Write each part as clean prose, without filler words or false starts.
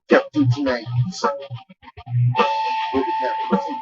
Captain tonight. With the captain.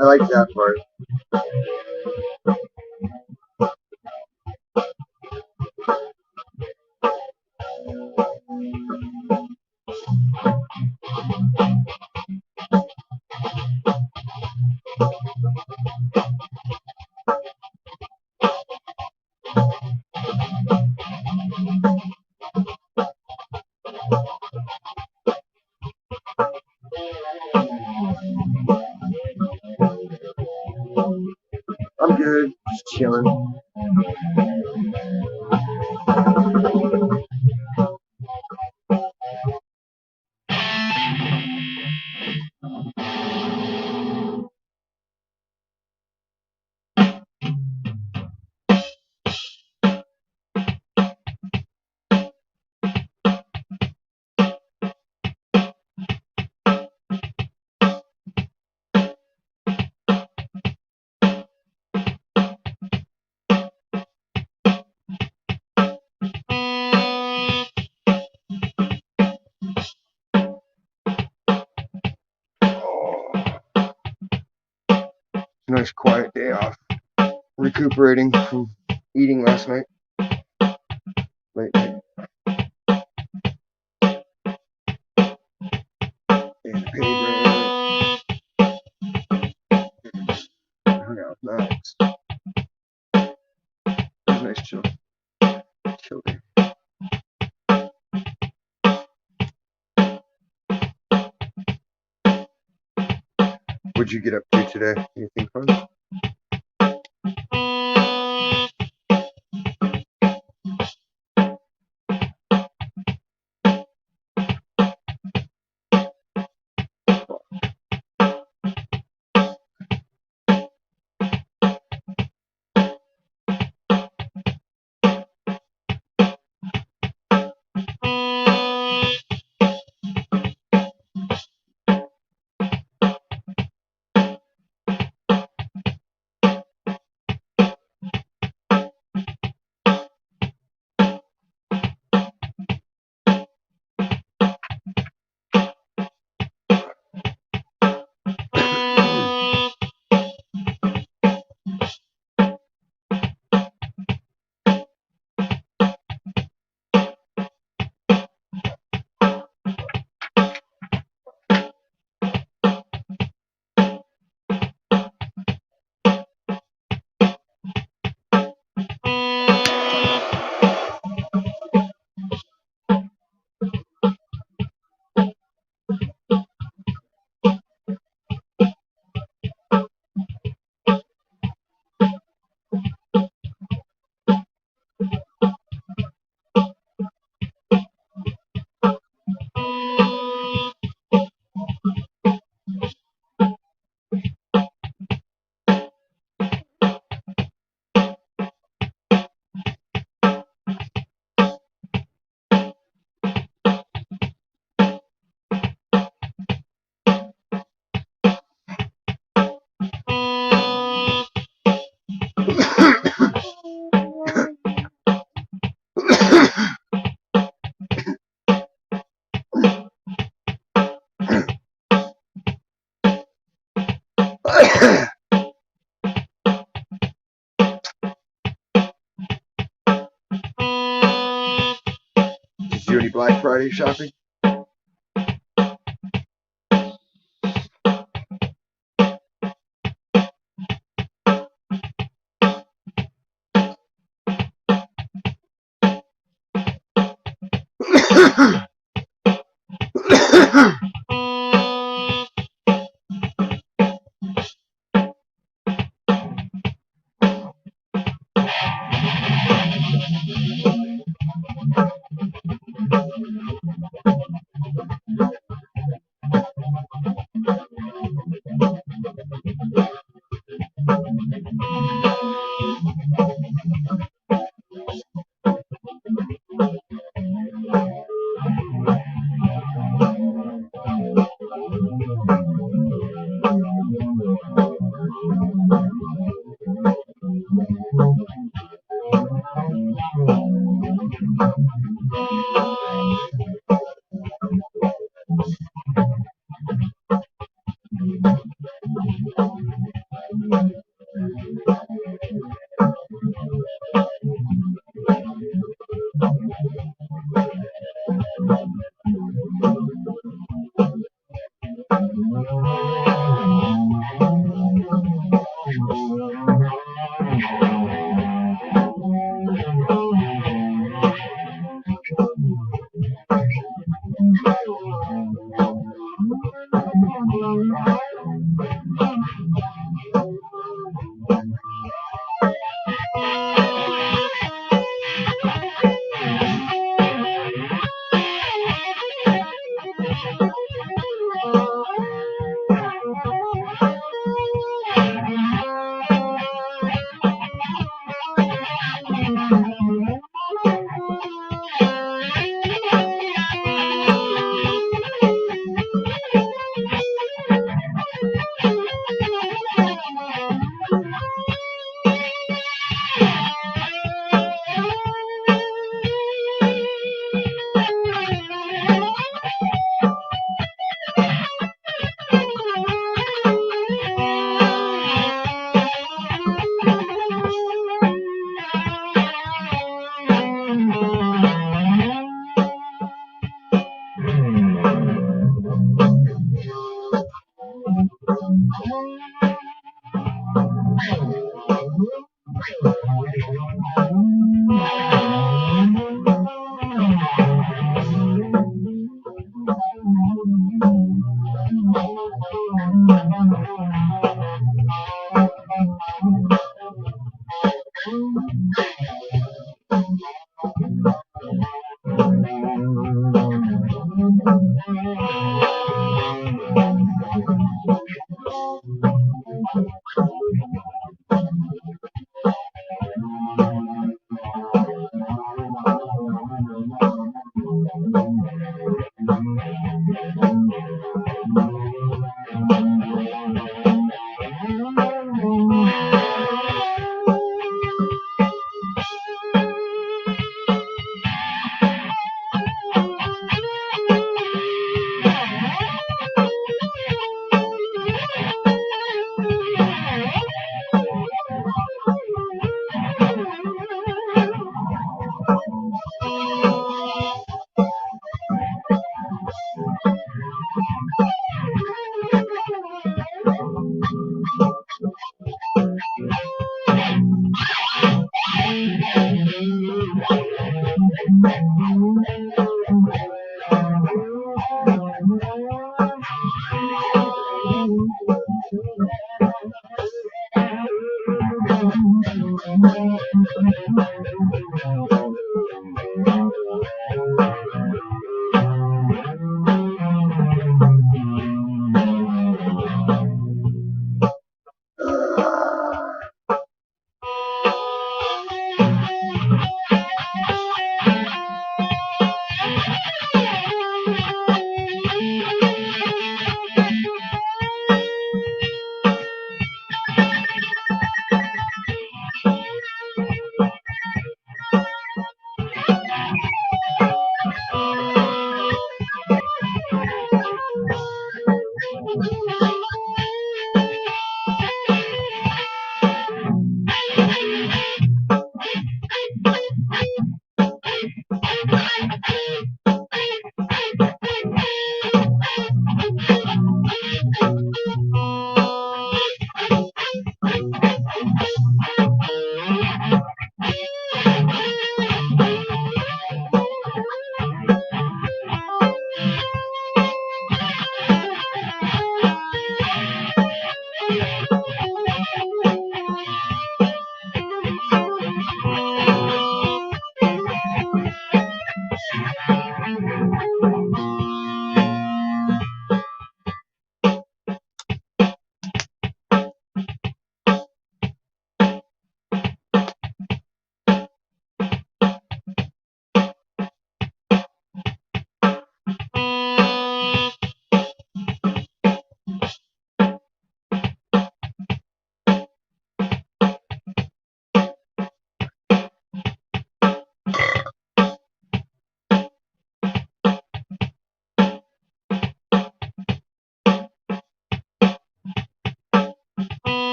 I like that part. I'm good, just chilling. Nice quiet day off. Recuperating from eating last night. Late night. And paid rent. Hung out with Max. It was a nice chill day. What'd you get up to today? Anything fun? Did you do any Black Friday shopping?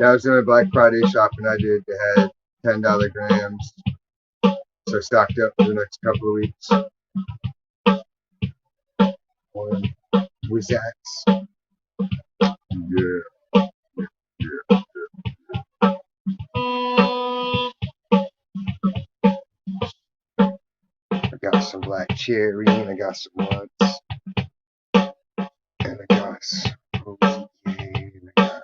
That was in my Black Friday shopping I did. They had $10 grams. So I stocked up for the next couple of weeks. Wizats. Yeah. I got some black cherry and I got some nuts. And I got some rosy and I got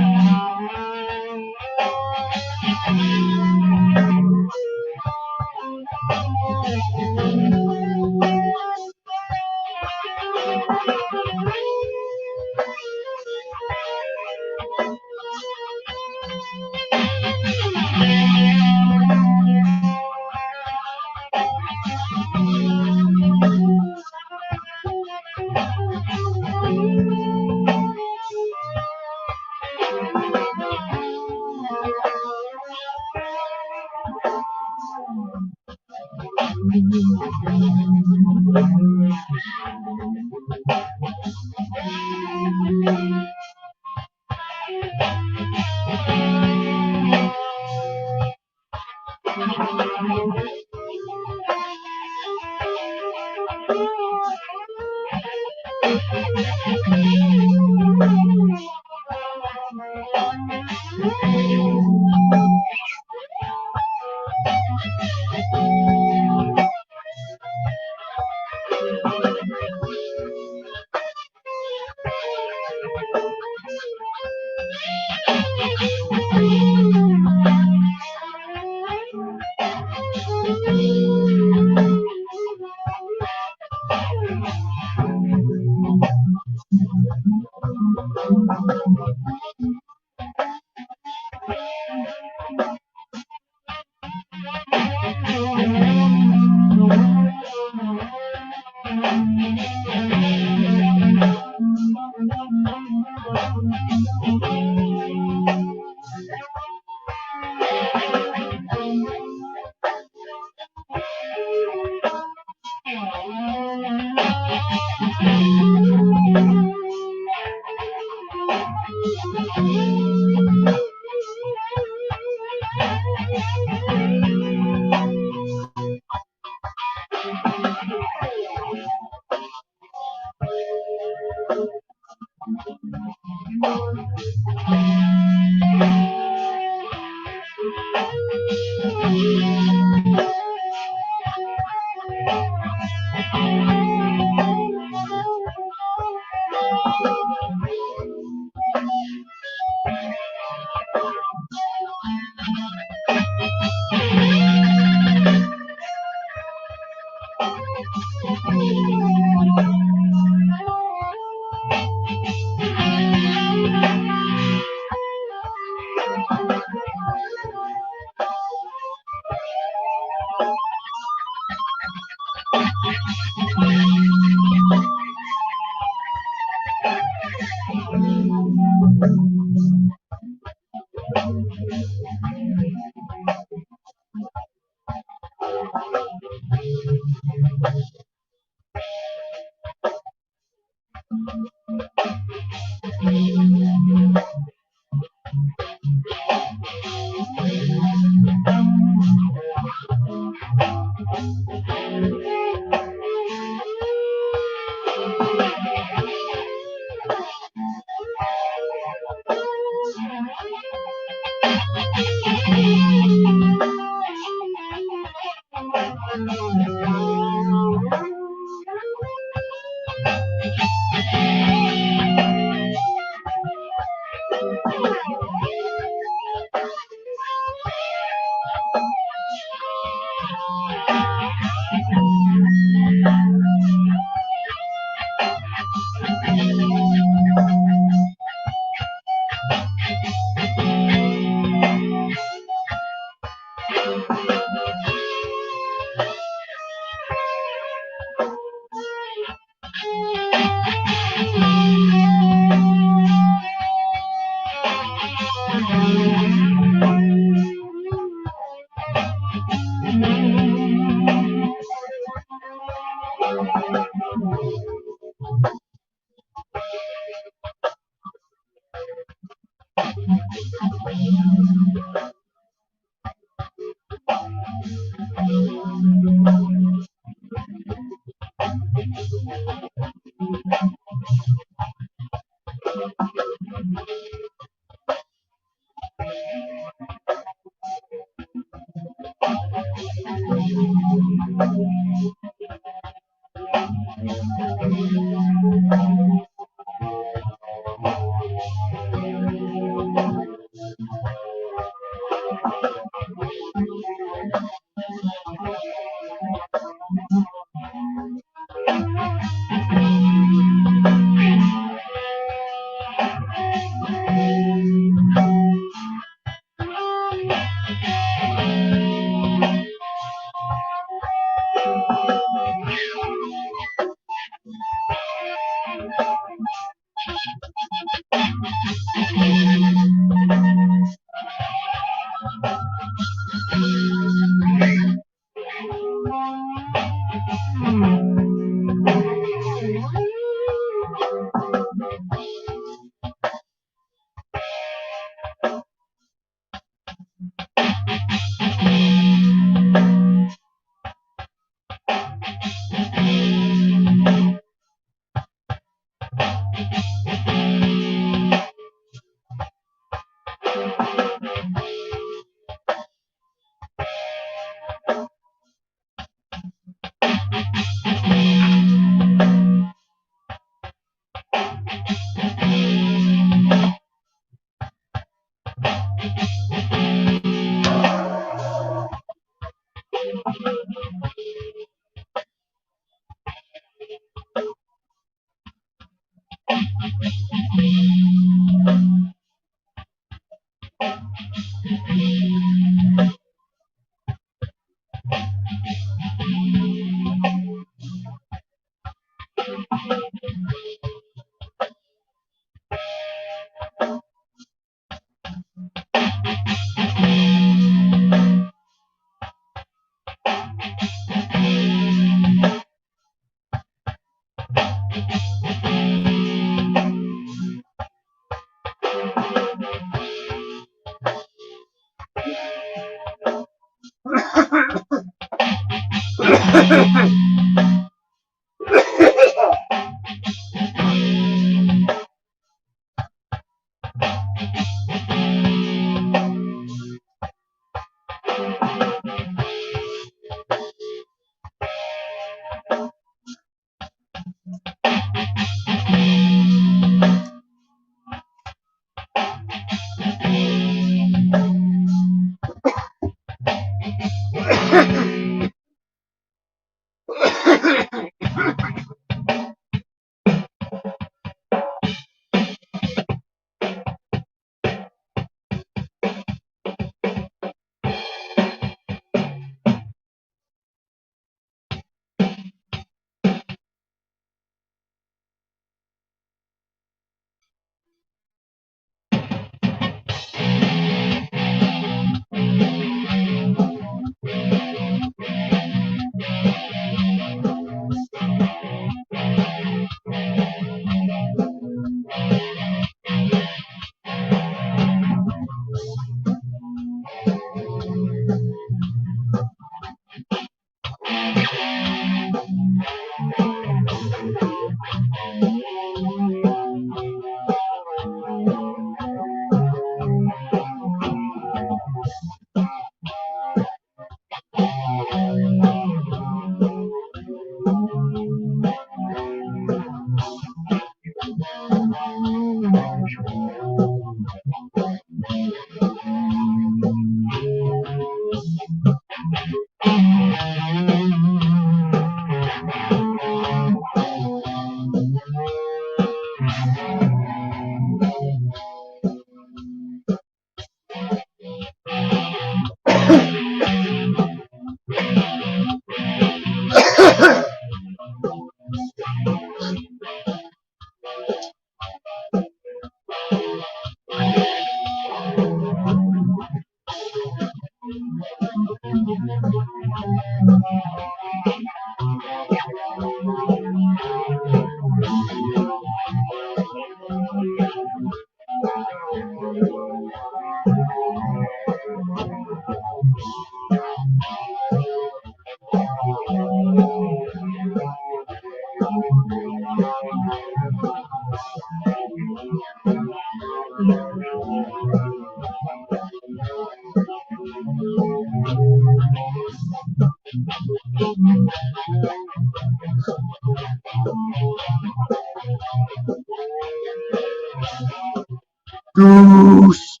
Goose.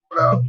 What up?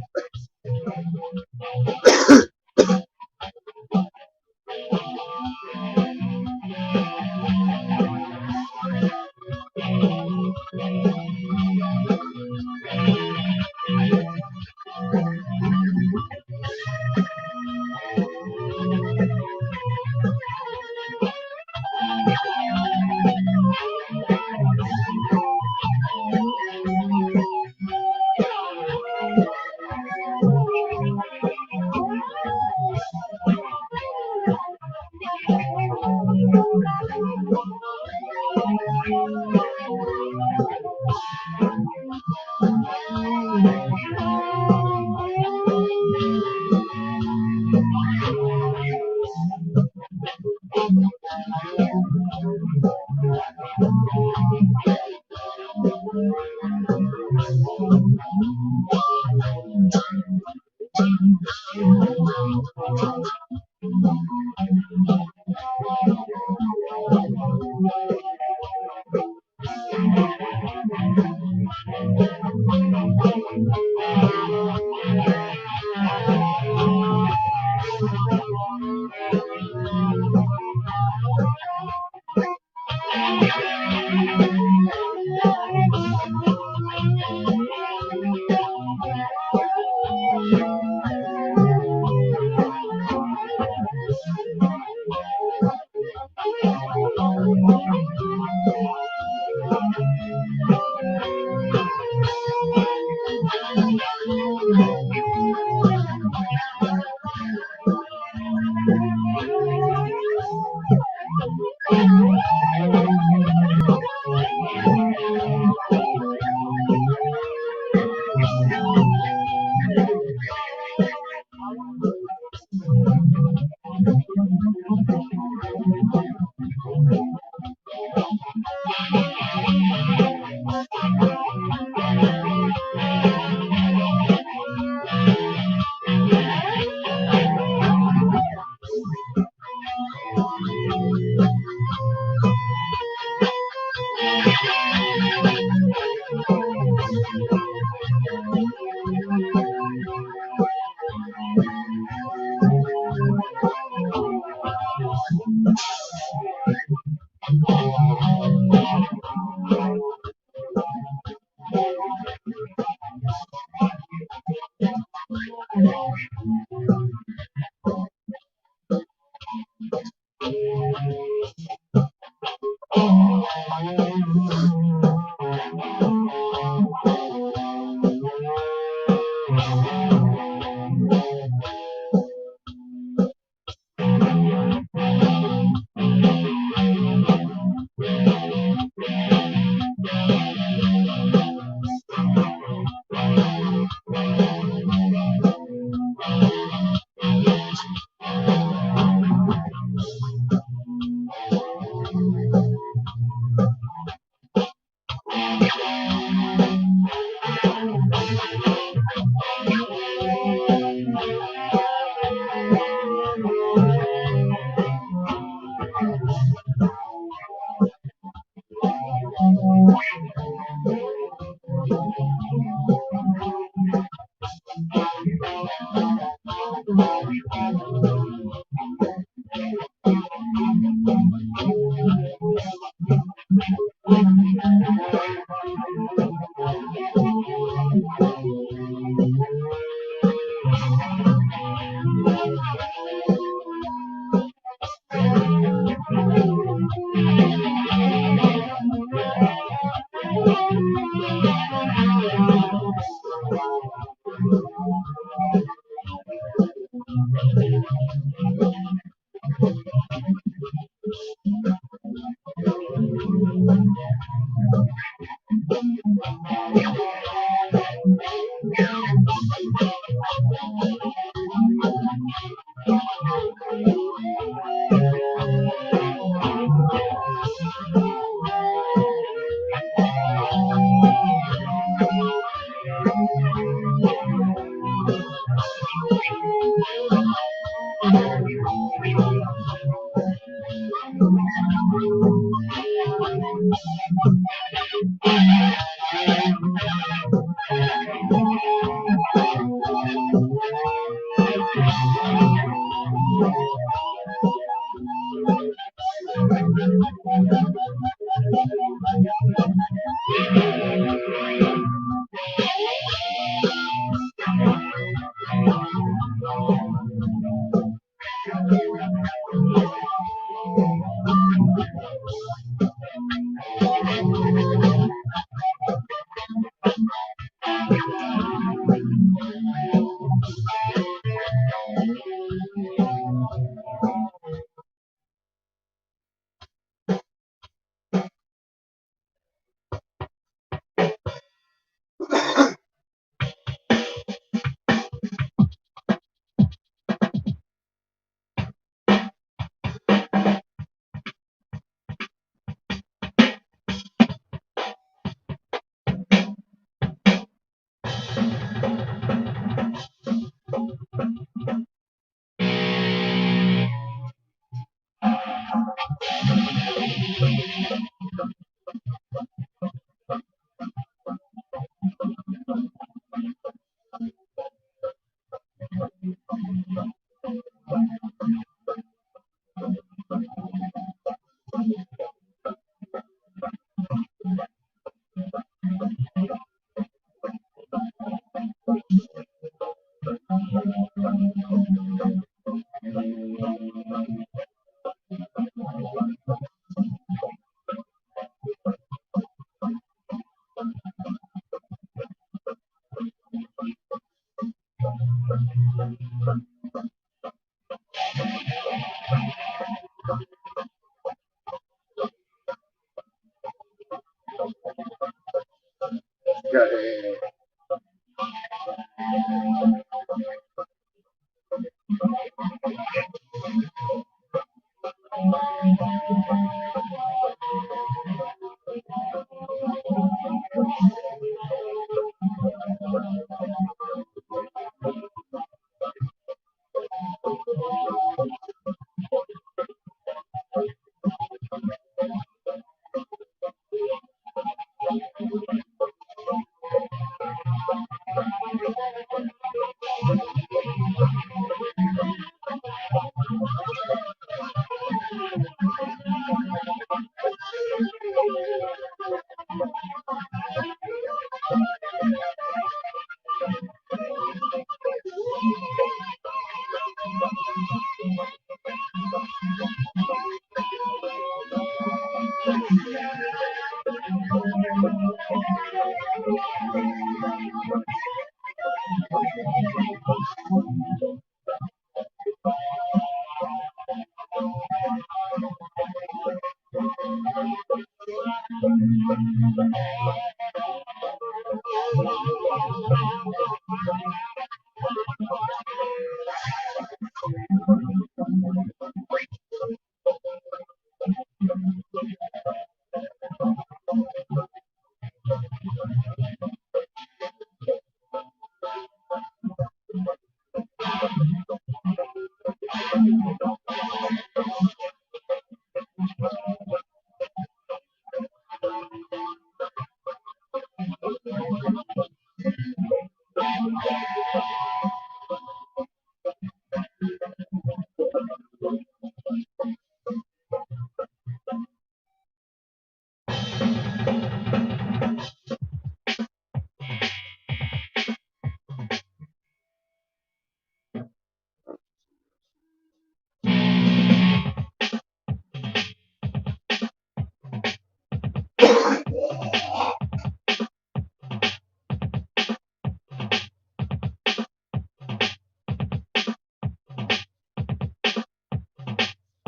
Got it.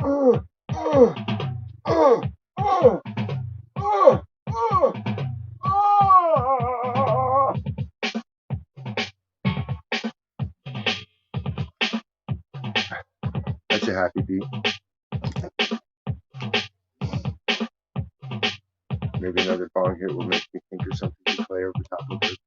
Uh, uh, uh, uh, uh, uh. That's a happy beat. Maybe another bong hit will make me think of something to play over top of it.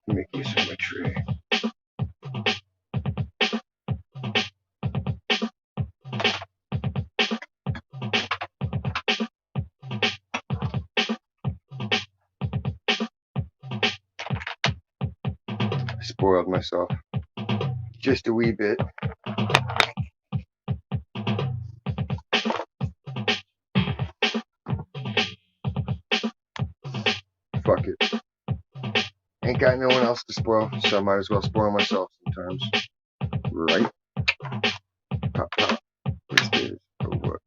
Make use of my tray. I spoiled myself just a wee bit. Fuck it. Ain't got no one else to spoil, so I might as well spoil myself sometimes. Right? Pop, pop. Where's this? Oh, what?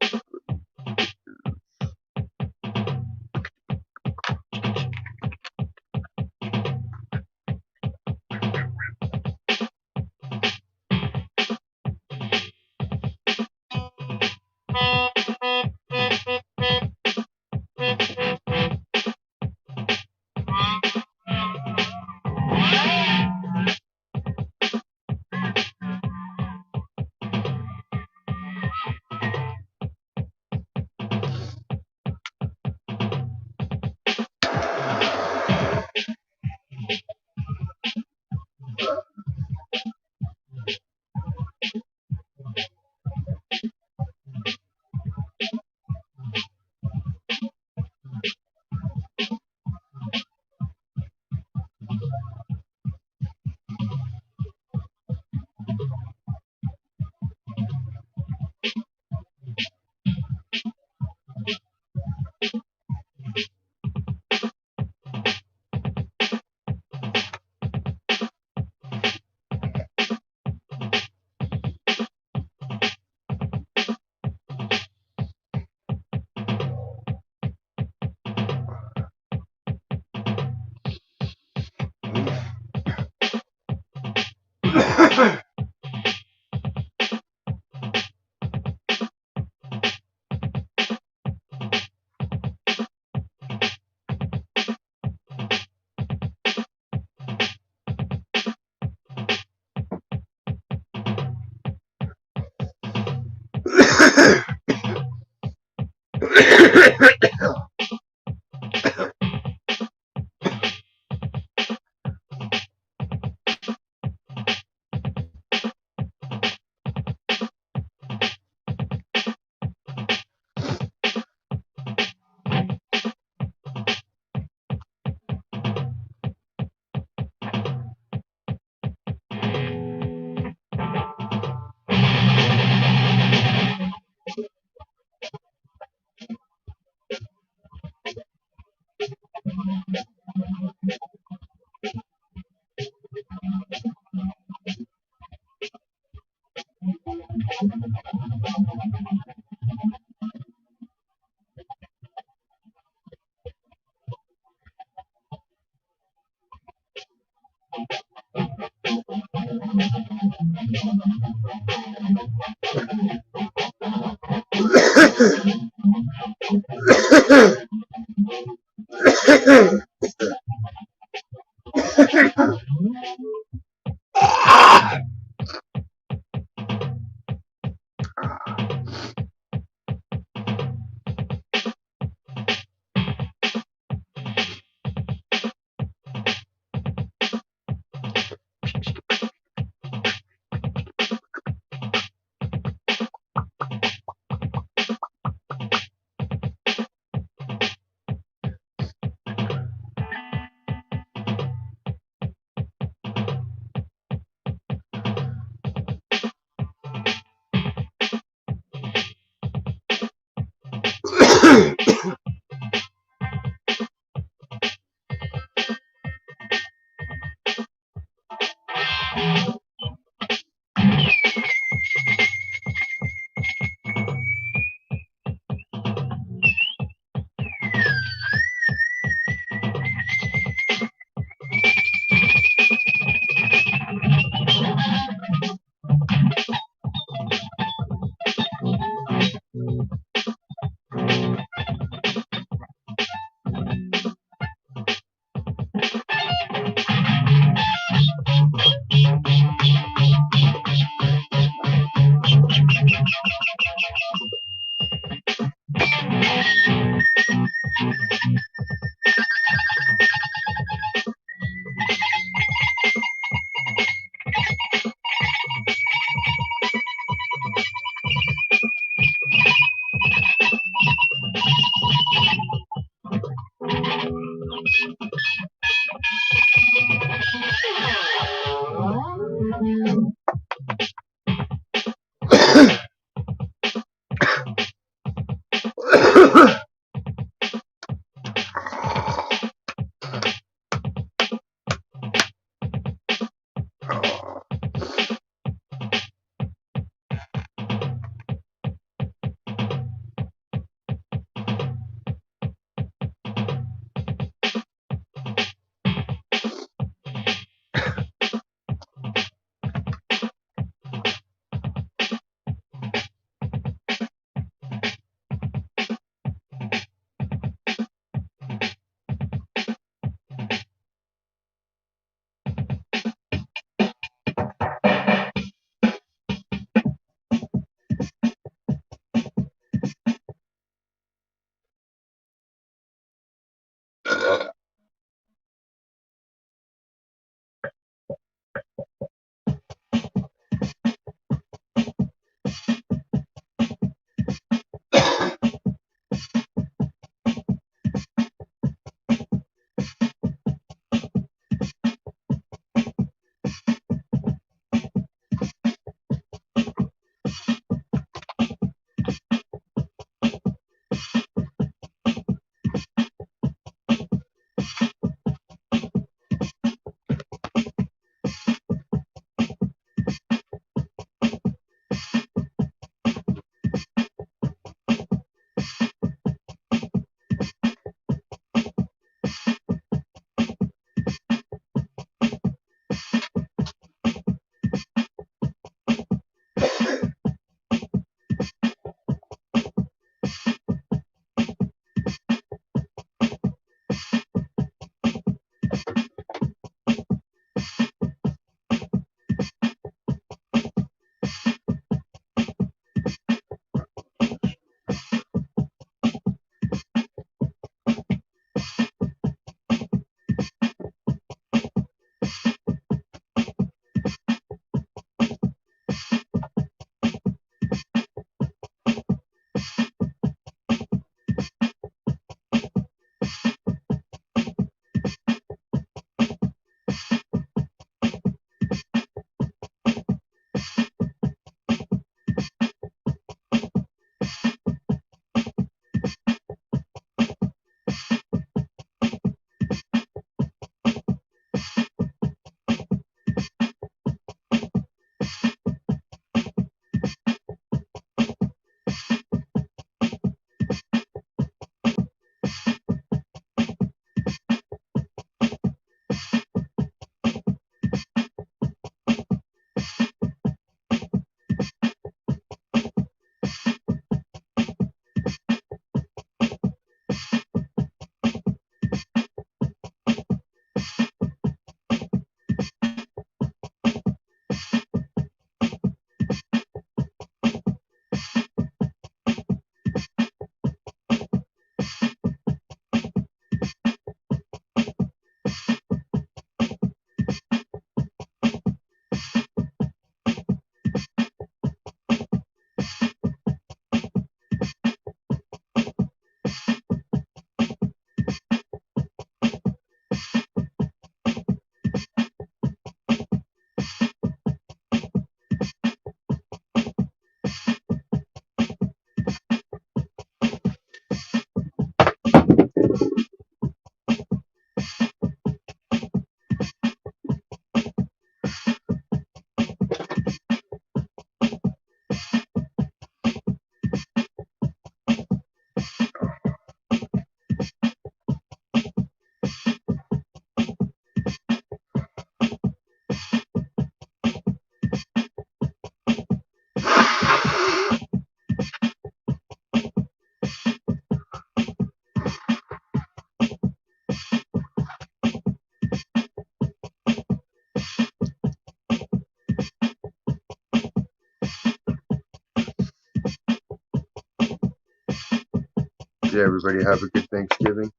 Did everybody have a good Thanksgiving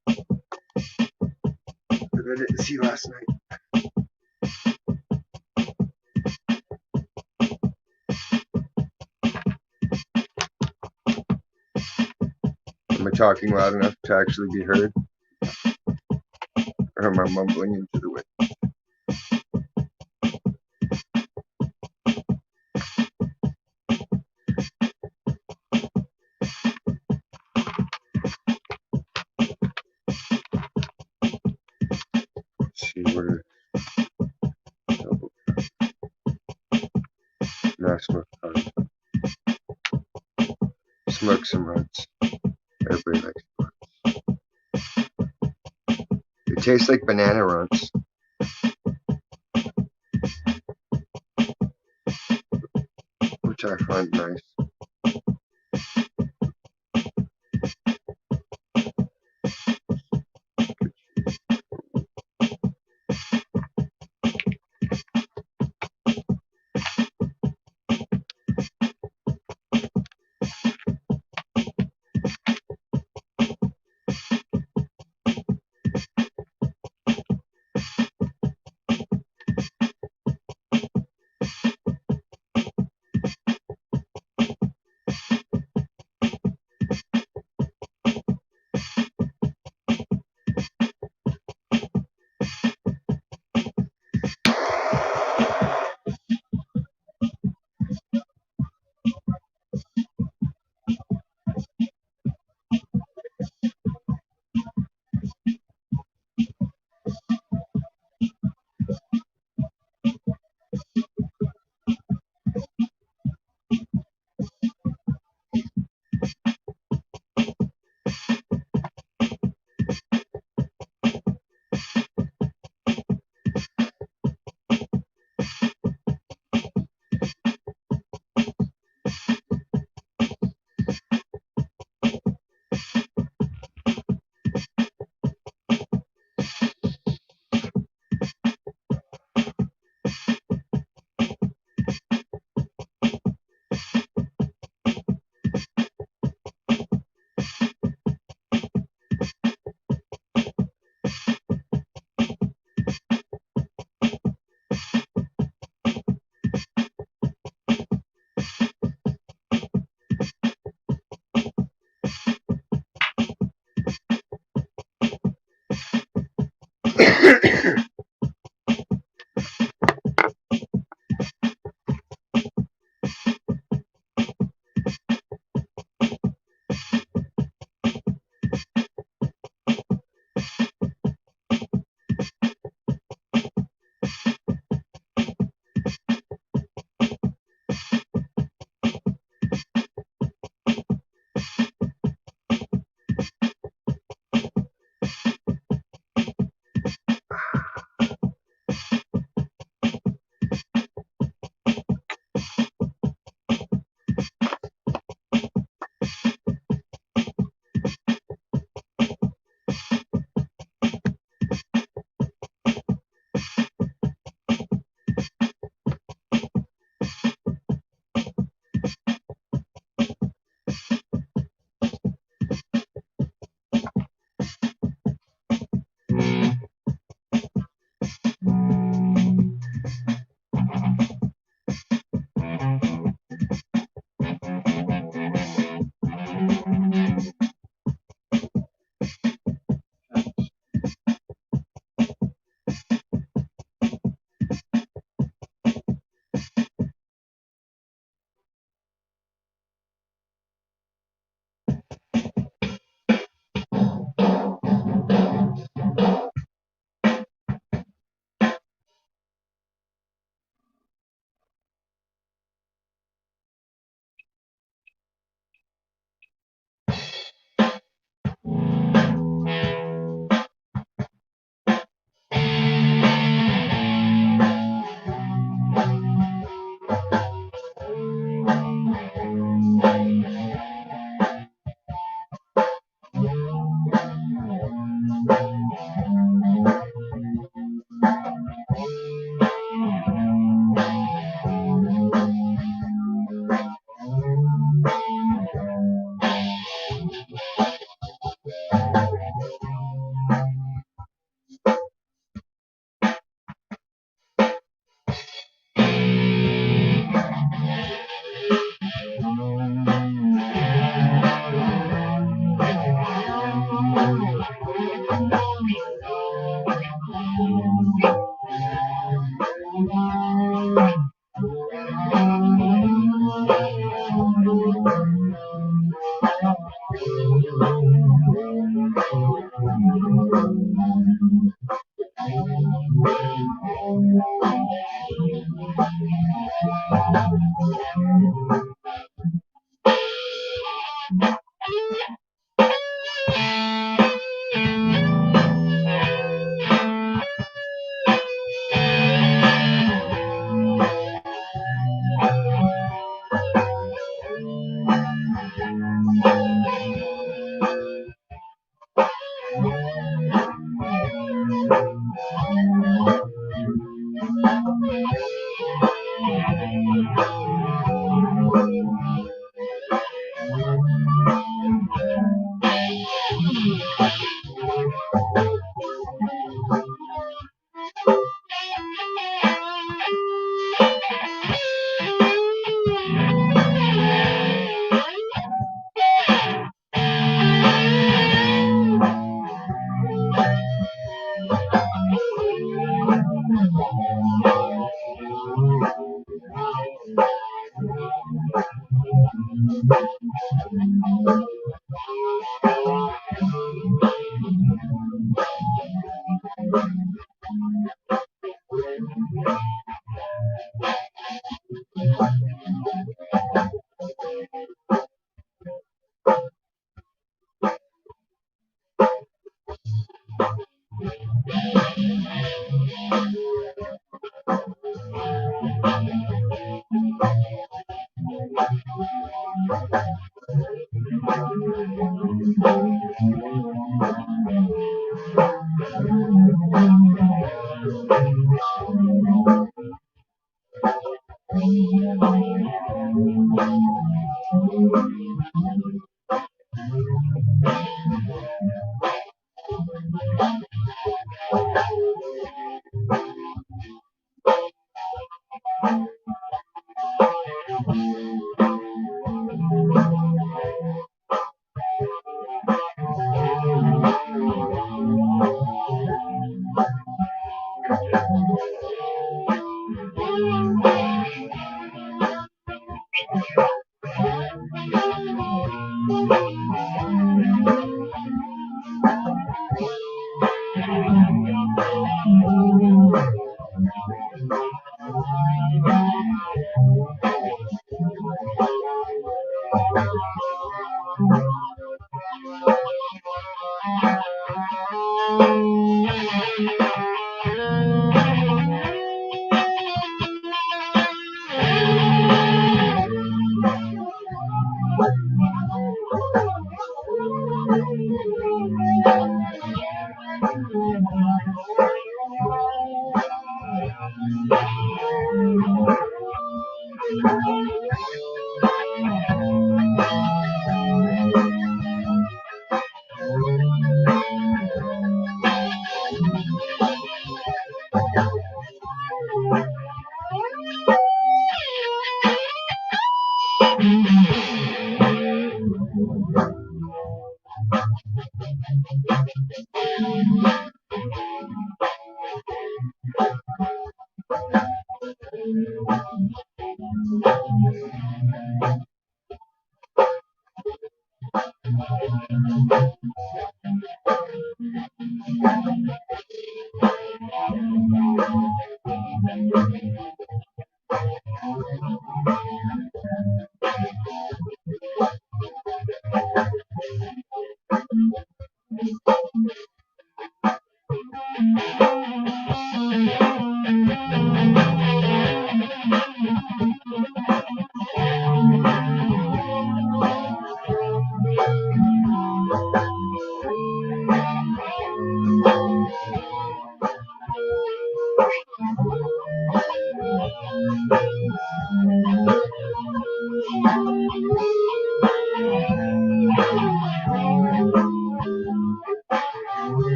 that I didn't see last night? Am I talking loud enough to actually be heard? Or am I mumbling into the wind? Let's see what it double mass smoke powder. Smoke some runs. Everybody likes runs. They taste like banana runs. Which I find nice.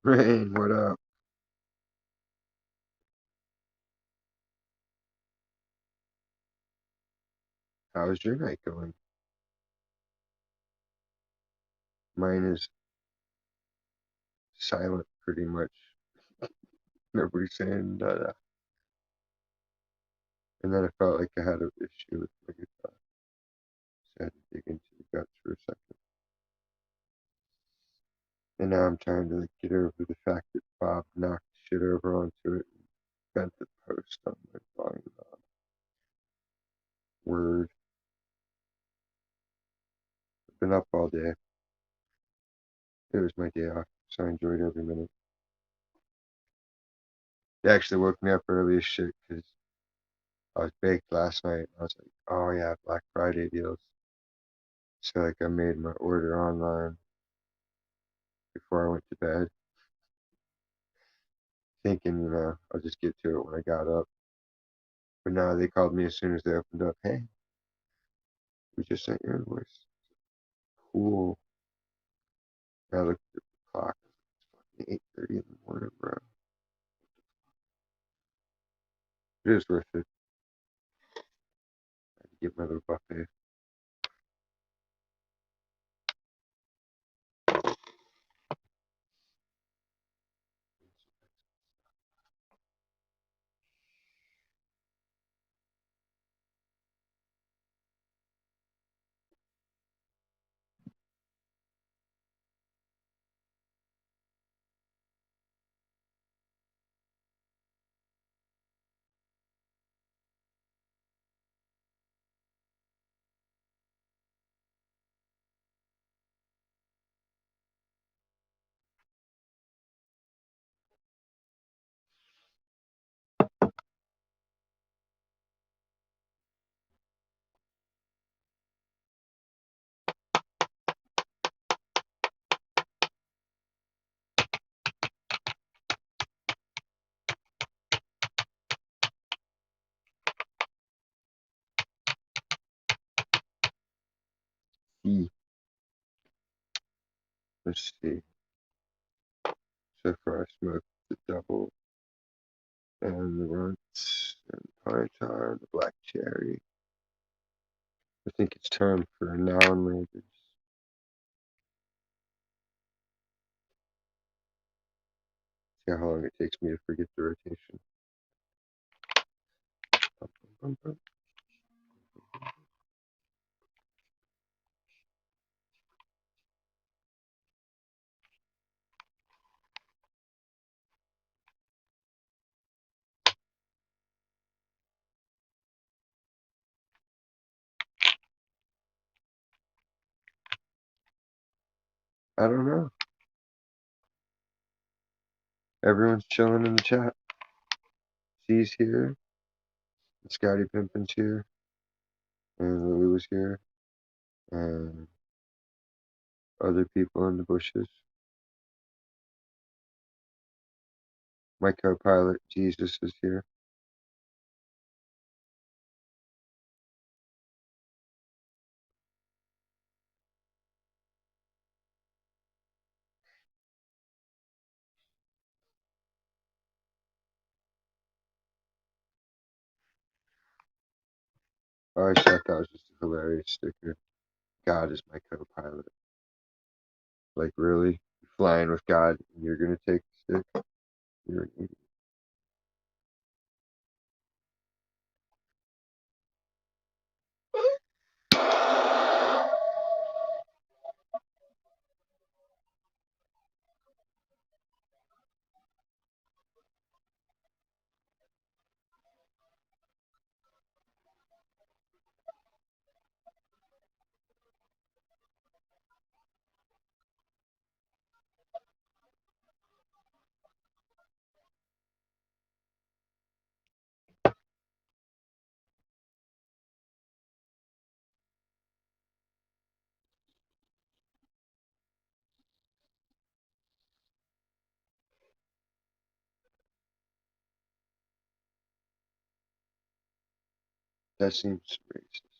Rain, what up? How's your night going? Mine is silent pretty much. Nobody's saying that. And then I felt like I had an issue with my guitar. So I had to dig into the guts for a second. And now I'm trying to get over the fact that Bob knocked shit over onto it and bent the post on my volume knob. Word. I've been up all day. It was my day off, so I enjoyed every minute. They actually woke me up early as shit because I was baked last night. I was like, oh yeah, Black Friday deals. So like I made my order online before I went to bed, thinking, I'll just get to it when I got up. But now they called me as soon as they opened up. Hey, we just sent your invoice. Cool. I looked at the clock. It's fucking 8:30 in the morning, bro. It is worth it. I had to get my little buffet. Let's see. So far I smoked the double and the runts and pine tar and the black cherry. I think it's time for a now and later. See how long it takes me to forget the rotation. Bum, bum, bum, I don't know. Everyone's chilling in the chat. C's here. Scotty Pimpin's here. And Lily was here. And other people in the bushes. My co-pilot, Jesus, is here. I always thought that was just a hilarious sticker. God is my co-pilot. Like, really? You're flying with God and you're gonna take the stick? You're an idiot. That seems racist.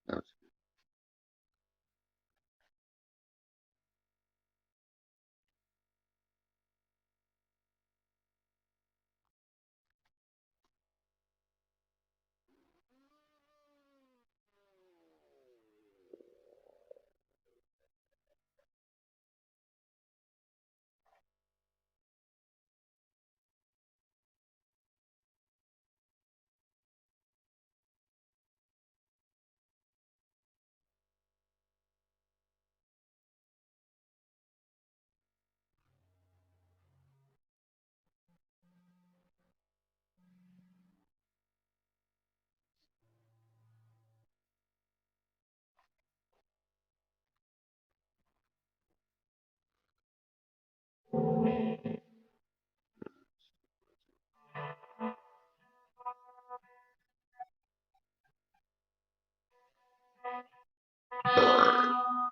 That was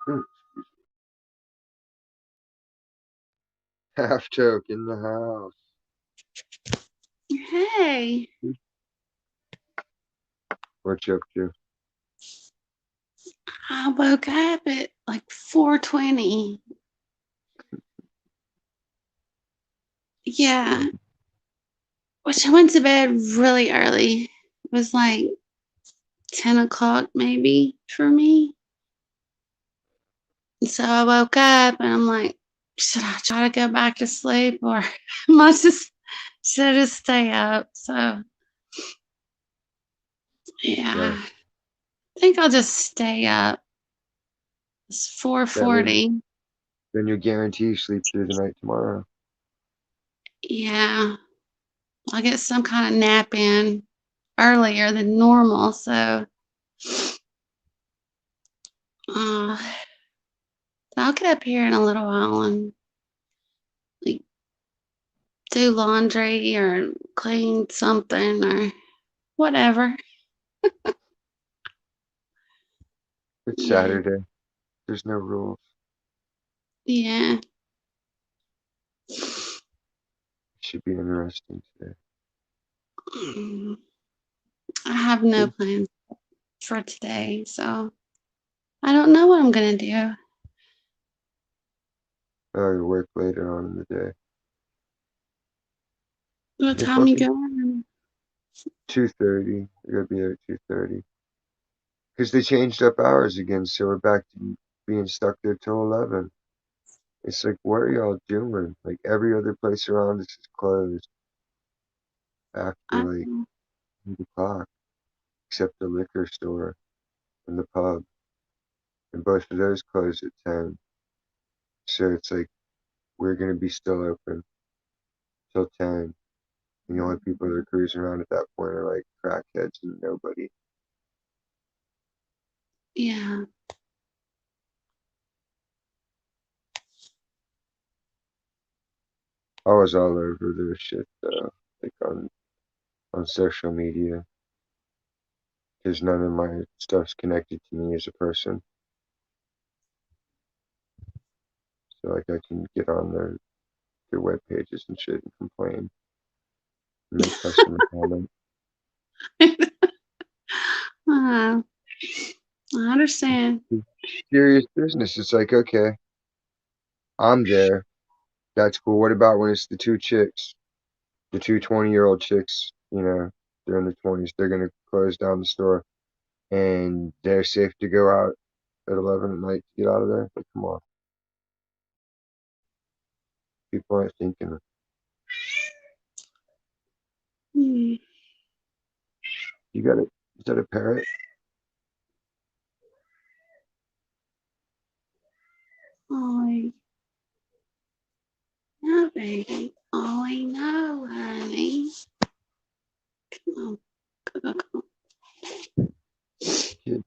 Hmm. Half joke in the house. Hey, What you up to? I woke up at like 4:20. Yeah, which I went to bed really early. It was like 10 o'clock maybe for me. And so I woke up and I'm like, should I try to go back to sleep or am I just should I just stay up? So Yeah. yeah, I think I'll just stay up. It's That way, 4:40. then you guarantee you sleep through the night tomorrow. Yeah, I'll get some kind of nap in earlier than normal. So uh, I'll get up here in a little while and like do laundry or clean something or whatever. It's Yeah, Saturday. There's no rules. yeah. Should be interesting today. I have no Good. plans for today, so I don't know what I'm gonna do. Oh, you work later on in the day. What You're time you fucking going? 2:30. You're gonna be there at 2:30. Because they changed up hours again, so we're back to being stuck there till 11. It's like, what are y'all doing? Like every other place around us is closed after like Um, 8 o'clock, except the liquor store and the pub, and both of those close at 10. So it's like we're gonna be still open till 10. And the only people that are cruising around at that point are like crackheads and nobody. yeah. I was all over their shit though, like on social media, because none of my stuff's connected to me as a person. So like I can get on their web pages and shit and complain and make customer comment. uh, I understand. Serious business. It's like, okay, I'm there. That's cool. What about when it's the two chicks, the two 20-year-old chicks, they're in their 20s, they're gonna close down the store and they're safe to go out at 11 at night to get out of there? Like, come on. People aren't thinking. Hmm. You got it. Is that a parrot? Ollie, no, baby. Ollie, no, honey. Come on, come on. Kid,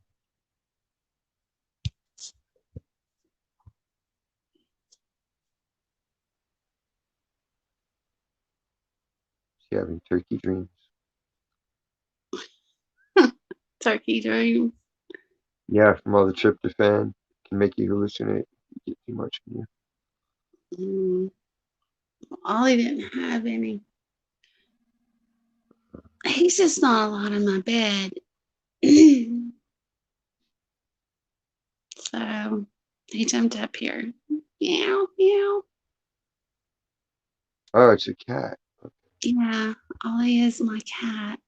she having turkey dreams. Turkey dream. Yeah, from all the tryptophan can make you hallucinate. You get too much in you. Mm. Ollie didn't have any. He's just not a lot in my bed. So he jumped up here. Meow, meow. Oh, it's a cat. Yeah, Ollie is my cat.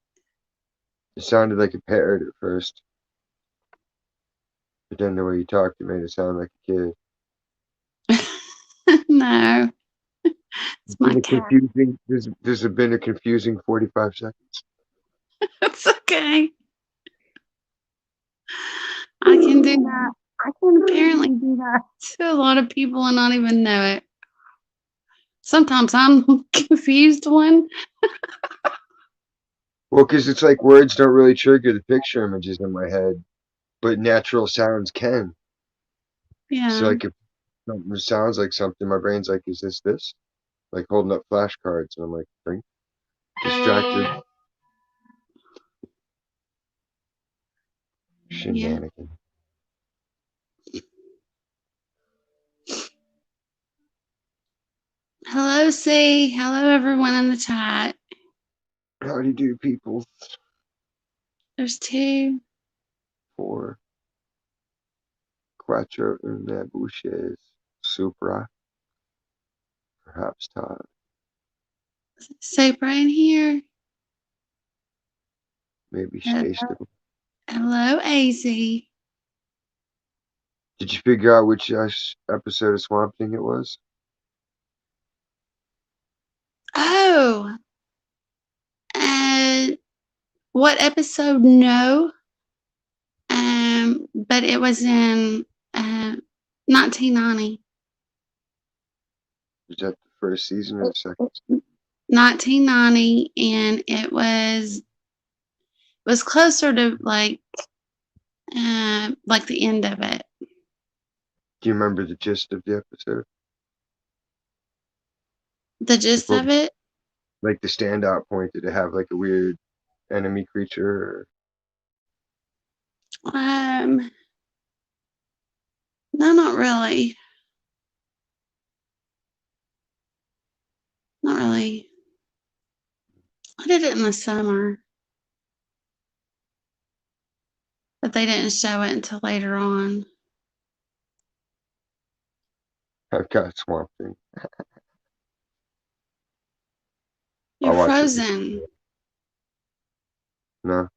It sounded like a parrot at first, but then the way you talked, it made it sound like a kid. No, it's It's my been a cat. confusing. There's been a confusing 45 seconds. It's okay. I can do that. I can apparently do that to a lot of people and not even know it. Sometimes I'm the confused one. Well, because it's like words don't really trigger the picture images in my head, but natural sounds can. So Yeah. like if something sounds like something, my brain's like, is this? Like holding up flashcards, and I'm like, think, distracted, Yeah. shenanigan. Hello, C. Hello, everyone in the chat. How do you do, people? There's two. For Quattro una bushes supra, perhaps Todd. Super in here. Maybe Hello, stay still. hello, AZ. Did you figure out which episode of Swamp Thing it was? Oh, uh, what episode? No. But it was in 1990. Was that the first season or the second? 1990, and it was closer to like the end of it. Do you remember the gist of the episode? The gist of it? Like the standout point, did it have like a weird enemy creature? Or... No, not really. Not really. I did it in the summer, but they didn't show it until later on. I've got Swamp Thing. You're I'll watch it. frozen. No,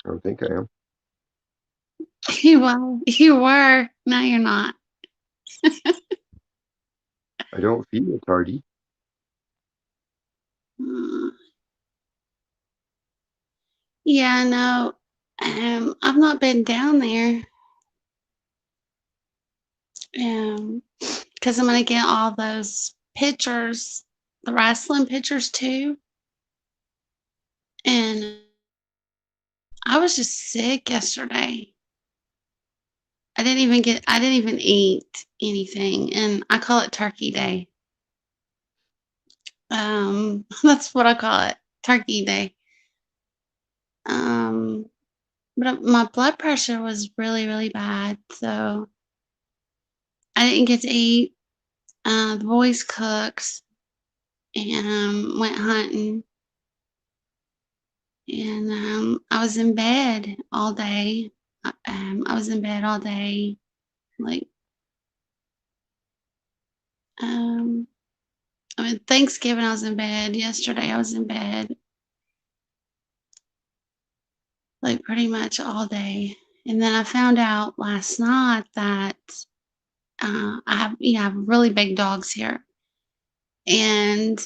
I don't think I am. You were. Now you're not. I don't feel tardy. Yeah, no. I've not been down there. Because I'm gonna get all those pictures, the wrestling pictures too. And I was just sick yesterday. I didn't even eat anything, and I call it Turkey Day. That's what I call it, Turkey Day. But my blood pressure was really, really bad, so I didn't get to eat. The boys cooked and went hunting, and I was in bed all day. I was in bed all day, like Thanksgiving I was in bed. Yesterday I was in bed, like pretty much all day. And then I found out last night that I have really big dogs here, and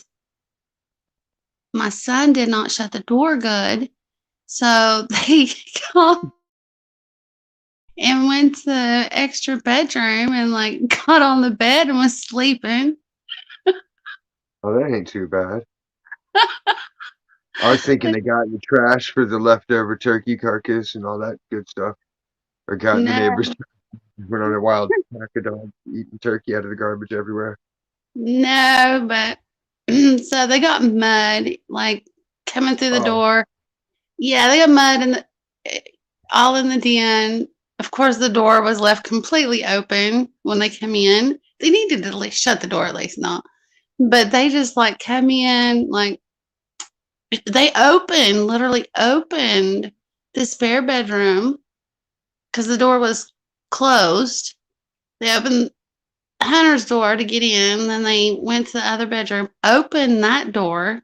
my son did not shut the door good, so they got and went to the extra bedroom and like got on the bed and was sleeping. Oh, that ain't too bad. I was thinking they got in the trash for the leftover turkey carcass and all that good stuff. Or got in the No, neighbor's went on a wild pack of dogs eating turkey out of the garbage everywhere. no, but so they got mud like coming through the Oh, door. Yeah, they got mud and all in the den. Of course, the door was left completely open when they come in. They needed to at least shut the door, at least not. But they just like come in, like they literally opened the spare bedroom because the door was closed. They opened Hunter's door to get in. Then they went to the other bedroom, opened that door,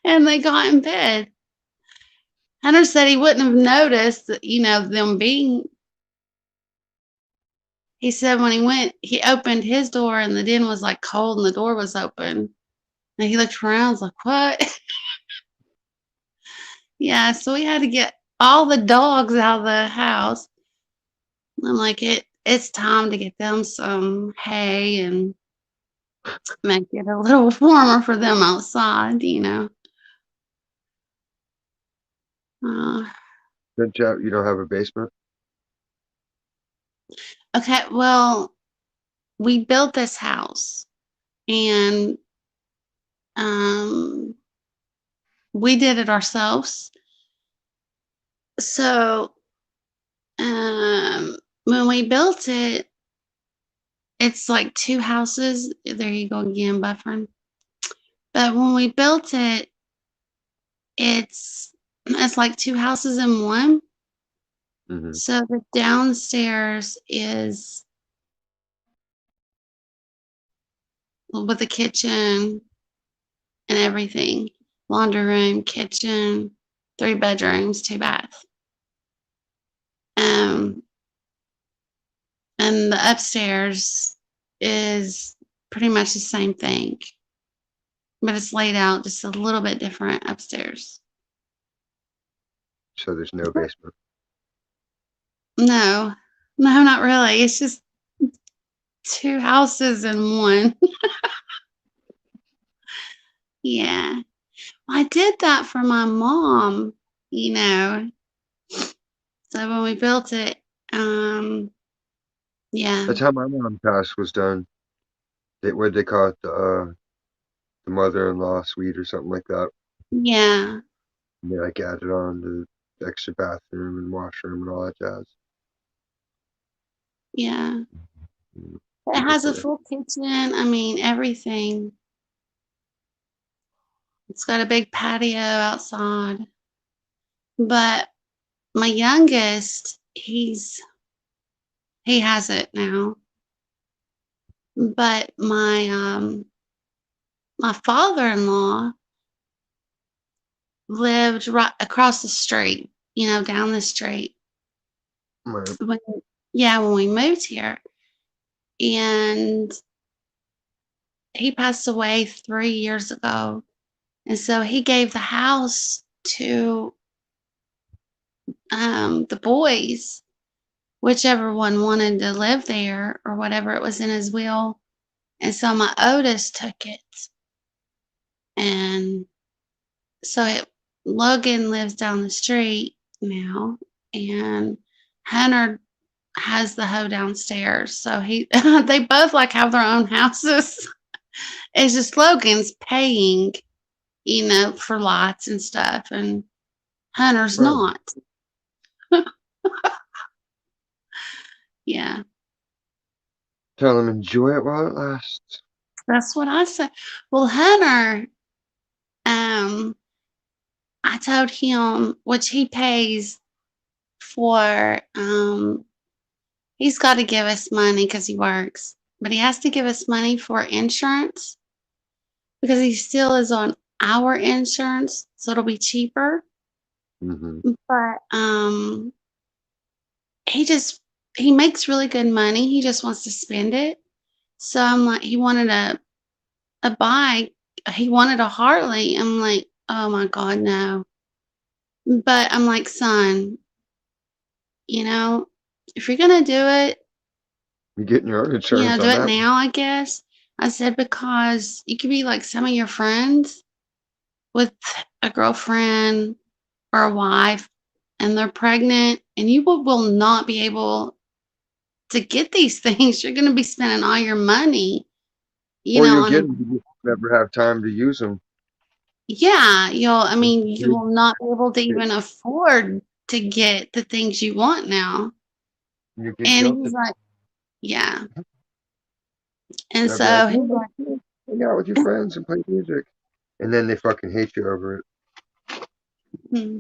and they got in bed. Hunter said he wouldn't have noticed, them being. He said when he opened his door and the den was like cold and the door was open. And he looked around, was like, what? Yeah, so we had to get all the dogs out of the house. I'm like, it's time to get them some hay and make it a little warmer for them outside. Uh, Good job. You don't have a basement? okay, well, we built this house and um, we did it ourselves. So when we built it, it's like two houses. There you go again, buffering. But when we built it, it's like two houses in one. Mm-hmm. So the downstairs is with the kitchen and everything, laundry room, kitchen, 3 bedrooms, 2 baths. Um, and the upstairs is pretty much the same thing, but it's laid out just a little bit different upstairs. So there's no basement. No, no, not really. It's just 2 houses in one. Yeah. I did that for my mom, you know. So when we built it, yeah, That's how my mom's house was done. What they call it, the mother-in-law suite or something like that. yeah, And they like added on the extra bathroom and washroom and all that jazz. yeah. Mm, It has a ridiculous. full kitchen. I mean, everything. It's got a big patio outside. But my youngest, he has it now. But my father-in-law lived right across the street, down the street. Right. When, yeah, when we moved here. And he passed away 3 years ago. And so he gave the house to the boys, whichever one wanted to live there or whatever it was in his will. And so my oldest took it. And so Logan lives down the street now. And Hunter has the hoe downstairs. So they both like have their own houses. It's just Logan's paying, for lights and stuff, and Hunter's Right. not. Yeah, Tell them enjoy it while it lasts. that's what I said. Well, Hunter, um, I told him, which he pays for, he's got to give us money because he works, but he has to give us money for insurance because he still is on our insurance, so it'll be cheaper. Mm-hmm. But he just he makes really good money. He just wants to spend it. So I'm like, he wanted a bike. He wanted a Harley. I'm like, oh my God, no. But I'm like, son, you know, if you're gonna do it, You're getting your own insurance do on it that one. now, I guess. I said, because you could be like some of your friends with a girlfriend or a wife and they're pregnant and you will not be able to get these things. You're gonna be spending all your money, Or you'll get on them, you just never have time to use them. yeah, I And mean, you will not be able to even afford to get the things you want now. you get And he's guilted. like, yeah. And They'll be like, so he's no, like, hang out with your friends and play music. And then they fucking hate you over it. hmm.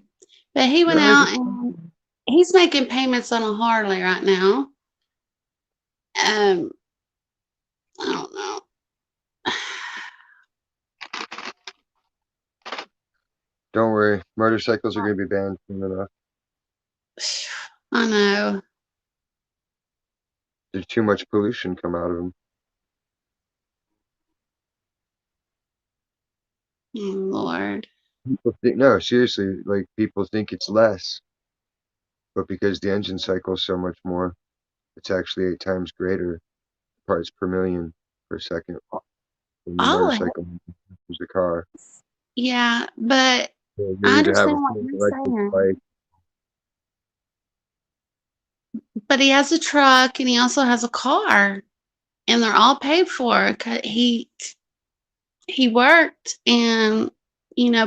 But he went No, I out just and he's making payments on a Harley right now. Um, I don't know. don't worry. Motorcycles are going to be banned soon enough. I know. There's too much pollution come out of them. Oh, Lord. People think, no, seriously, like people think it's less, but because the engine cycle is so much more, it's actually 8 times greater parts per million per second than the Oh, motorcycle is a car. yeah, but So you I need to have understand a what full you're electric saying. bike. But he has a truck and he also has a car, and they're all paid for. He worked and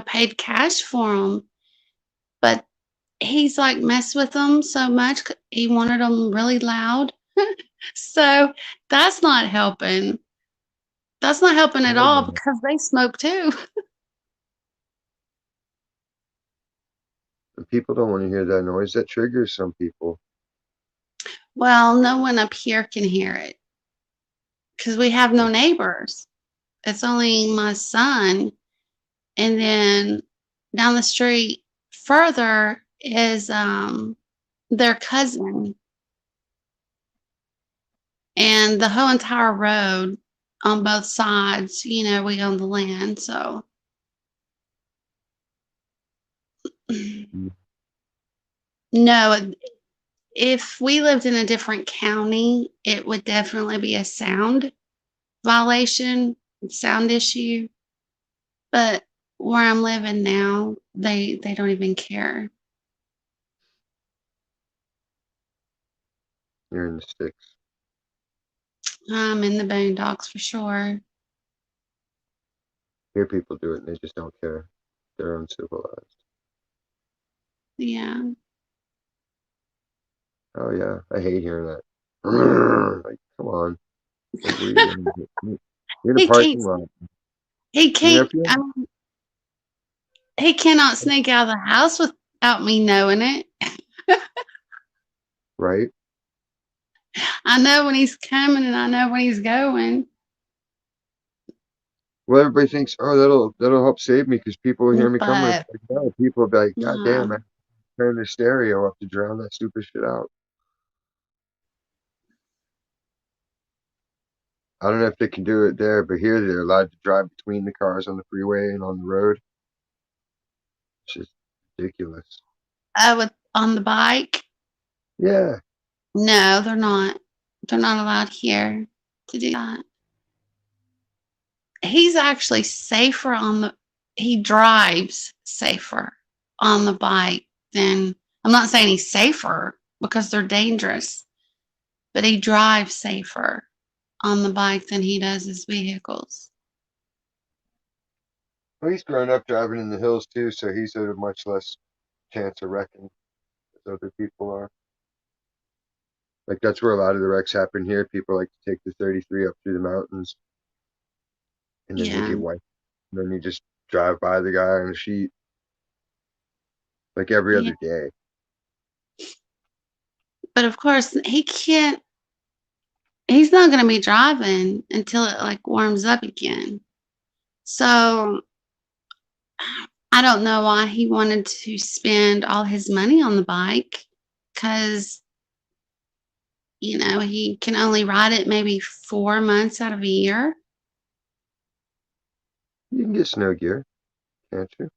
paid cash for them, but he's like messed with them so much. He wanted them really loud, so that's not helping. That's not helping at all because they smoke too. And people don't want to hear that noise. That triggers some people, Well, no one up here can hear it because we have no neighbors. It's only my son, and then down the street further is their cousin, and the whole entire road on both sides, we own the land, so Mm. no, if we lived in a different county, it would definitely be a sound violation, sound issue. But where I'm living now, they don't even care. You're in the sticks. I'm in the boondocks for sure. Hear people do it and they just don't care. They're uncivilized. Yeah. Oh yeah, I hate hearing that. Like, come on. Like, what are you doing? You're in a He can't parking lot. he You know, can't if you I mean, he cannot sneak out of the house without me knowing it. right? I know when he's coming and I know when he's going. Well, everybody thinks, oh, that'll help save me because people will hear me coming. It's But like, no, people will be like, God damn, I um, turn the stereo up to drown that stupid shit out. I don't know if they can do it there, but here they're allowed to drive between the cars on the freeway and on the road. It's just ridiculous. on the bike, Yeah, no, they're not. They're not allowed here to do that. He's actually safer he drives safer on the bike than, I'm not saying he's safer because they're dangerous, but he drives safer on the bike than he does his vehicles. well, he's grown up driving in the hills too, so he's at a much less chance of wrecking as other people are. Like that's where a lot of the wrecks happen here. People like to take the 33 up through the mountains, and then they Yeah. get wiped. And then you just drive by the guy on a sheet like every Yeah. other day. But of course, he's not going to be driving until it like warms up again. So I don't know why he wanted to spend all his money on the bike because, he can only ride it maybe 4 months out of a year. You can get snow gear, can't you?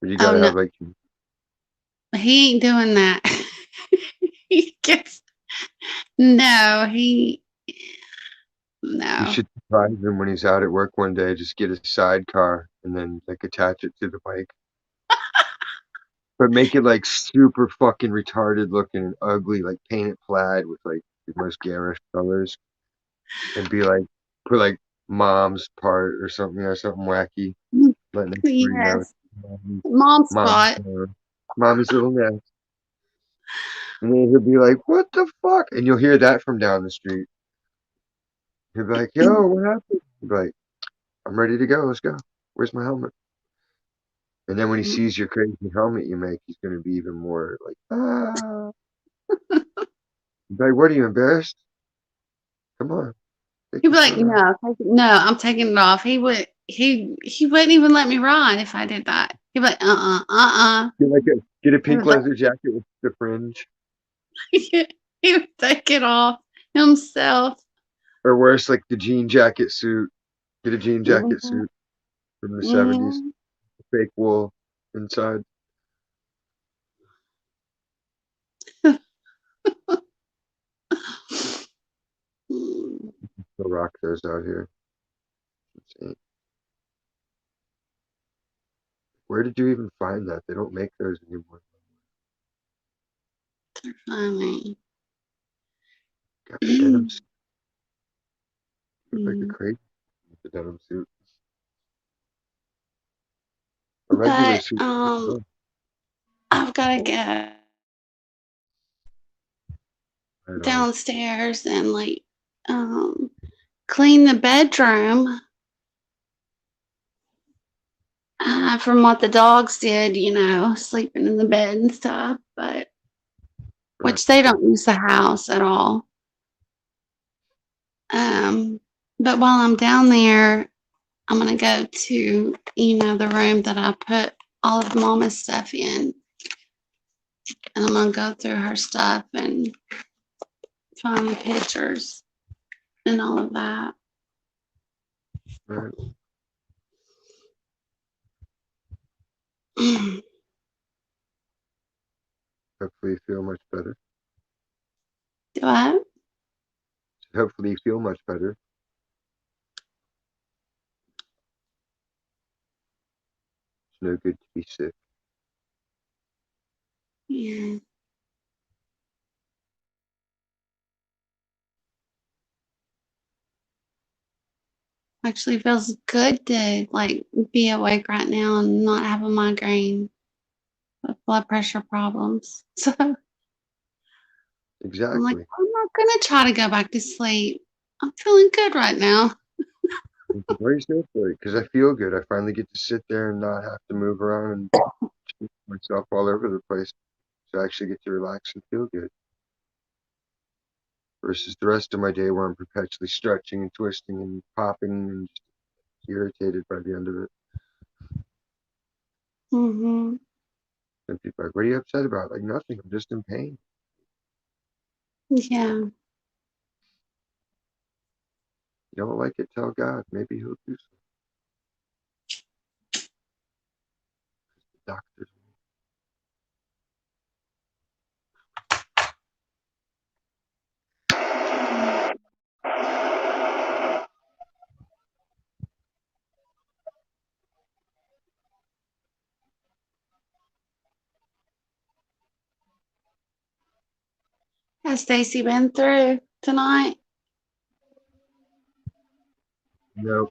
But you Oh, gotta no, have like he ain't doing that. He gets, no, you no. should surprise him when he's out at work one day. Just get a sidecar and then like attach it to the bike, but make it like super fucking retarded looking and ugly, like paint it plaid with like the most garish colors, and be like put like mom's part or something, something wacky, letting everybody know Yes. Mom mom's spot. mommy's little nest. And then he'll be like, "What the fuck?" And you'll hear that from down the street. He'll be like, "Yo, what happened?" He'll be like, "I'm ready to go. Let's go. Where's my helmet?" And then when he sees your crazy helmet you make, he's going to be even more like, ah. Like, what are you, embarrassed? Come on, take He'd be your like, shirt off. no, I'm taking it off. He wouldn't even let me ride if I did that. He'd be like, Get a He pink would like, leather jacket with the fringe. he would take it off himself. Or worse, like the jean jacket suit. Get a jean jacket Mhm, suit from the 70s. mhm. Fake wool inside. Still rock those out here. Insane. Where did you even find that? They don't make those anymore. Funny. Got the denim suit. Look like a Mm. crazy with the denim suit. A regular But suit. I've got to go Right on. downstairs and um clean the bedroom from what the dogs did, sleeping in the bed and stuff, but Right. which they don't use the house at all. But while I'm down there, I'm gonna go to, the room that I put all of Mama's stuff in, and I'm gonna go through her stuff and find the pictures and all of that. Right. Do Hopefully you feel much better. I? Hopefully you feel much better. It's no good to be sick. Yeah. Actually feels good to be awake right now and not have a migraine with blood pressure problems. So I'm like, Exactly. I'm not gonna try to go back to sleep. I'm feeling good right now. Brace up for it, because I feel good. I finally get to sit there and not have to move around and shoot myself all over the place. So I actually get to relax and feel good. Versus the rest of my day where I'm perpetually stretching and twisting and popping and just irritated by the end of it. Hmm. And people are like, what are you upset about? Like, nothing. I'm just in pain. Yeah. You don't like it, tell God. Maybe he'll do something. The doctors. Has Stacy been through tonight? Nope.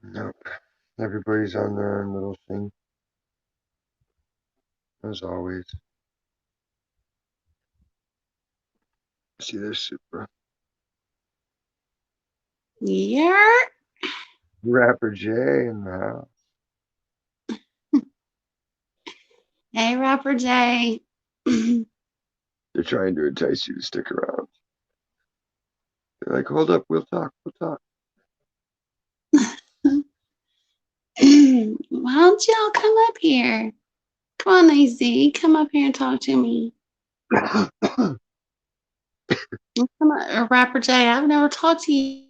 Nope. Everybody's on their own little thing. As always. See, there's Supra. Yeah. Rapper J in the house. Hey, Rapper J. They're trying to entice you to stick around. They're like, hold up, we'll talk, we'll talk. Why don't y'all come up here? Come on, AZ. Come up here and talk to me. Come on, Rapper J. I've never talked to you.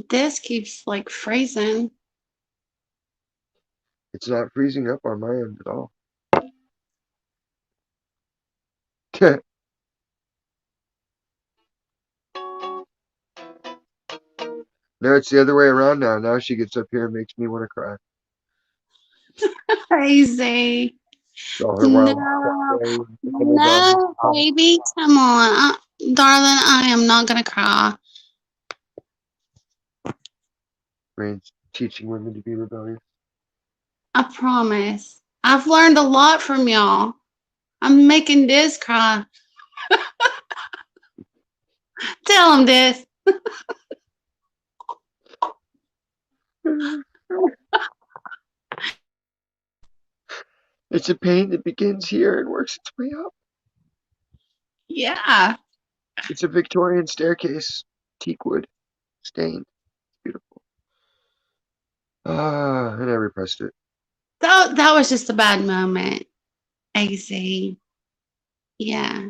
This keeps freezing. It's not freezing up on my end at all. No, it's the other way around now. Now she gets up here and makes me want to cry. Crazy. All her wild No, about no, baby. Come on. Darling, I am not going to cry. Rain's teaching women to be rebellious. I promise. I've learned a lot from y'all. I'm making Diz cry. Tell him, Diz. It's a pain that begins here and works its way up. Yeah. It's a Victorian staircase, teak wood, stained. Beautiful. And I repressed it. That was just a bad moment. AC. Yeah.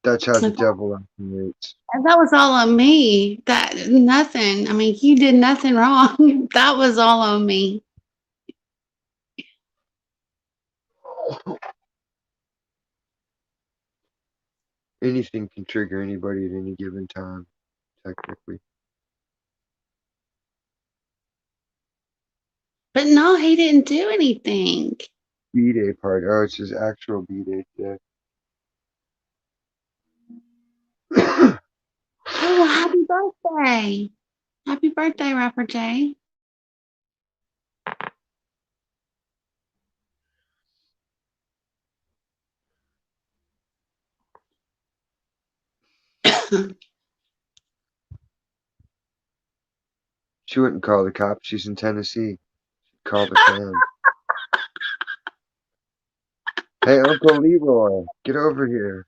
That's how the And devil operates. that was all on me. That nothing. I mean, you did nothing wrong. That was all on me. Anything can trigger anybody at any given time, technically. But no, he didn't do anything. B-Day party. Oh, it's his actual B-Day today. Oh, well, happy birthday. Happy birthday, Rapper J. She wouldn't call the cops. She's in Tennessee. She'd call the fans. Hey, Uncle Leroy, get over here.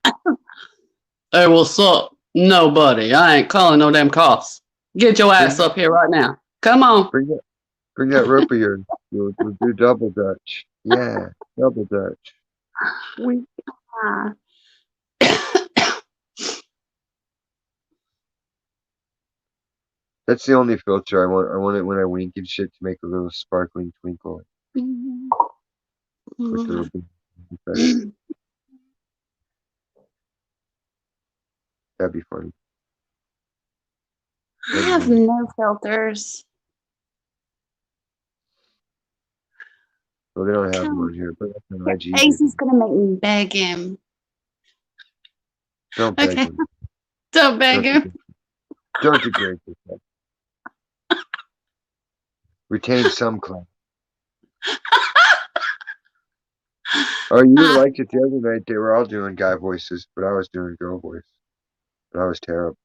Hey, what's up? Nobody. I ain't calling no damn cops. Get your ass up here right now. Come on. Bring that rope of yours. We'll do double dutch. Yeah, double dutch. Wink. Ah. That's the only filter I want. I want it when I wink and shit to make a little sparkling twinkle. Mhm. With a little bit of effect. Mhm. That'd be funny. I have no filters. Well, they don't have them on here, but that's an IG. Ace's gonna make me beg him. Don't beg Okay. him. Don't beg him. Don't degrade yourself. Retain some class. Oh, you would have liked it the other night. They were all doing guy voices, but I was doing girl voice. And I was terrible.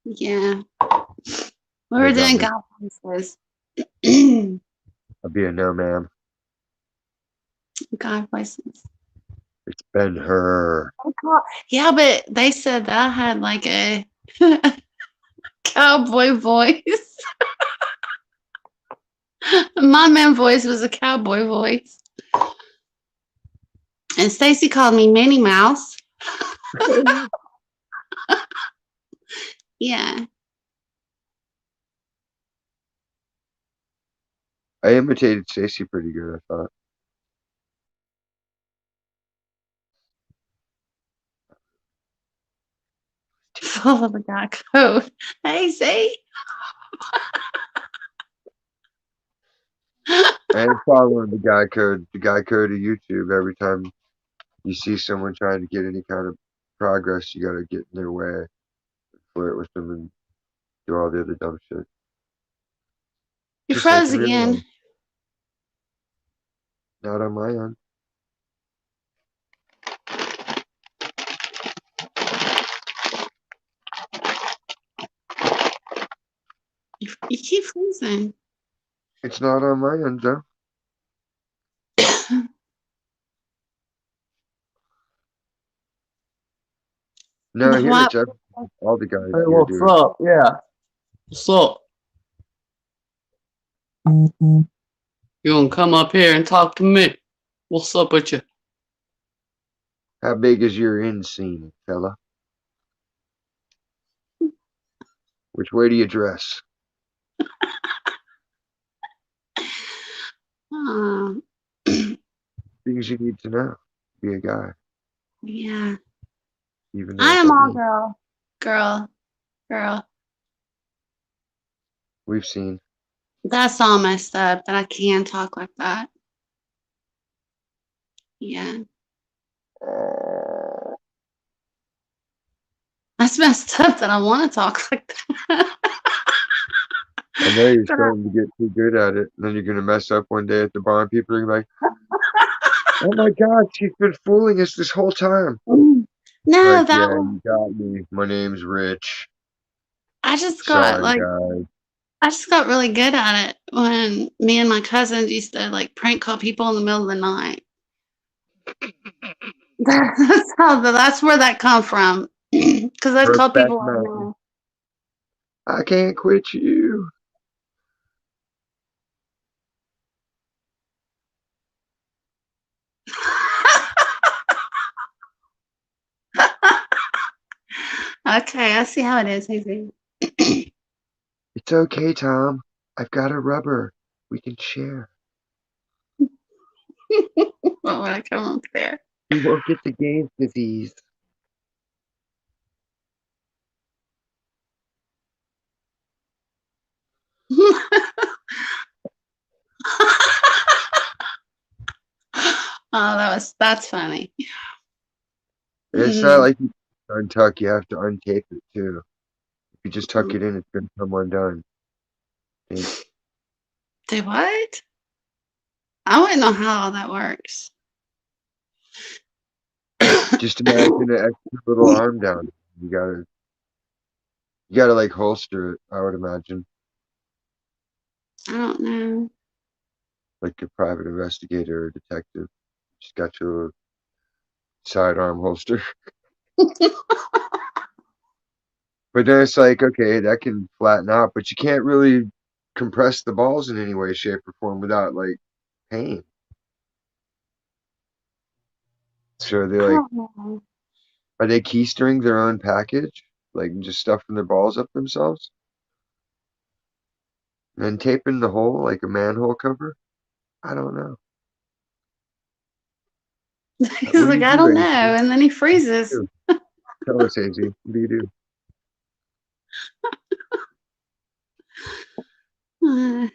Yeah. We were doing golf voices. I'll be a no, ma'am. God voices. It's been her. Yeah, but they said that I had like a cowboy voice. My man voice was a cowboy voice. And Stacy called me Minnie Mouse. Yeah. I imitated Stacey pretty good, I thought. Follow the guy code. Hey, see? I am following the guy code of YouTube. Every time you see someone trying to get any kind of progress, you gotta get in their way, flirt with them, and do all the other dumb shit. You Just like froze in real again. life. Not on my end. You keep freezing. It's not on my end, though. No, here Why- it's all the guys Hey, here what's do it. up? Yeah. What's up? You gonna come up here and talk to me? What's up with you? How big is your inseam, fella? Which way do you dress? Oh, Things you need to know. Be a guy. yeah. Even though I it's am all ugly. girl. Girl. We've seen. That's all messed up that I can talk like that. Yeah. That's messed up that I want to talk like that. I know you're starting to get too good at it. And then you're gonna mess up one day at the bar and people are like, oh my god, she's been fooling us this whole time. No, Like, that yeah, was, you got me. My name's Rich. I just got Sorry, like, guys. I just got really good at it when me and my cousins used to like prank call people in the middle of the night. That's where that come from. Because I'd call Perfect people I Mountain. know. I can't quit you. Okay, I see how it is, Hazy. It's okay, Tom. I've got a rubber. We can share. What would I come up there? You won't get the Gaines disease. Oh, that's funny. It's not like you untuck, you have to untape it too. If you just tuck it in, it's gonna come undone. Do what? I wouldn't know how all that works. Just imagine an extra little arm down. You gotta like holster it, I would imagine. I don't know. Like a private investigator or detective. Just got your sidearm holster. But then it's like, okay, that can flatten out, but you can't really compress the balls in any way, shape, or form without like pain. So they I like, don't know. are they keystering their own package? Like just stuffing their balls up themselves? And then taping the hole like a manhole cover? I don't know. He's What do like, you I do, don't know. AC? And then he freezes. Tell us, AZ. What do you do? Uh,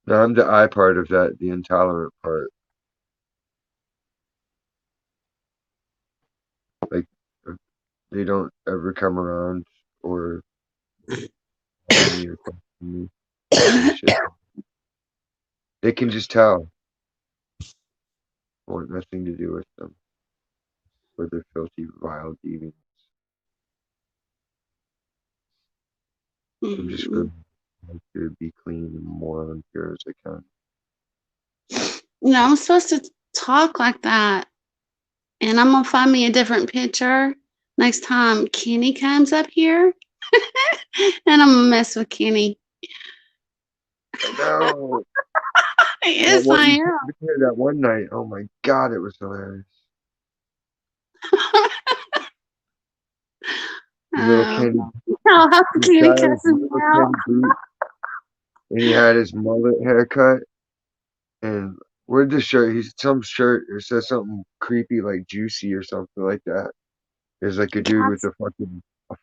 No, I'm the I part of that, the intolerant part. Like, they don't ever come around or bother me or question me and shit. They can just tell. I want nothing to do with them or their filthy, vile deviants. I'm just really like to be clean and moral and pure as I can. I'm supposed to talk like that. And I'm going to find me a different picture next time Kenny comes up here. And I'm going to mess with Kenny. No. Yes, What I you am. put here that one night, oh my god, it was hilarious. Little Kenny, I'll have to this Kenny guy was cussing me little out. Kenny Boot, and he had his mullet haircut. And where'd the shirt? He's some shirt or says something creepy like juicy or something like that. There's like a dude with a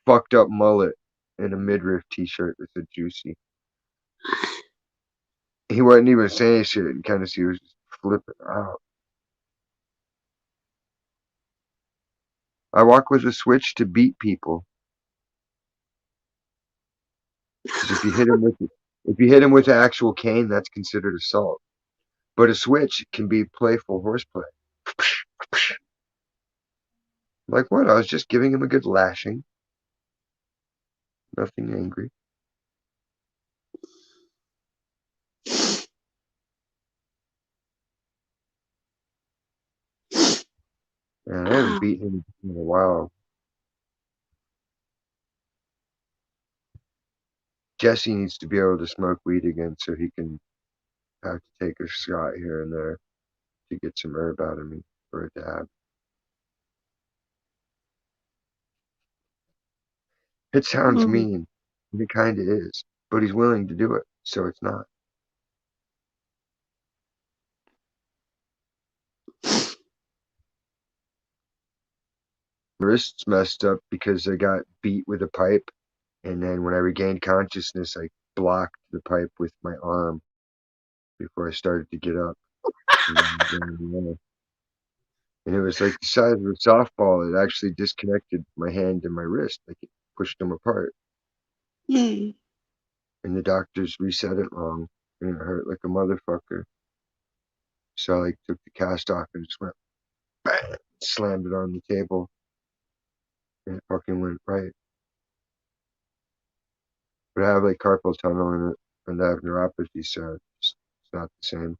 fucked up mullet and a midriff t-shirt that said juicy. He wasn't even saying shit and kind of he was just flipping out. I walk with a switch to beat people. 'Cause if you hit him with an actual cane, that's considered assault. But a switch can be playful horseplay. Like what? I was just giving him a good lashing. Nothing angry. And I haven't beaten him in a while. Jesse needs to be able to smoke weed again so he can have to take a shot here and there to get some herb out of me for a dab. It sounds mean, and it kind of is, but he's willing to do it, so it's not. My wrist's messed up because I got beat with a pipe, and then when I regained consciousness, I blocked the pipe with my arm before I started to get up. And And it was like the size of a softball. It actually disconnected my hand and my wrist. Like it pushed them apart. Hmm. And the doctors reset it wrong. And it hurt like a motherfucker. So I like took the cast off and just went bang, slammed it on the table. And it fucking went right. But I have like carpal tunnel in it and I have neuropathy, so it's not the same.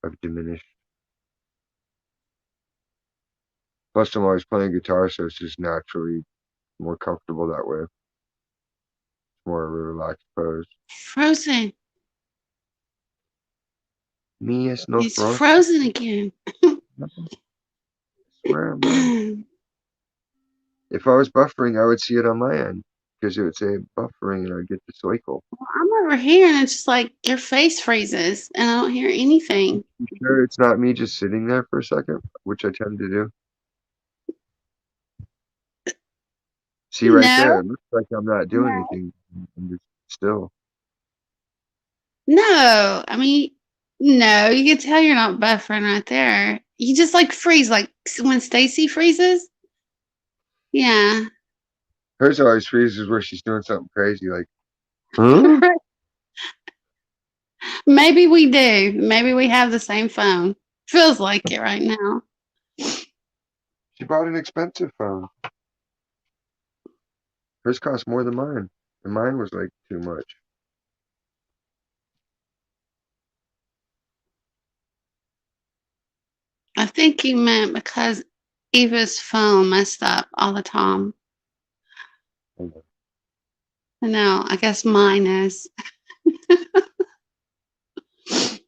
I've diminished. Plus I'm always playing guitar, so it's just naturally more comfortable that way. It's more of a relaxed pose. Frozen. Me is no It's frost. frozen again. I swear I'm not. If I was buffering, I would see it on my end because it would say buffering and I'd get the cycle. I'm over here and it's just like your face freezes and I don't hear anything. You sure it's not me just sitting there for a second, which I tend to do? See right No, there, it looks like I'm not doing no, anything. I'm just still. no. I mean, no, you can tell you're not buffering right there. You just like freeze, like when Stacy freezes. Yeah. Hers always freezes where she's doing something crazy, like, huh? Maybe we do. Maybe we have the same phone. Feels like it right now. She bought an expensive phone. Hers cost more than mine, and mine was like too much. I think you meant because Eva's phone messed up all the time. Hold on. No, I guess mine is. It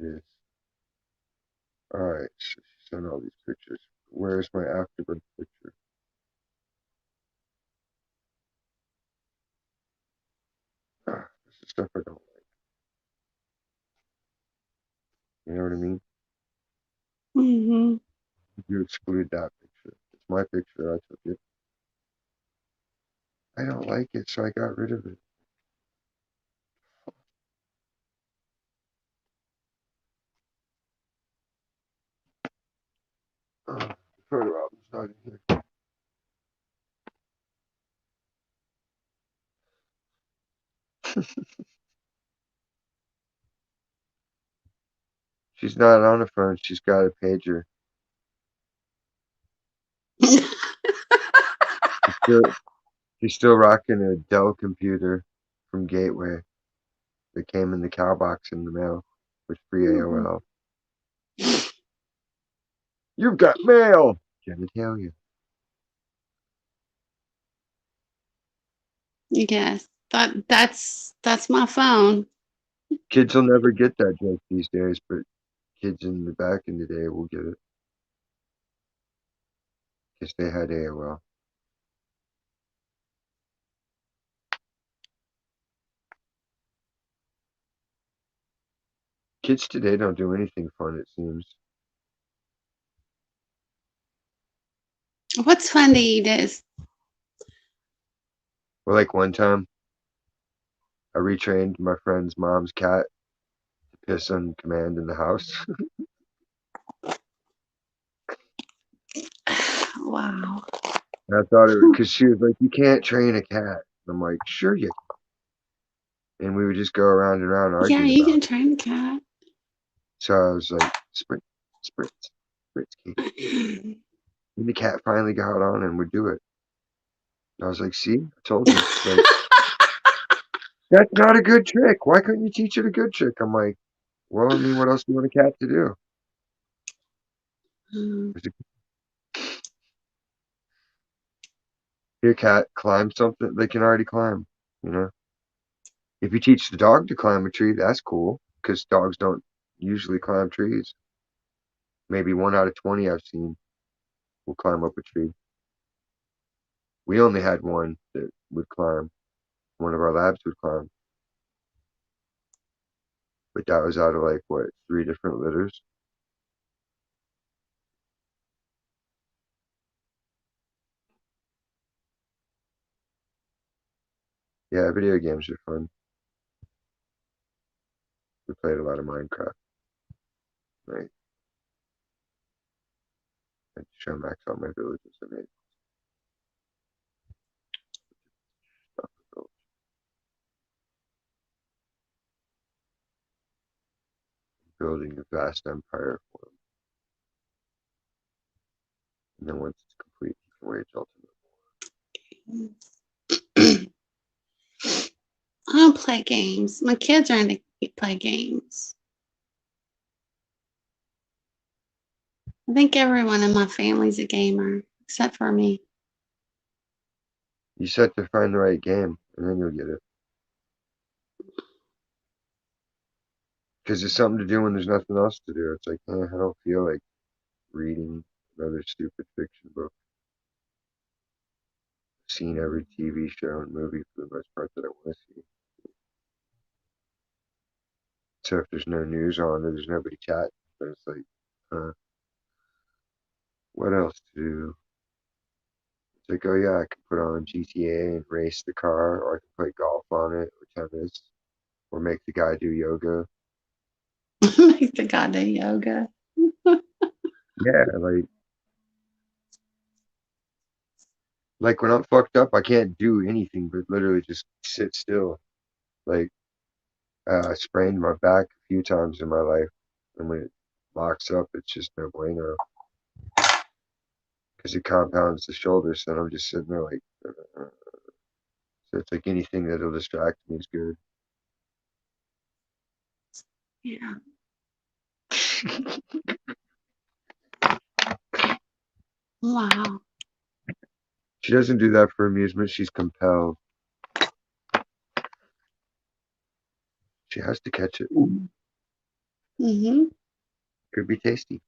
is. Alright, so she sent all these pictures. Where's my afterbirth picture? Ah, this is stuff I don't like. You know what I mean? Hmm. You exclude that picture. It's my picture, I took it. I don't like it, so I got rid of it. The photo album's not in here. She's not on a phone, she's got a pager. Still, she's still rocking a Dell computer from Gateway that came in the cow box in the mail with free AOL. You've got mail! Genitalia. Yes, that's my phone. Kids will never get that joke these days, but kids in the back in the day will get it. Because they had AOL. Kids today don't do anything fun, it seems. What's fun to eat is Well, like one time, I retrained my friend's mom's cat to piss on command in the house. wow. And I thought it was because she was like, "You can't train a cat." And I'm like, "Sure you can." And we would just go around and around Yeah, arguing you about can it. train the cat. So I was like, "Sprint, spritz, spritz, Kate." And the cat finally got on and would do it. And I was like, "See, I told you." She's like, "That's not a good trick. Why couldn't you teach it a good trick?" I'm like, "Well, I mean, what else do you want a cat to do?" Um, Your cat climb something, they can already climb, you know? If you teach the dog to climb a tree, that's cool, because dogs don't usually climb trees. Maybe 1 out of 20 I've seen will climb up a tree. We only had one that would climb. One of our labs would climb, but that was out of like, what, 3 different litters? Yeah, video games are fun. We played a lot of Minecraft, right? I show Max all my villages I made. Stuff to build. Building a vast empire for him. And then once it's complete, he can wage ultimate. I don't play games. My kids are into play games. I think everyone in my family's a gamer, except for me. You just have to find the right game, and then you'll get it. Because it's something to do when there's nothing else to do. It's like, I don't feel like reading another stupid fiction book. I've seen every TV show and movie for the most part that I want to see. So if there's no news on or there's nobody chatting, then it's like, what else to do? It's like, oh yeah, I can put on GTA and race the car, or I can play golf on it, or tennis, or make the guy do yoga. Make the goddamn yoga. Yeah, like when I'm fucked up, I can't do anything but literally just sit still. Like I sprained my back a few times in my life, and when it locks up, it's just no bueno because it compounds the shoulders. And I'm just sitting there like, so it's like anything that'll distract me is good. Yeah. Wow. She doesn't do that for amusement. She's compelled. She has to catch it. Mm-hmm. Could be tasty.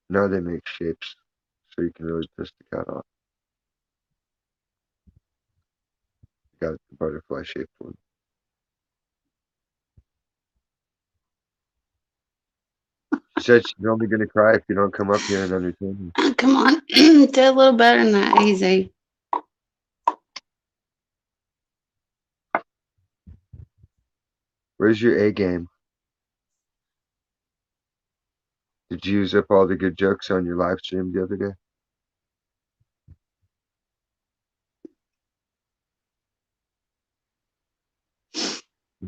Now they make shapes, so you can really piss the cat off. Got the butterfly shaped one. She said she's only gonna cry if you don't come up here and entertain her. Come on. Do a little better than that, easy. Where's your A game? Did you use up all the good jokes on your live stream the other day?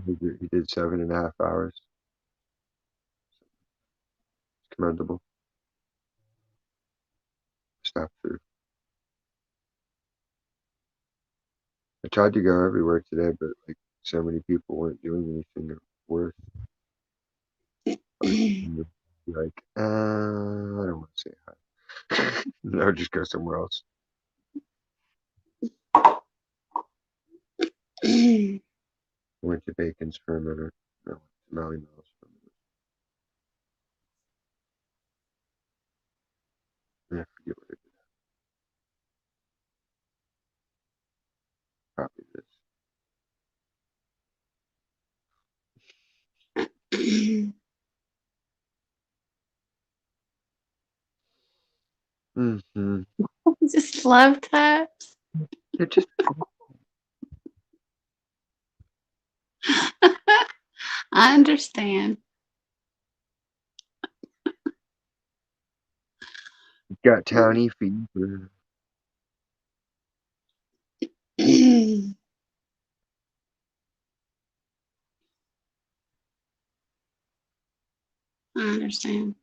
He did 7.5 hours. It's commendable. Stop through. I tried to go everywhere today, but like so many people weren't doing anything worth. Like, I don't want to say hi. No, just go somewhere else. Went to Bacon's for a minute. No, went to Melly Mel's for a minute. I forget what I did. Probably this. Mm-hmm. Just love that. They're just I understand. got towny fever. I understand.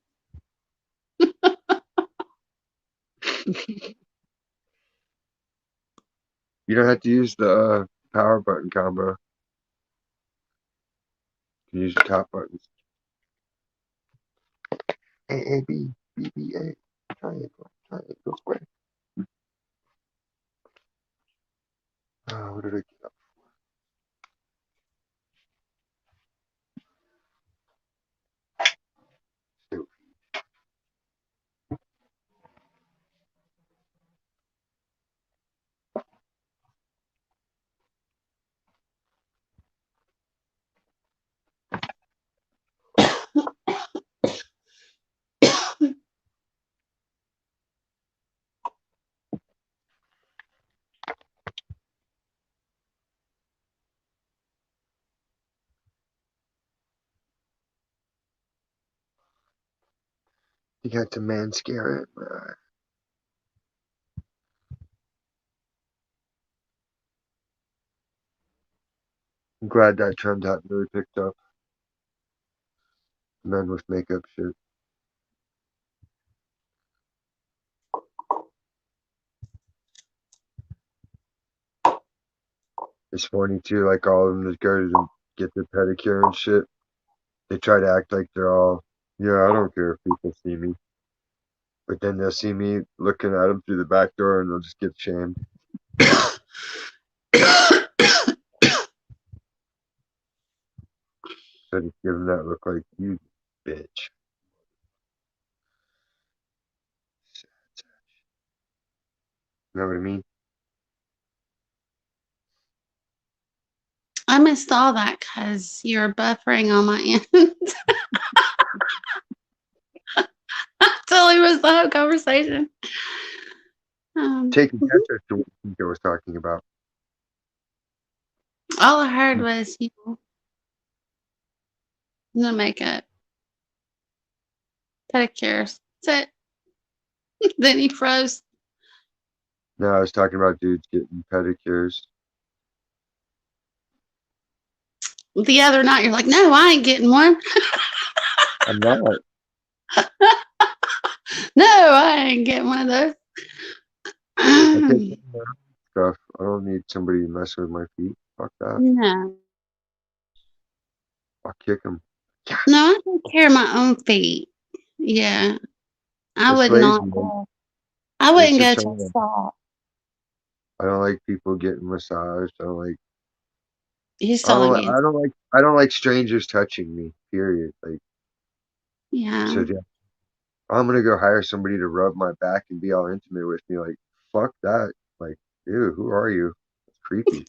You don't have to use the power button combo. You can use the top buttons. A A B B B A triangle square. What did I get up? Still. You got the mascara in my eye. I'm glad that trend hadn't really picked up. Men with makeup shit. It's funny too, like all of them just go to get their pedicure and shit. They try to act like they're all, yeah, I don't care if people see me. But then they'll see me looking at them through the back door and they'll just get shamed. So just give them that look like, you bitch. You know what I mean? I missed all that because you were buffering on my end. I totally missed the whole conversation. Take a guess as to what I was talking about. All I heard was, you know, the makeup, pedicures. That's it. Then he froze. No, I was talking about dudes getting pedicures. The other night, you're like, no, I ain't getting one. I'm not. No, I ain't getting one of those. I take my own stuff. I don't need somebody messing with my feet. Fuck that. No. I'll kick them. No, I take care of my own feet. Yeah. I It's would lazy, not man. go. I wouldn't go just to a hard. spa. I don't like people getting massaged. I don't like. He's I don't. telling Like, me. I don't like strangers touching me. Period. Like, Yeah. so yeah, I'm gonna go hire somebody to rub my back and be all intimate with me. Like, fuck that. Like, ew, who are you? It's creepy.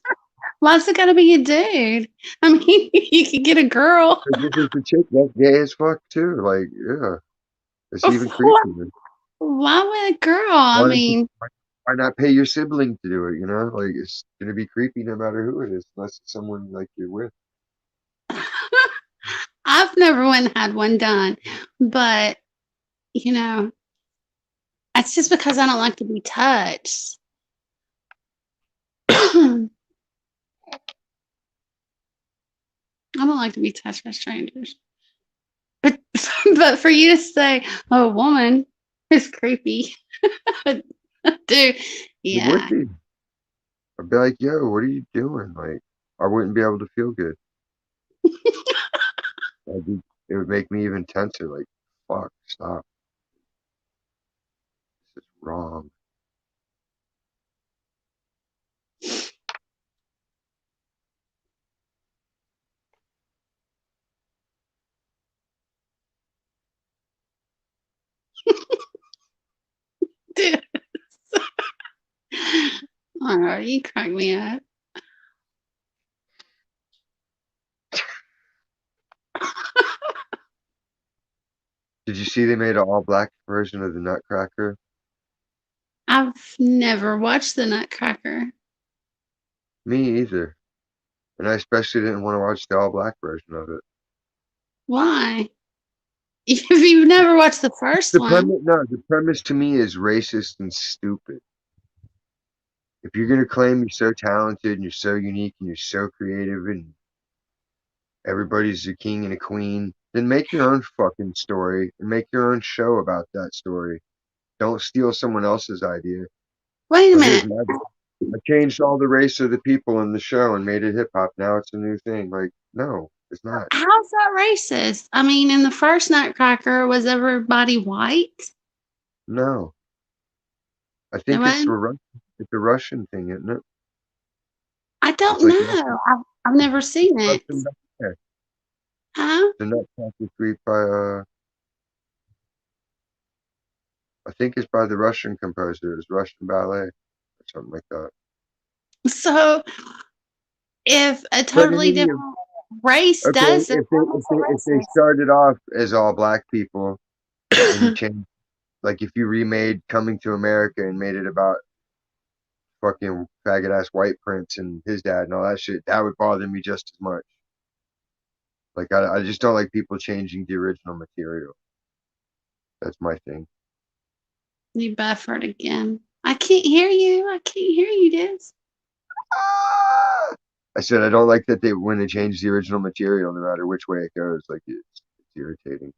Why's it gotta be a dude? I mean, you could get a girl. This is the chick that's gay as fuck too. Like, yeah, it's even creepier. Why would a girl? I Why, mean, why not pay your sibling to do it? You know, like it's gonna be creepy no matter who it is, unless it's someone like you're with. I've never went and had one done, but you know, that's just because I don't like to be touched. I don't like to be touched by strangers. But but for you to say, "Oh, a woman is creepy," dude, It yeah. would be. I'd be like, yo, what are you doing? Like, I wouldn't be able to feel good. It would make me even tenser. Like, fuck, stop. This is wrong. Dude. All right, you crack me up. Did you see they made an all black version of the Nutcracker? I've never watched the Nutcracker. Me either. And I especially didn't want to watch the all black version of it. Why? If you've never watched the first one, The premise to me is racist and stupid. If you're gonna claim you're so talented and you're so unique and you're so creative and everybody's a king and a queen, then make your own fucking story and make your own show about that story. Don't steal someone else's idea. wait a Well, here's minute. I changed all the race of the people in the show and made it hip hop. Now it's a new thing. Like, no, it's not. How's that racist? I mean, in the first Nutcracker, was everybody white? No. I It think it's wasn't? a Russian thing, isn't it? I It's don't like know. I've never seen it. Russian ballet. Huh? The Nutcracker Suite by I think it's by the Russian composer. It's Russian ballet or something like that. So if a But I totally mean, different race okay, does it, if they started off as all black people and you change, like if you remade Coming to America and made it about fucking faggot ass white prince and his dad and all that shit, that would bother me just as much. Like I just don't like people changing the original material. That's my thing. You buffered again. I can't hear you. I can't hear you, Diz. Ah! I said I don't like that when they change the original material, no matter which way it goes. Like it's irritating.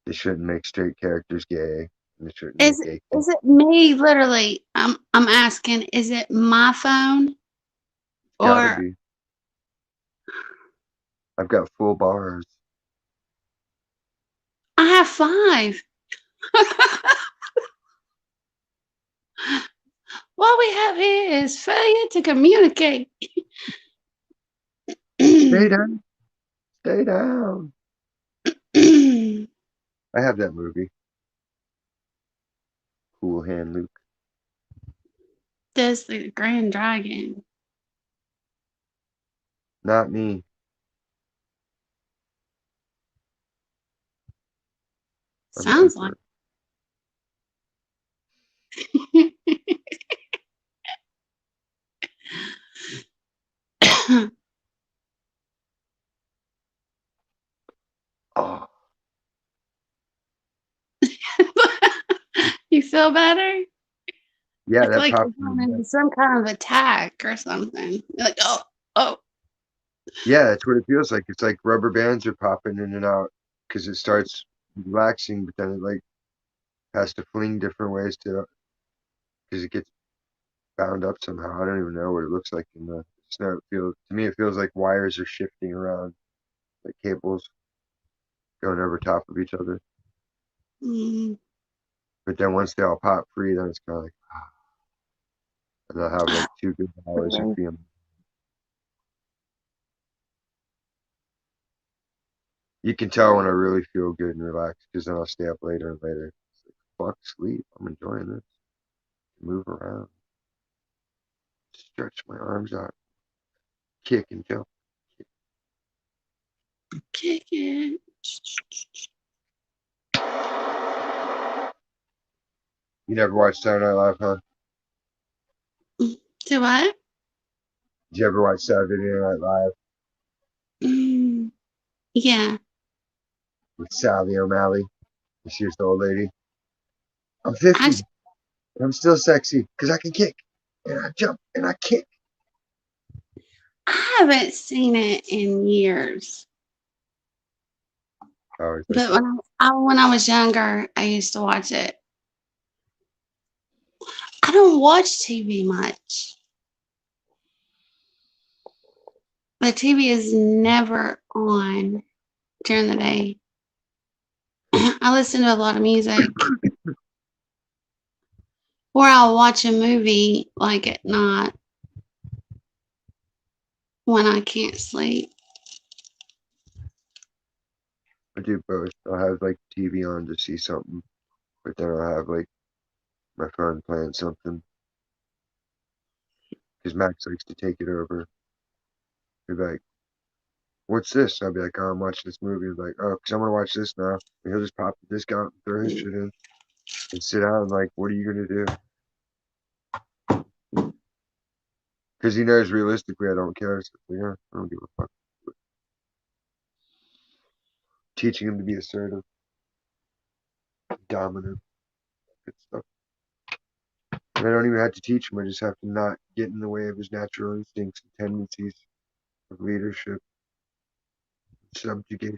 They shouldn't make straight characters gay. And they shouldn't make gay. Is it me? Literally, I'm asking. Is it my phone Gotta or be. I've got full bars. I have 5? What we have here is failure to communicate. Stay down. Stay down. I have that movie. Cool Hand Luke. Does the Grand Dragon? Not me. I'm Sounds like. Oh, You feel better? yeah, It's that like you're popped. going into some kind of attack or something. You're like, oh. Yeah, that's what it feels like. It's like rubber bands are popping in and out because it starts relaxing, but then it like has to fling different ways because it gets bound up somehow. I don't even know what it looks like in the snow. To me, it feels like wires are shifting around, like cables going over top of each other. Mm. But then once they all pop free, then it's kind of like, and I'll have like 2 good hours of feeling. You can tell when I really feel good and relaxed because then I'll stay up later and later. It's like, fuck sleep. I'm enjoying this. Move around, stretch my arms out, kick and jump. Kick it. You never watched Saturday Night Live, huh? Do what? Did you ever watch Saturday Night Live Yeah. with Sally O'Malley? She was the old lady. I'm 50. I, I'm still sexy because I can kick and I jump and I kick. I haven't seen it in years. Oh, But when I was younger, I used to watch it. I don't watch TV much. The TV is never on during the day. I listen to a lot of music, or I'll watch a movie like at night when I can't sleep. I do both. I'll have like TV on to see something, but then I'll have like my phone playing something because Max likes to take it over. He'll be like, "What's this?" I'll be like, "Oh, I'm watching this movie." He'll be like, "Oh, because I'm gonna watch this now." And he'll just pop the disc out and throw his shit in and sit down. And like, what are you gonna do? Because he knows realistically I don't care. So yeah, I don't give a fuck. Teaching him to be assertive, dominant, good stuff. And I don't even have to teach him. I just have to not get in the way of his natural instincts and tendencies of leadership, subjugation.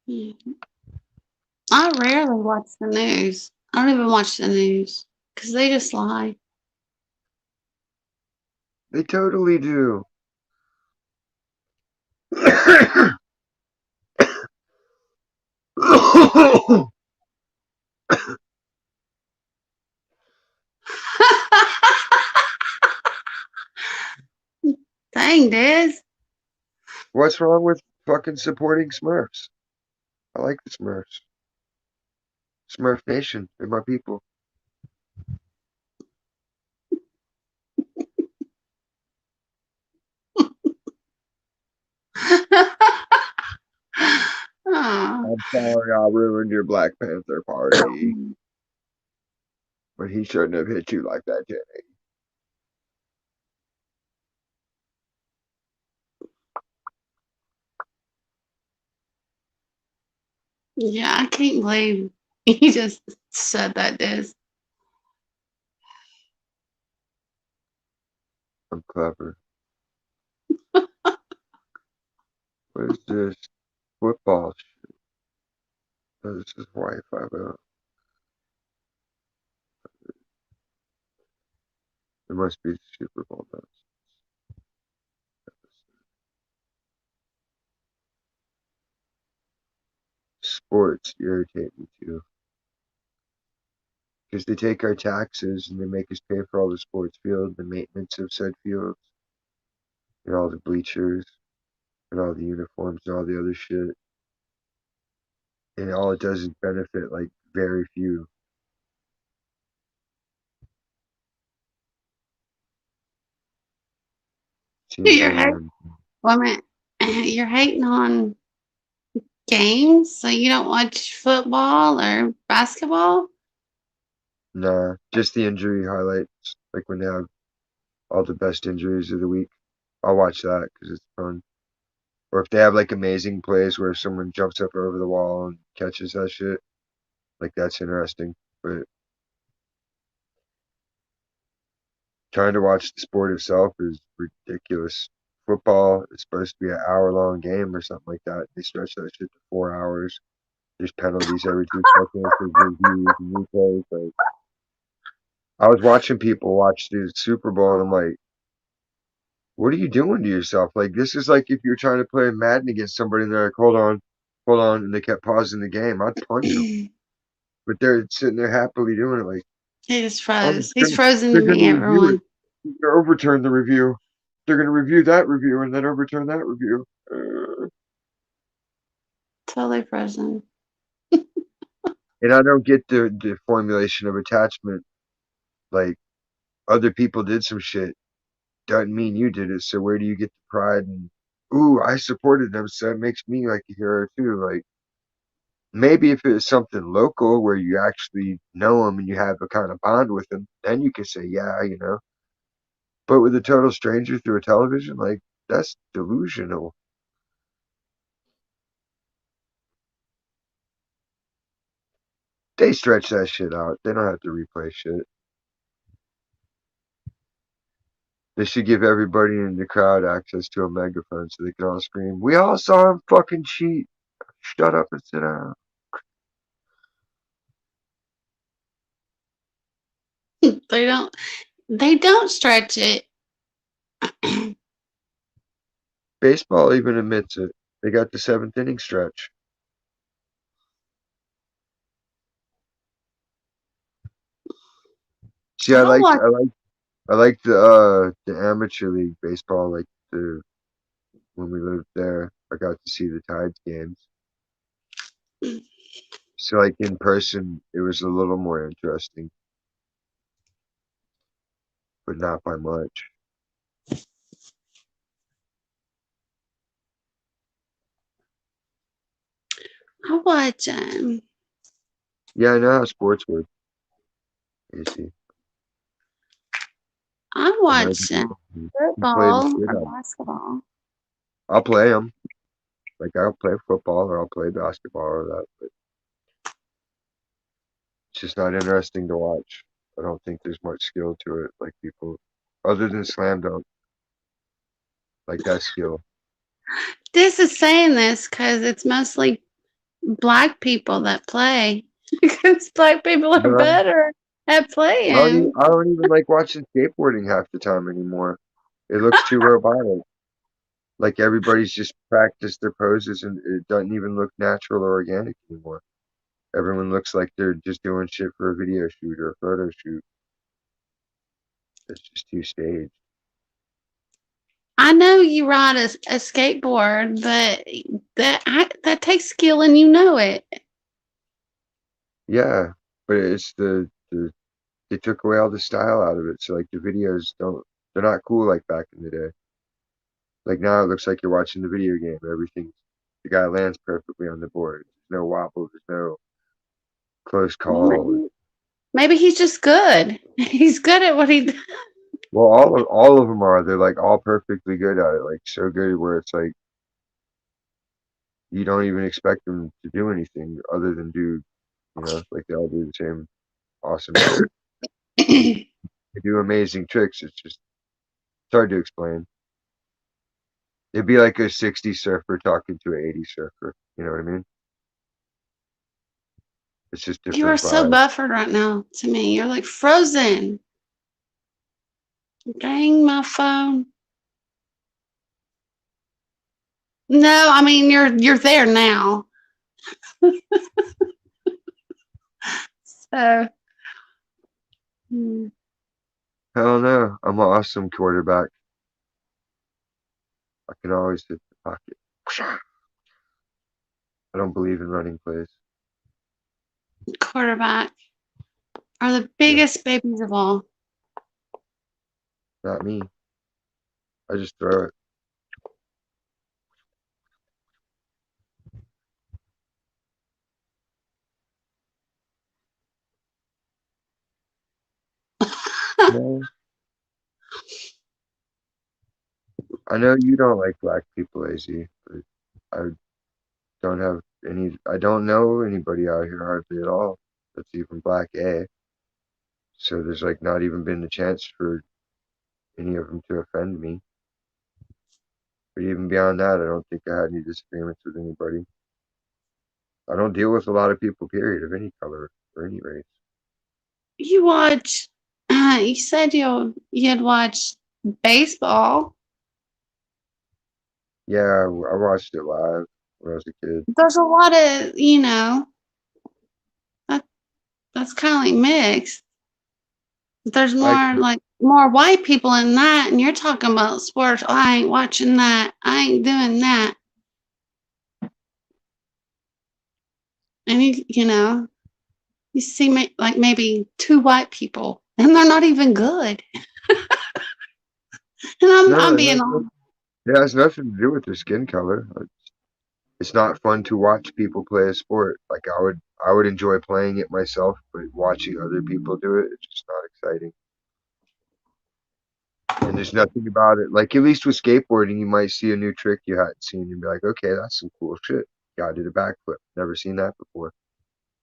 Yeah. I rarely watch the news. I don't even watch the news because they just lie. They totally do. Dang, Diz. What's wrong with fucking supporting Smurfs? I like the Smurfs. Smurf Nation. They're my people. Oh. I'm sorry I ruined your Black Panther party. But he shouldn't have hit you like that, Jenny. Yeah, I can't believe he just said that, Diz. I'm clever. What is this? Football shit. Oh, this is Wi-Fi, but it must be Super Bowl nonsense. Sports irritate me too. Because they take our taxes and they make us pay for all the sports field, the maintenance of said fields, and all the bleachers, and all the uniforms and all the other shit. And all it does is benefit like very few. Seems You're hating, around. woman, you're hating on games, so you don't watch football or basketball? Nah, just the injury highlights. Like when they have all the best injuries of the week, I'll watch that because it's fun. Or if they have like amazing plays where someone jumps up over the wall and catches that shit, like that's interesting. But trying to watch the sport itself is ridiculous. Football is supposed to be an hour-long game or something like that. They stretch that shit to 4 hours. There's penalties every 2 seconds. There's reviews and replays. Like, I was watching people watch the Super Bowl, and I'm like, what are you doing to yourself? Like, this is like if you're trying to play Madden against somebody, and they're like, hold on, and they kept pausing the game. I'd punch them. He But they're sitting there happily doing it. Like, just oh, froze. He's frozen to they're gonna me, review it. everyone. They're gonna overturn the review. They're gonna review that review and then overturn that review. Totally frozen. And I don't get the formulation of attachment. Like, other people did some shit. Doesn't mean you did it. So where do you get the pride and, ooh, I supported them, so it makes me like a hero too. Like, maybe if it was something local where you actually know them and you have a kind of bond with them, then you could say, yeah, you know. But with a total stranger through a television, like, that's delusional. They stretch that shit out. They don't have to replay shit. They should give everybody in the crowd access to a megaphone so they can all scream, "We all saw him fucking cheat. Shut up and sit down." They don't. They don't stretch it. Baseball even admits it. They got the seventh inning stretch. See, I watch. I like the amateur league baseball, like the when we lived there. I got to see the Tides games. So like in person, it was a little more interesting, but not by much. I watch. Yeah, I know how sports work. You see, I American watch people can play the football shit or out. basketball. I'll play them. Like I'll play football or I'll play basketball or that, but it's just not interesting to watch. I don't think there's much skill to it, like people, other than slam dunk, like that skill. This is saying this because it's mostly black people that play. Because black people are No, better at playing. I don't even like watching skateboarding half the time anymore. It looks too robotic. Like everybody's just practiced their poses and it doesn't even look natural or organic anymore. Everyone looks like they're just doing shit for a video shoot or a photo shoot. It's just too staged. I know you ride a skateboard, but that takes skill, and you know it. Yeah, but it's the they took away all the style out of it. So like the videos they're not cool like back in the day. Like now it looks like you're watching the video game. Everything the guy lands perfectly on the board. There's no wobble, there's no close Well, call. maybe he's just good. He's good at what he does. Well, all of them are. They're like all perfectly good at it. Like so good where it's like you don't even expect them to do anything other than do, like they all do the same awesome shit. They do amazing tricks. It's hard to explain. It'd be like a 60s surfer talking to an 80s surfer. You know what I mean? It's just You are different so vibe. buffered right now to me. You're like frozen. Dang my phone. No, I mean you're there now. So Hell no, I'm an awesome quarterback. I can always hit the pocket. I don't believe in running plays. quarterback are the Yeah, biggest babies of all. not me. I just throw it. No, I know you don't like black people, AZ, but I don't have any. I don't know anybody out here hardly at all that's even black A. So there's like not even been a chance for any of them to offend me. But even beyond that, I don't think I had any disagreements with anybody. I don't deal with a lot of people, period, of any color or any race. You watch. You said you'd watch baseball. Yeah, I watched it live when I was a kid. There's a lot of that, that's kind of like mixed. There's I more white people in that, and you're talking about sports. Oh, I ain't watching that. I ain't doing that. And you see like maybe two white people, and they're not even good. And I'm no, being honest. it has nothing to do with their skin color. It's not fun to watch people play a sport. Like I would enjoy playing it myself, but watching other people do it, it's just not exciting. And there's nothing about it. Like at least with skateboarding, you might see a new trick you hadn't seen and be like, okay, that's some cool shit. Guy did a backflip. Never seen that before.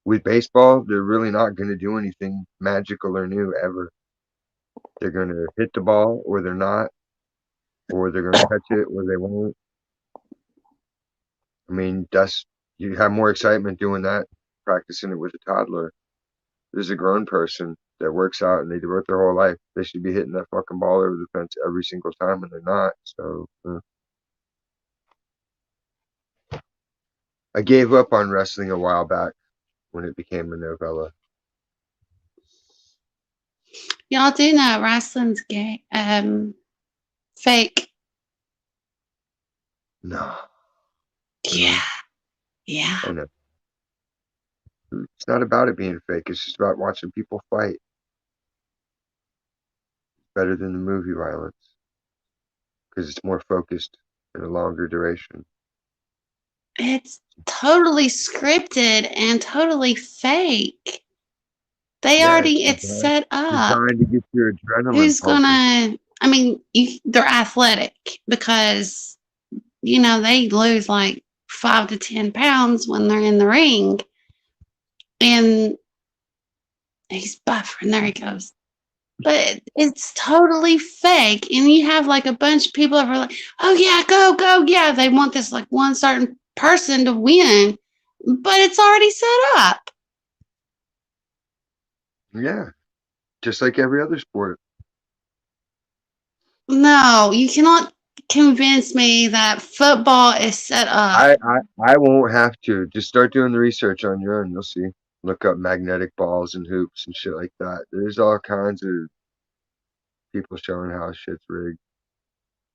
With baseball, they're really not going to do anything magical or new ever. They're going to hit the ball or they're not, or they're going to catch it or they won't. I mean, you have more excitement doing that, practicing it with a toddler. There's a grown person that works out and they devote their whole life. They should be hitting that fucking ball over the fence every single time, and they're not. So I gave up on wrestling a while back when it became a novella. Y'all do know wrestling's gay, fake. No, Yeah, yeah. I know. It's not about it being fake. It's just about watching people fight. It's better than the movie violence because it's more focused and a longer duration. It's totally scripted and totally fake. They Yeah, it's set up. designed to get your adrenaline Who's pumping. gonna? I mean, they're athletic because they lose like 5 to 10 pounds when they're in the ring, and he's buffering. There he goes. But it's totally fake, and you have like a bunch of people that are like, "Oh yeah, go go yeah!" They want this like one certain person to win, but it's already set up. Yeah, just like every other sport. No, you cannot convince me that football is set up. I won't have to. Just start doing the research on your own. You'll see. Look up magnetic balls and hoops and shit like that. There's all kinds of people showing how shit's rigged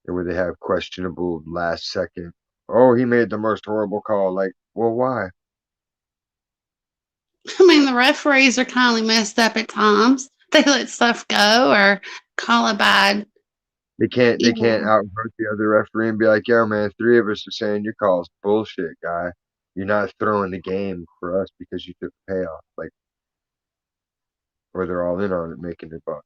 and where they have questionable last second. Oh, he made the most horrible call. Like, well, why? I mean, the referees are kind of messed up at times. They let stuff go or call a bad, They you can't know. outvote the other referee and be like, yo, man, three of us are saying your call's bullshit, guy. You're not throwing the game for us because you took the payoff. Like, or they're all in on it making their buck.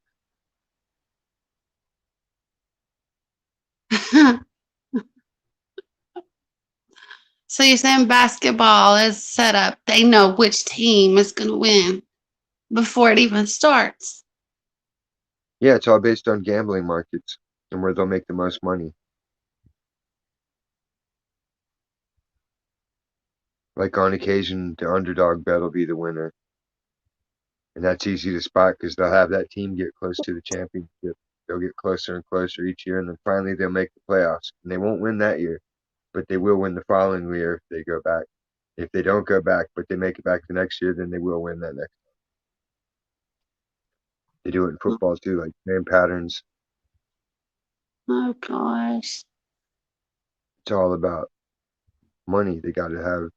So you're saying basketball is set up. They know which team is going to win before it even starts. Yeah, it's all based on gambling markets and where they'll make the most money. Like on occasion, the underdog bet will be the winner. And that's easy to spot because they'll have that team get close to the championship. They'll get closer and closer each year, and then finally they'll make the playoffs. And they won't win that year, but they will win the following year if they go back. If they don't go back, but they make it back the next year, then they will win that next. They do it in football too, like same patterns. Oh gosh. It's all about money. They got to have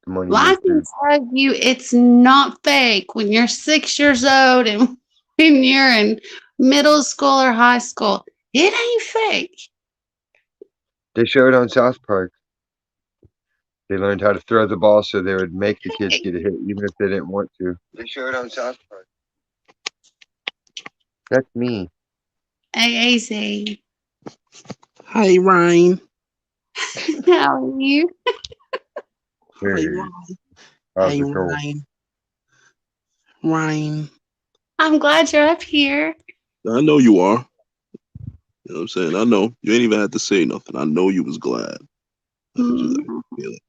the money. Well, I can tell you it's not fake when you're 6 years old and when you're in middle school or high school. It ain't fake. They showed on South Park. They learned how to throw the ball so they would make the kids get a hit, even if they didn't want to. They showed on South Park. That's me. AAC. Hi, Ryan. How are you? Hey, Ryan. how's Hey, it going? Ryan. Ryan. I'm glad you're up here. I know you are. You know what I'm saying? I know. You ain't even had to say nothing. I know you was glad. I just Mm-hmm. feel it.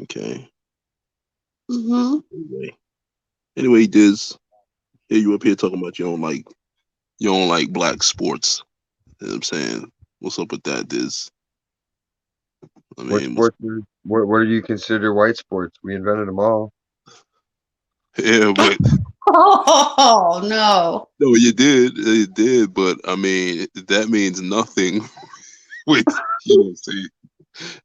Okay. Mm-hmm. Anyway, Diz, here you up here talking about you don't like black sports. You know what I'm saying? What's up with that, Diz? I What mean, sports? What do you consider white sports? We invented them all. yeah, but Oh no. no, you did, but I mean, that means nothing. With you know what I'm saying?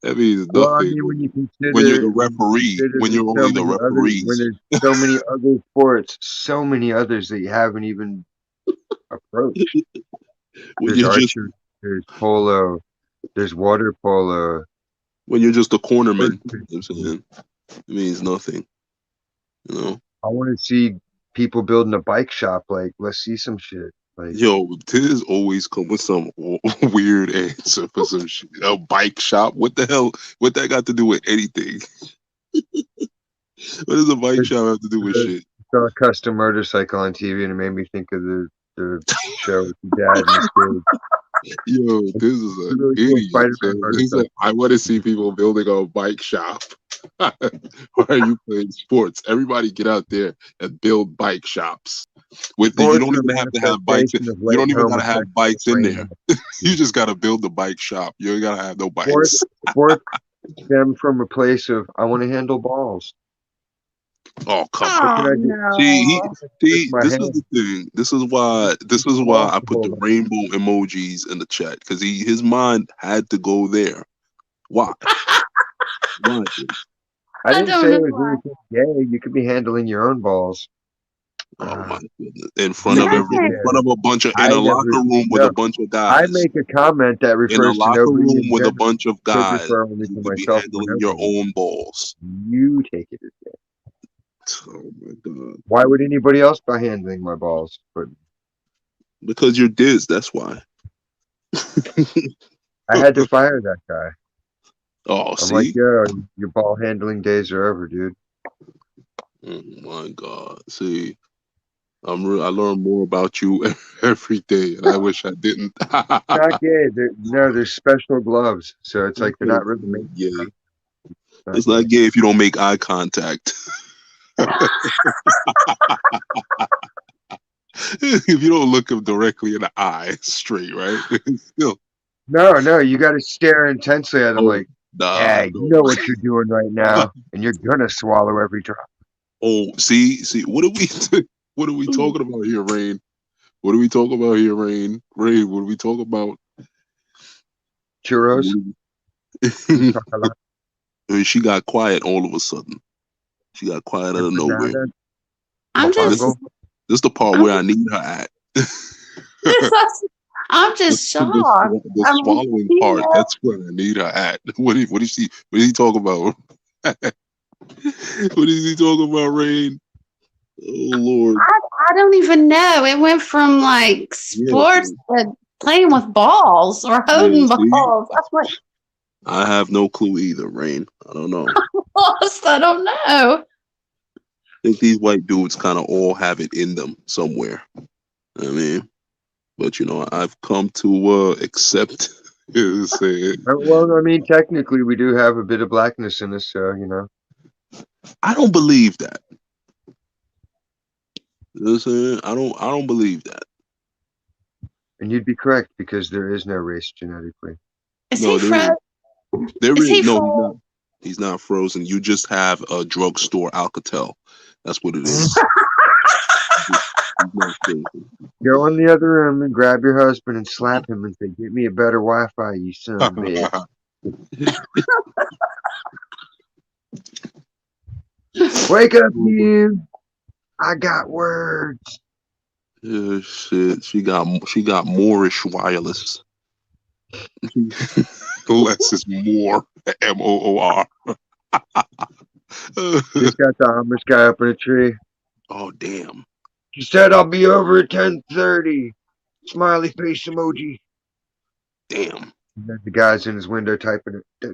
That means Well, I nothing mean, when you consider when you're the referee. consider When there's you're so only the many other referees. when there's so many other sports, so many others that you haven't even approached. When There's you're just archery, there's polo, there's water polo. when you're just a cornerman. Archery. You know what I'm saying? It means nothing. You know? I want to see people building a bike shop. Like, let's see some shit. Like, Yo, Tiz always come with some weird answer for some shit. A bike shop? What the hell? What that got to do with anything? What does a bike shop have to do with shit? saw a custom motorcycle on TV, and it made me think of the show with the dad and the kid. Yo, this is It's a an really cool idiot. Spider-Man Man. He's like, motorcycle. I want to see people building a bike shop. Why are you playing sports? Everybody get out there and build bike shops. You Sports don't are even have to have bikes. manifestation of You don't late even gotta have bikes in there. homosexual You just gotta build the bike shop. You ain't gotta have no Sports, bikes. sports stem from a place of I want to handle balls. Oh come on. What can Oh I do? no. See, my this hand. is the thing. This is why I put the rainbow emojis in the chat because his mind had to go there. Why? Why? I didn't say it know was why. anything gay. You could be handling your own balls. Oh my goodness! In front of a bunch of in I a locker never- room with no. a bunch of I guys. make a comment that In a refers to locker nobody room in with a general. bunch of Could guys. refer only You to could be myself. handling your own balls. You take it as gay. Oh my god! Why would anybody else be handling my balls? But Because you're Diz. That's why. I had to fire that guy. Oh, I'm see? like, yeah, your ball handling days are over, dude. Oh my god! See, I learn more about you every day, and I wish I didn't. Not gay. There's special gloves, so it's like they're not really made. Gay. It's not gay if you don't make eye contact. If you don't look him directly in the eye, straight, right? Still. No, you got to stare intensely at him, like, nah, you know what you're doing right now, and you're gonna swallow every drop. Oh, see, what are we talking about here, Rain? What are we talking about here, Rain? Rain, what are we talking about? Churros. She got quiet all of a sudden. She got quiet out of nowhere. I'm just This is the part where I need her at. I'm just shocked. The swallowing part, that's where I need her at. What is he talking about? What is he talking about, Rain? Oh Lord. I don't even know. It went from like sports to playing with balls or holding balls. That's what I have no clue either, Rain. I don't know. Lost. I don't know. I think these white dudes kind of all have it in them somewhere. I mean, but I've come to accept. Say, Well, I mean, technically, we do have a bit of blackness in us, so I don't believe that. You know what I'm saying? I don't believe that. And you'd be correct because there is no race genetically. Is No, he frozen? there Is is he no. full? He's not frozen. You just have a drugstore Alcatel. That's what it is. He's not frozen. Go in the other room and grab your husband and slap him and say, "Get me a better Wi-Fi, you son of a bitch." Wake up, you! I got words. Yeah, shit. She got Moorish wireless. Less is more. MOOR. Just got the Amish guy up in a tree. Oh damn. He said, "I'll be over at 10:30." Smiley face emoji. Damn. And then the guy's in his window typing it.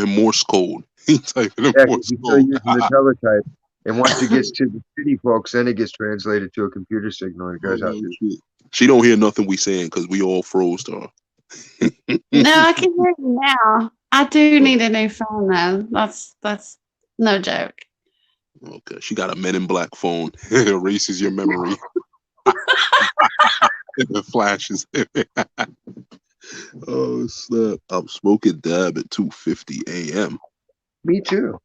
Morse code. He typing in Yeah, 'cause Morse he's still code. using the teletype. And once it gets to the city folks, then it gets translated to a computer signal and it goes out. Oh, shit. She don't hear nothing we saying because we all froze to her. No, I can hear you now. I do need a new phone though. That's no joke. Okay, she got a Men in Black phone. It erases your memory. It flashes. Oh snap! I'm smoking dab at 2:50 a.m. Me too.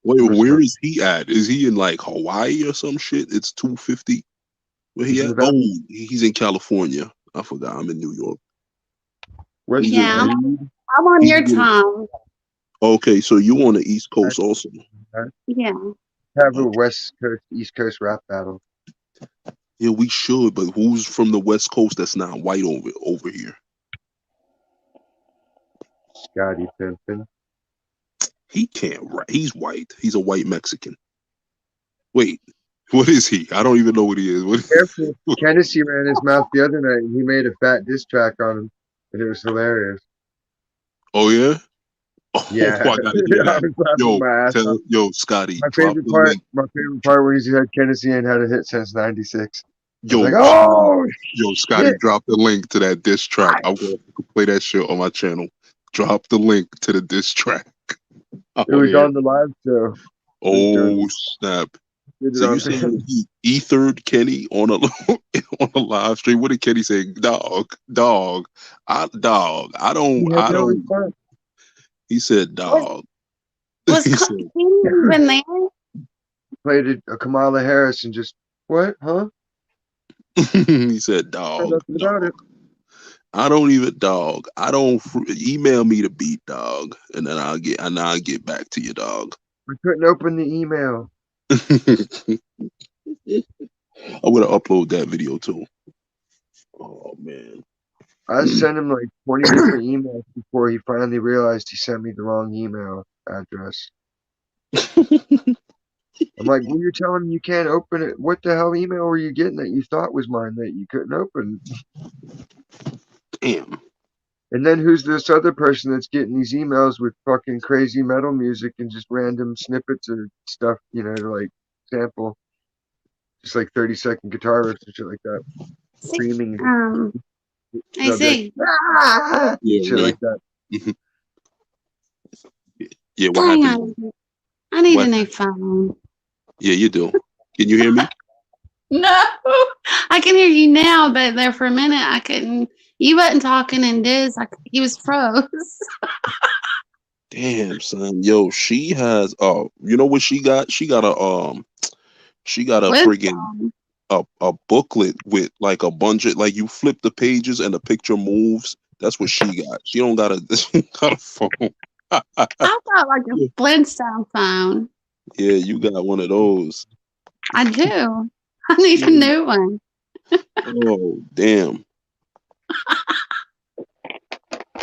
Wait, Where's where that? is he at? Is he in like Hawaii or some shit? It's 2:50. Where he He's in at? Nevada. Oh, he's in California. I forgot. I'm in New York. Where's He's the Yeah, in- weed? I'm on He's your good. time. Okay, so you on the East Coast also? Yeah. Have a Okay. West Coast, East Coast rap battle. Yeah, we should. But who's from the West Coast that's not white over here? Scotty Pimpin. He can't rap. He's white. He's a white Mexican. Wait, what is he? I don't even know what he is. What? Careful. Tennessee ran his mouth the other night and he made a fat diss track on him. And it was hilarious. Oh yeah. Oh, Yeah. I gotta hear I that. was laughing my ass off. Scotty, My drop favorite the part, link. when he said Tennessee ain't had a hit since '96. I was Yo, like, oh Scotty, shit. drop the link to that diss track. I'm gonna play that shit on my channel. Drop the link to the diss track. It was yeah. on the live show. Oh snap! Did it So you on saying he ethered Kenny on a on a live stream? What did Kenny say? Dog. I don't. He had no response. He said, dog. Was He Kenny said, even there? Played it, Kamala Harris and just what? Huh? he said, Said dog. nothing about it. I don't even dog. I don't email me the beat, dog, and then I'll get back to you, dog. I couldn't open the email. I'm gonna upload that video too. Oh man. I sent him like 20 different emails before he finally realized he sent me the wrong email address. I'm like, well, you're telling me you can't open it. What the hell email were you getting that you thought was mine that you couldn't open? Damn. And then who's this other person that's getting these emails with fucking crazy metal music and just random snippets of stuff, to like sample, just like 30-second guitar riffs and shit like that, screaming, I see. Yeah, shit like that. Yeah, what Dang, happened? I need What? a new phone. Yeah, you do. Can you hear me? No, I can hear you now, but there for a minute I couldn't. You wasn't talking and Diz, he was froze. Damn, son. Yo, she has you know what she got? She got a What? friggin' a booklet with like a bunch of like you flip the pages and the picture moves. That's what she got. She don't got a phone. I got like a Flintstone phone. Yeah, you got one of those. I do. I need a new one. Oh, damn.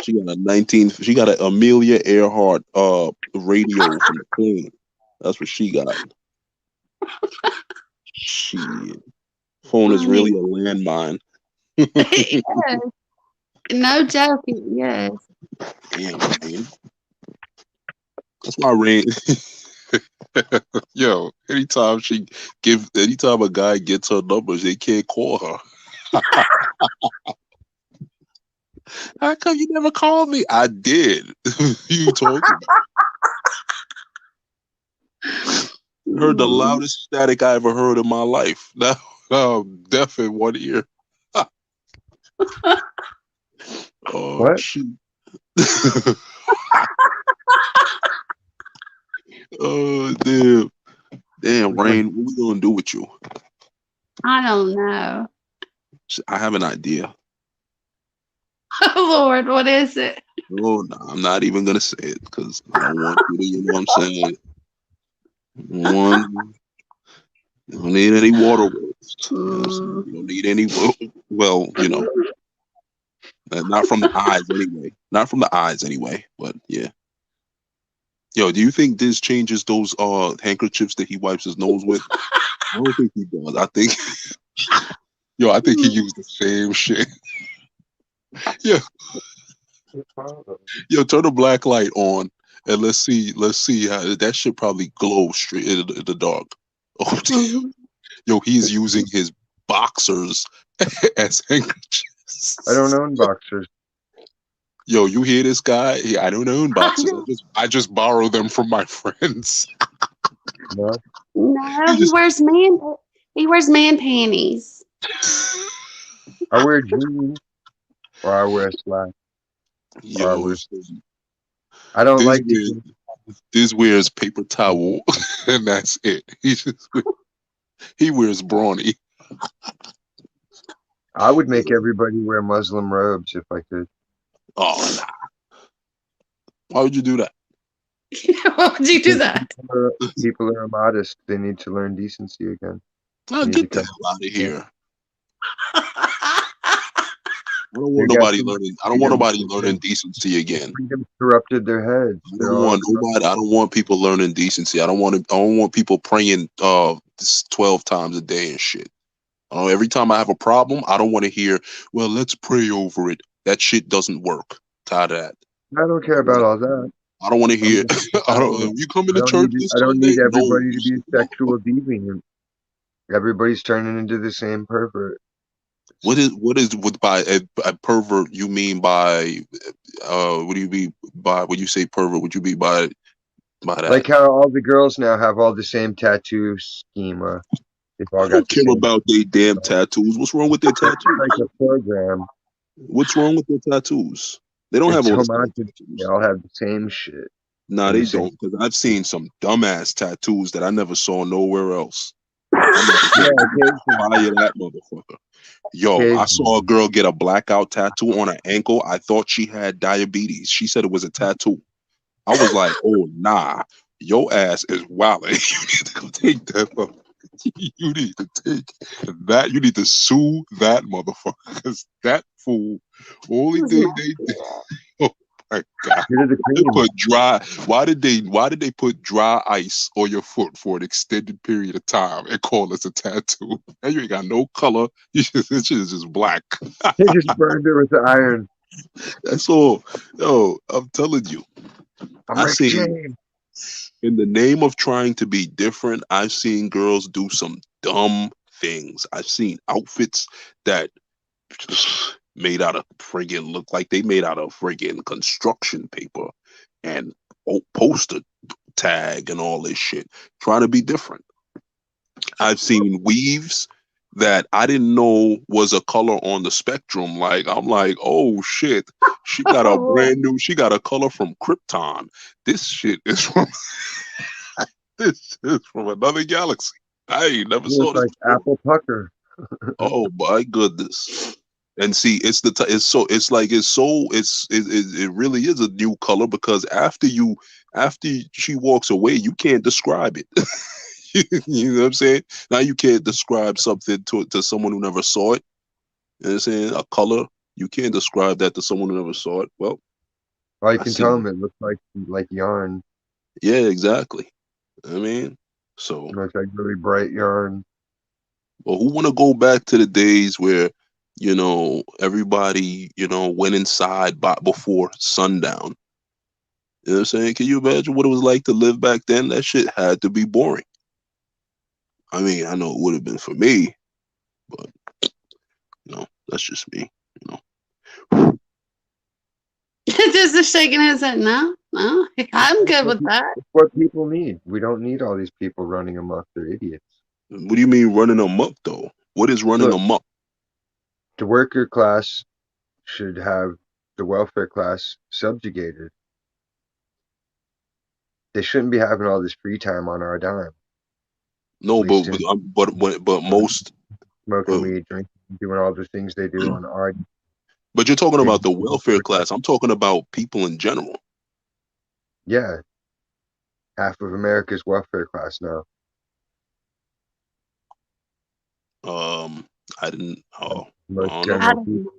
She got an Amelia Earhart radio from the Queen. That's what she got. Shit. Phone is really a landmine. Yes. No joking. Yes. Damn, man. That's why Rain. Yo, anytime a guy gets her numbers, they can't call her. How come you never called me? I did. You talking about? Heard the loudest static I ever heard in my life. Now I'm deaf in one ear. Oh What? shoot. Oh damn. Damn, Rain, what we gonna do with you? I don't know. I have an idea. Oh Lord, what is it? Oh no, I'm not even gonna say it because I don't want you to, you know what I'm saying? One, you don't need any water words. You know what I'm saying? You don't need any, well, you know, not from the eyes anyway. Not from the eyes anyway, but yeah. Yo, do you think this changes those handkerchiefs that he wipes his nose with? I don't think he does. I think, I think he used the same shit. Yeah. Yo, turn the black light on and let's see how that shit probably glows straight in the dark. Oh, damn. Yo, he's using his boxers as handkerchiefs. I don't own boxers. Yo, you hear this guy? I don't own boxers. I just borrow them from my friends. No. No, he wears man panties. I wear jeans or I wear slacks. Yo, I don't like this wears paper towel and that's it. He wears brawny. I would make everybody wear Muslim robes if I could. Oh, nah. Why would you do that? Why would you do that? People are immodest. They need to learn decency again. Oh, get the hell out of here. I don't want nobody learning decency again. Freedom corrupted their heads. I don't want people learning decency. I don't want people praying 12 times a day and shit. Every time I have a problem, I don't want to hear, well, let's pray over it. That shit doesn't work. Tired of that. I don't care about all that. I don't want to hear. You come into church this I don't Sunday? need everybody to be a sexual deviant. Everybody's turning into the same pervert. What is by a pervert? You mean by what do you mean by when you say pervert? What you mean by that? Like how all the girls now have all the same tattoo schema. They've all I don't care about their damn tattoos. What's wrong with their tattoos? Like a program. What's wrong with their tattoos? They don't have all the same tattoos. They all have the same shit. Nah, they don't. Because I've seen some dumbass tattoos that I never saw nowhere else. That motherfucker. Yo, I saw a girl get a blackout tattoo on her ankle. I thought she had diabetes. She said it was a tattoo. I was like, oh nah, your ass is wilding. You need to go take that. You need to take that. You need to sue that motherfucker because that fool. Only thing they did. Oh my god! They put dry. Why did they put dry ice on your foot for an extended period of time and call it a tattoo? And you ain't got no color. It's just black. They just burned it with the iron. That's all. Yo, I'm telling you. I seen. In the name of trying to be different, I've seen girls do some dumb things. I've seen outfits that made out of friggin' look like they made out of friggin' construction paper and poster tag and all this shit, trying to be different. I've seen weaves that I didn't know was a color on the spectrum. Like, I'm like, oh shit, she got a color from Krypton. This shit is from this is from another galaxy. I ain't never saw this. Like before. Apple pucker. Oh my goodness. And see, it really is a new color because after she walks away, you can't describe it. You know what I'm saying? Now you can't describe something to someone who never saw it. You know what I'm saying? A color, you can't describe that to someone who never saw it. Well, you can tell them it looks like yarn. Yeah, exactly. I mean, so it looks like really bright yarn. Well, who want to go back to the days where everybody, went inside before sundown. You know what I'm saying? Can you imagine what it was like to live back then? That shit had to be boring. I mean, I know it would have been for me, but that's just me. Just shaking his head. No, I'm good with that. It's what people need. We don't need all these people running amok. They're idiots. What do you mean running amok, though? What is running Look, amok? the worker class should have the welfare class subjugated. They shouldn't be having all this free time on our dime. No, but most smoking weed, drinking, doing all the things they do on our. But you're talking about the welfare class. I'm talking about people in general. Yeah, half of America's welfare class now. I didn't. Oh, Most I don't general know. people.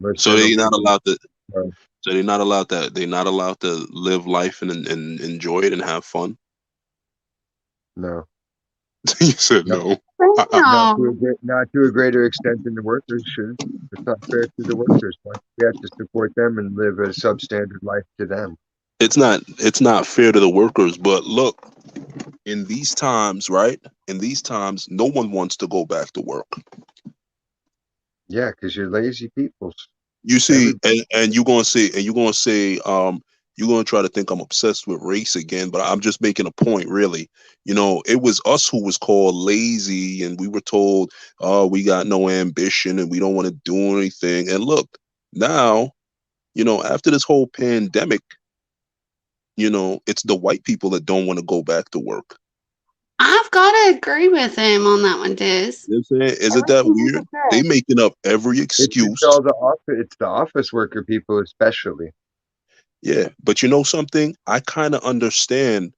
Most So they're general not people. allowed to. No. So they're not allowed to. They're not allowed to live life and enjoy it and have fun. No. You said no. No. Not to a greater extent than the workers should. It's not fair to the workers. We have to support them and live a substandard life to them. It's not fair to the workers. But look, in these times, right? In these times, no one wants to go back to work. Yeah, because you're lazy people. You see, and you're gonna say, you're gonna try to think I'm obsessed with race again, but I'm just making a point, really. It was us who was called lazy, and we were told, oh, we got no ambition and we don't want to do anything. And look, now, after this whole pandemic, it's the white people that don't want to go back to work. I've got to agree with him on that one, Diz. Isn't that weird? They making up every excuse. It's the office worker people, especially. Yeah, but something? I kind of understand,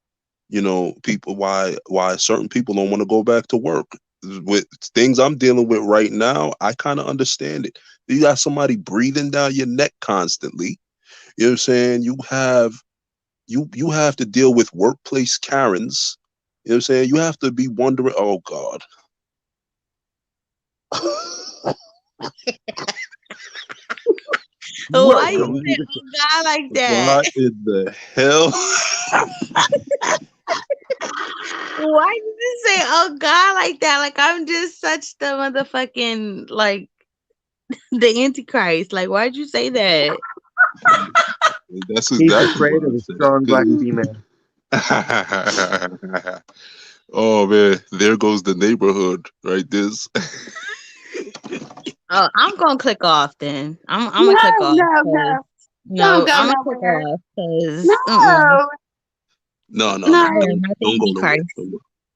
people why certain people don't want to go back to work. With things I'm dealing with right now, I kind of understand it. You got somebody breathing down your neck constantly. You know what I'm saying? You have to deal with workplace Karens. You know what I'm saying? You have to be wondering, oh God. Why you say oh God like that? What in the hell? Why did you say oh God like that? Like I'm just such the motherfucking like the Antichrist. Like why'd you say that? That's He's exactly afraid of a strong black female. Oh man, there goes the neighborhood, right? This. Oh, I'm gonna click off then. I'm gonna click off. No, I'm gonna click off because No. Don't go nowhere.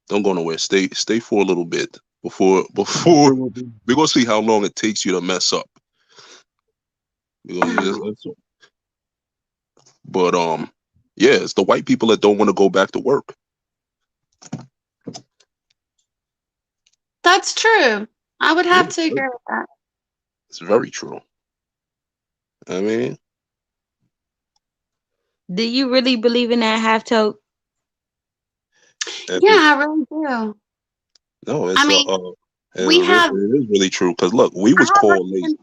Don't go nowhere. Stay for a little bit before we're gonna see how long it takes you to mess up. But yeah, it's the white people that don't want to go back to work. That's true. I would have to agree with that. It's very true. I mean, do you really believe in that half tote? Yeah, I really do. No, it's we have. It is really true because look, we was called lazy.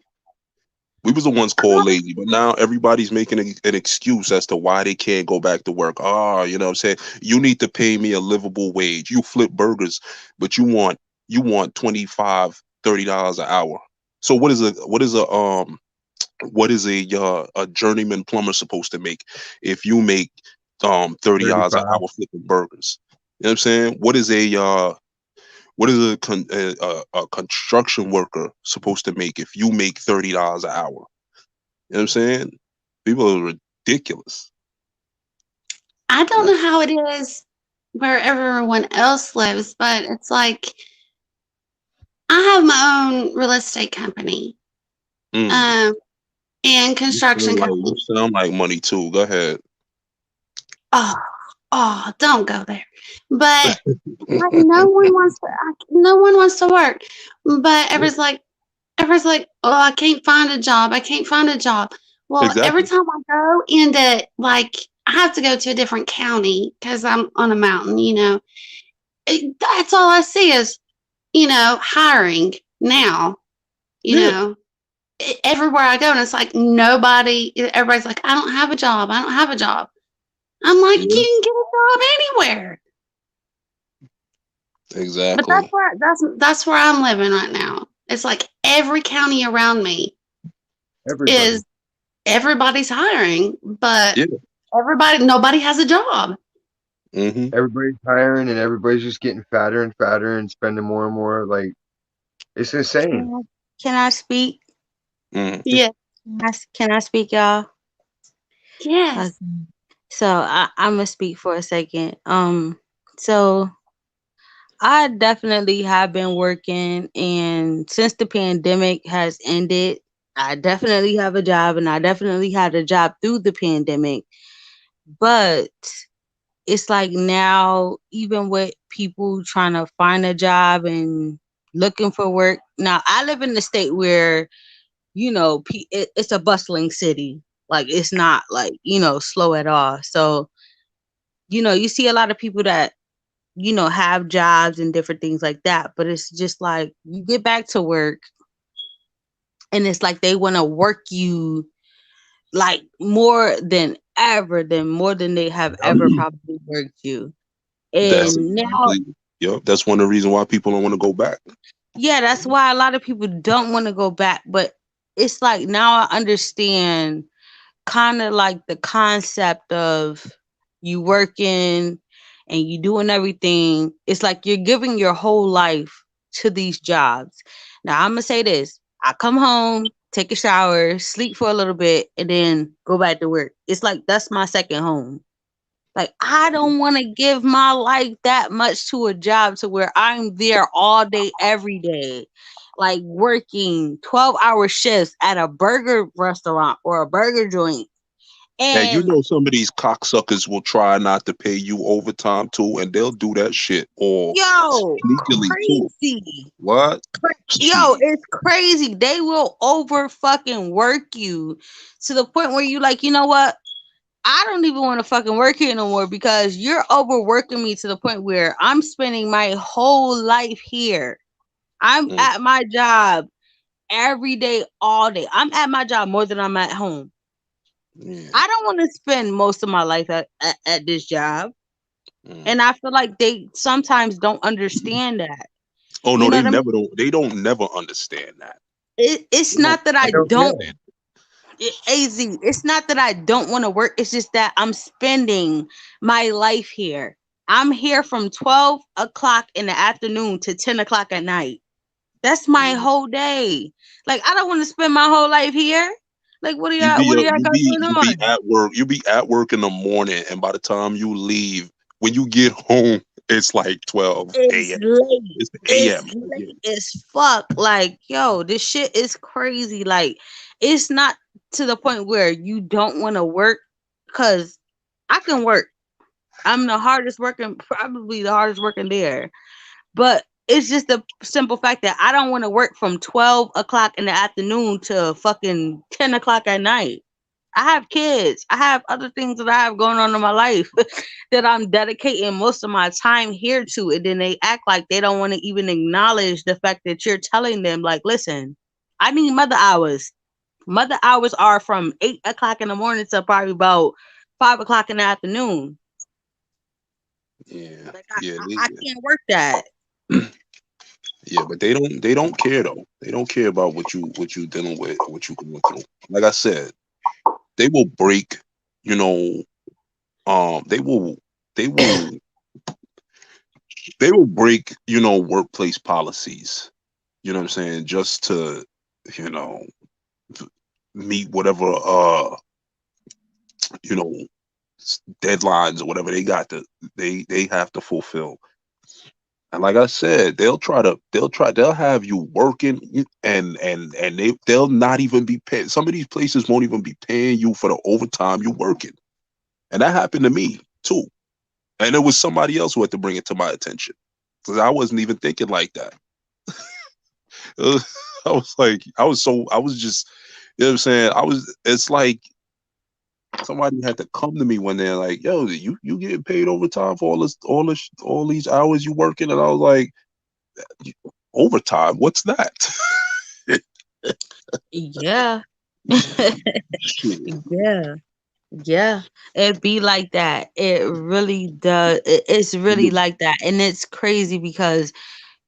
We was the ones called lazy, but now everybody's making an excuse as to why they can't go back to work. Oh, you know what I'm saying? You need to pay me a livable wage. You flip burgers, but you want $25, $30 an hour. So what is a journeyman plumber supposed to make if you make $30 an hour flipping burgers? You know what I'm saying? What is a construction worker supposed to make if you make $30 an hour? You know what I'm saying? People are ridiculous. I don't know how it is where everyone else lives, but it's like I have my own real estate company, and construction company. You sound like money too. Go ahead. Oh, don't go there. But like, no one wants to work. But everyone's like, oh, I can't find a job. Well, Exactly. every time I go into I have to go to a different county because I'm on a mountain, that's all I see is, hiring now. You Yeah. know, everywhere I go, and it's like everybody's like, I don't have a job. I don't have a job. I'm like, Yeah. you can get a job anywhere. But Exactly. that's where I'm living right now. It's like every county around me Everybody. everybody's hiring, but Yeah. nobody has a job. Mm-hmm. Everybody's hiring and everybody's just getting fatter and fatter and spending more and more. Like, it's insane. Can I speak? Mm. Yeah. Can I speak, y'all? Yes. Okay. So I'm gonna speak for a second. So I definitely have been working, and since the pandemic has ended, I definitely have a job, and I definitely had a job through the pandemic. But it's like now, even with people trying to find a job and looking for work, now I live in the state where it's a bustling city. Like it's not like slow at all. So you see a lot of people that have jobs and different things like that, but it's just like you get back to work and it's like they want to work you like more than they have ever probably worked you. That's And now, exactly. Yep. That's one of the reasons why people don't want to go back. yeah, that's why a lot of people don't want to go back. But it's like now I understand kind of like the concept of you working and you doing everything. It's like you're giving your whole life to these jobs. Now I'm gonna say this: I come home, take a shower, sleep for a little bit, and then go back to work. It's like that's my second home. Like I don't want to give my life that much to a job to where I'm there all day, every day, like working 12-hour shifts at a burger restaurant or a burger joint. And you And know some of these cocksuckers will try not to pay you overtime too, and they'll do that shit or yo, sneakily too. crazy. What? Yo, it's crazy. They will over fucking work you to the point where you like, you know what? I don't even want to fucking work here no more because you're overworking me to the point where I'm spending my whole life here. I'm at my job every day, all day. I'm at my job more than I'm at home. Yeah. I don't want to spend most of my life at this job. And I feel like they sometimes don't understand that. Oh no, You know they what I mean? never don't. They don't never understand that. It's not that I don't don't. know. AZ, it's not that I don't want to work. It's just that I'm spending my life here. I'm here from 12 o'clock in the afternoon to 10 o'clock at night. That's my whole day. Like, I don't want to spend my whole life here. Like, what do y'all got going You on? be at work. You be at work in the morning, and by the time you leave, when you get home, it's like 12 It's a.m. late. It's It's a.m. late as fuck. Like, yo, this shit is crazy. Like, it's not to the point where you don't want to work, because I can work. I'm probably the hardest working there. But it's just the simple fact that I don't want to work from 12 o'clock in the afternoon to fucking 10 o'clock at night. I have kids. I have other things that I have going on in my life that I'm dedicating most of my time here to. And then they act like they don't want to even acknowledge the fact that you're telling them, like, listen, I need mother hours. Mother hours are from 8 o'clock in the morning to probably about 5 o'clock in the afternoon. Yeah, Like yeah, I can't work that. yeah. But they don't care though. They don't care about what you dealing with, what you going through. Like I said, they will break. You know, they will they will they will break. You know, workplace policies. You know what I'm saying? Just to you know meet whatever you know deadlines or whatever they have to fulfill. And like I said, they'll have you working and they'll not even be paying. Some of these places won't even be paying you for the overtime you working. And that happened to me too. And it was somebody else who had to bring it to my attention. Because I wasn't even thinking like that. I was just, you know what I'm saying? It's like somebody had to come to me when they're like, yo, you getting paid overtime for all these hours you working? And I was like, overtime? What's that? Yeah. Shit. Yeah. Yeah. It be like that. It really does. It's really Look, like that. And it's crazy because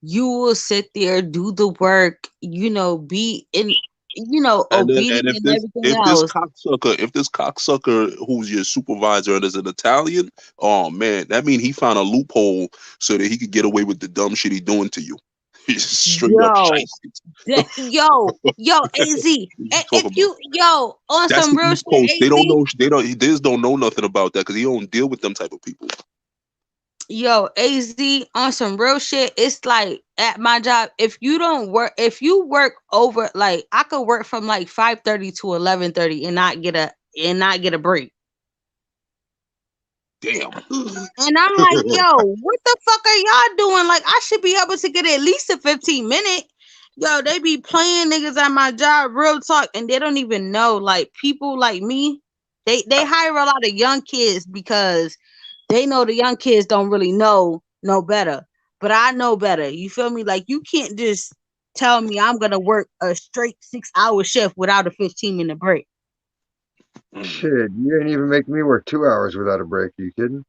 you will sit there, do the work, be in, and obedient and everything else. if this cocksucker who's your supervisor is an Italian, oh man, that mean he found a loophole so that he could get away with the dumb shit he doing to you. He's straight up Yo, shit. AZ, Talk if about on that's some the real East shit, Coast. They don't AZ, know. They just don't know nothing about that because he don't deal with them type of people. AZ, on some real shit, it's like at my job, if you work over, like I could work from like 5:30 to 11:30 and not get a break. Damn. And I'm like, yo, what the fuck are y'all doing? Like, I should be able to get at least a 15-minute. Yo, they be playing niggas at my job, real talk, and they don't even know. Like, people like me, they hire a lot of young kids because they know the young kids don't really know no better. But I know better. You feel me? Like, you can't just tell me I'm gonna work a straight 6-hour shift without a 15-minute break. Shit, you ain't even making me work 2 hours without a break. Are you kidding?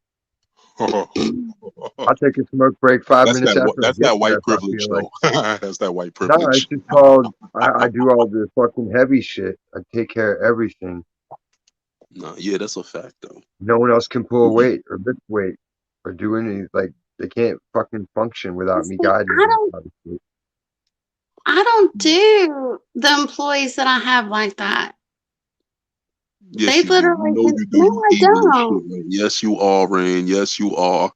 I'll take a smoke break 5 minutes after I That's get that there white if I privilege feel like. though. That's that white No, it's privilege. just called. I do all the fucking heavy shit. I take care of everything. No, yeah, that's a fact though. No one else can pull weight or lift weight or do any like. They can't fucking function without me See, guiding them. Obviously. I don't do the employees that I have like that. Yes, They you do. You literally know can, you do. no, You I evil as shit, don't. man. Yes, you are, Rain. Yes, you are.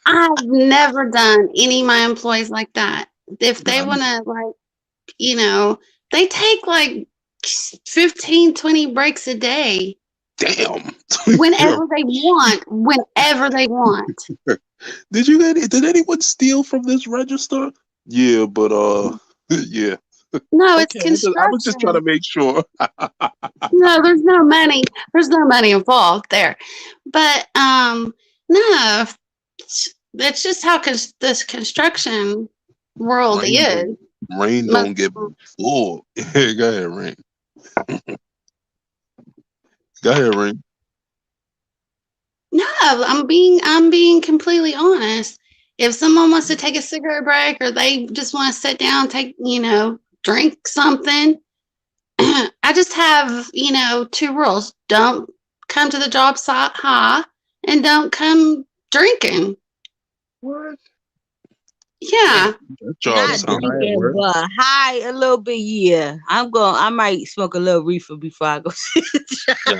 I've never done any of my employees like that. If they Nah, want to, like, you know, they take like 15, 20 breaks a day damn. whenever they want, whenever they want. Did anyone steal from this register? Yeah, but yeah. No, it's Okay, I was just trying to construction. make sure. No, there's no money. There's no money involved there. But no, that's just how this construction world Rain is. don't get full. Go ahead, Rain. Go ahead, Rain. No, I'm being completely honest. If someone wants to take a cigarette break or they just want to sit down, drink something, I just have, two rules. Don't come to the job site high and don't come drinking. What? Yeah. That job Not Don't sounds. get high at drinking, work. but high a little bit. Yeah, I might smoke a little reefer before I go to the job. Yeah,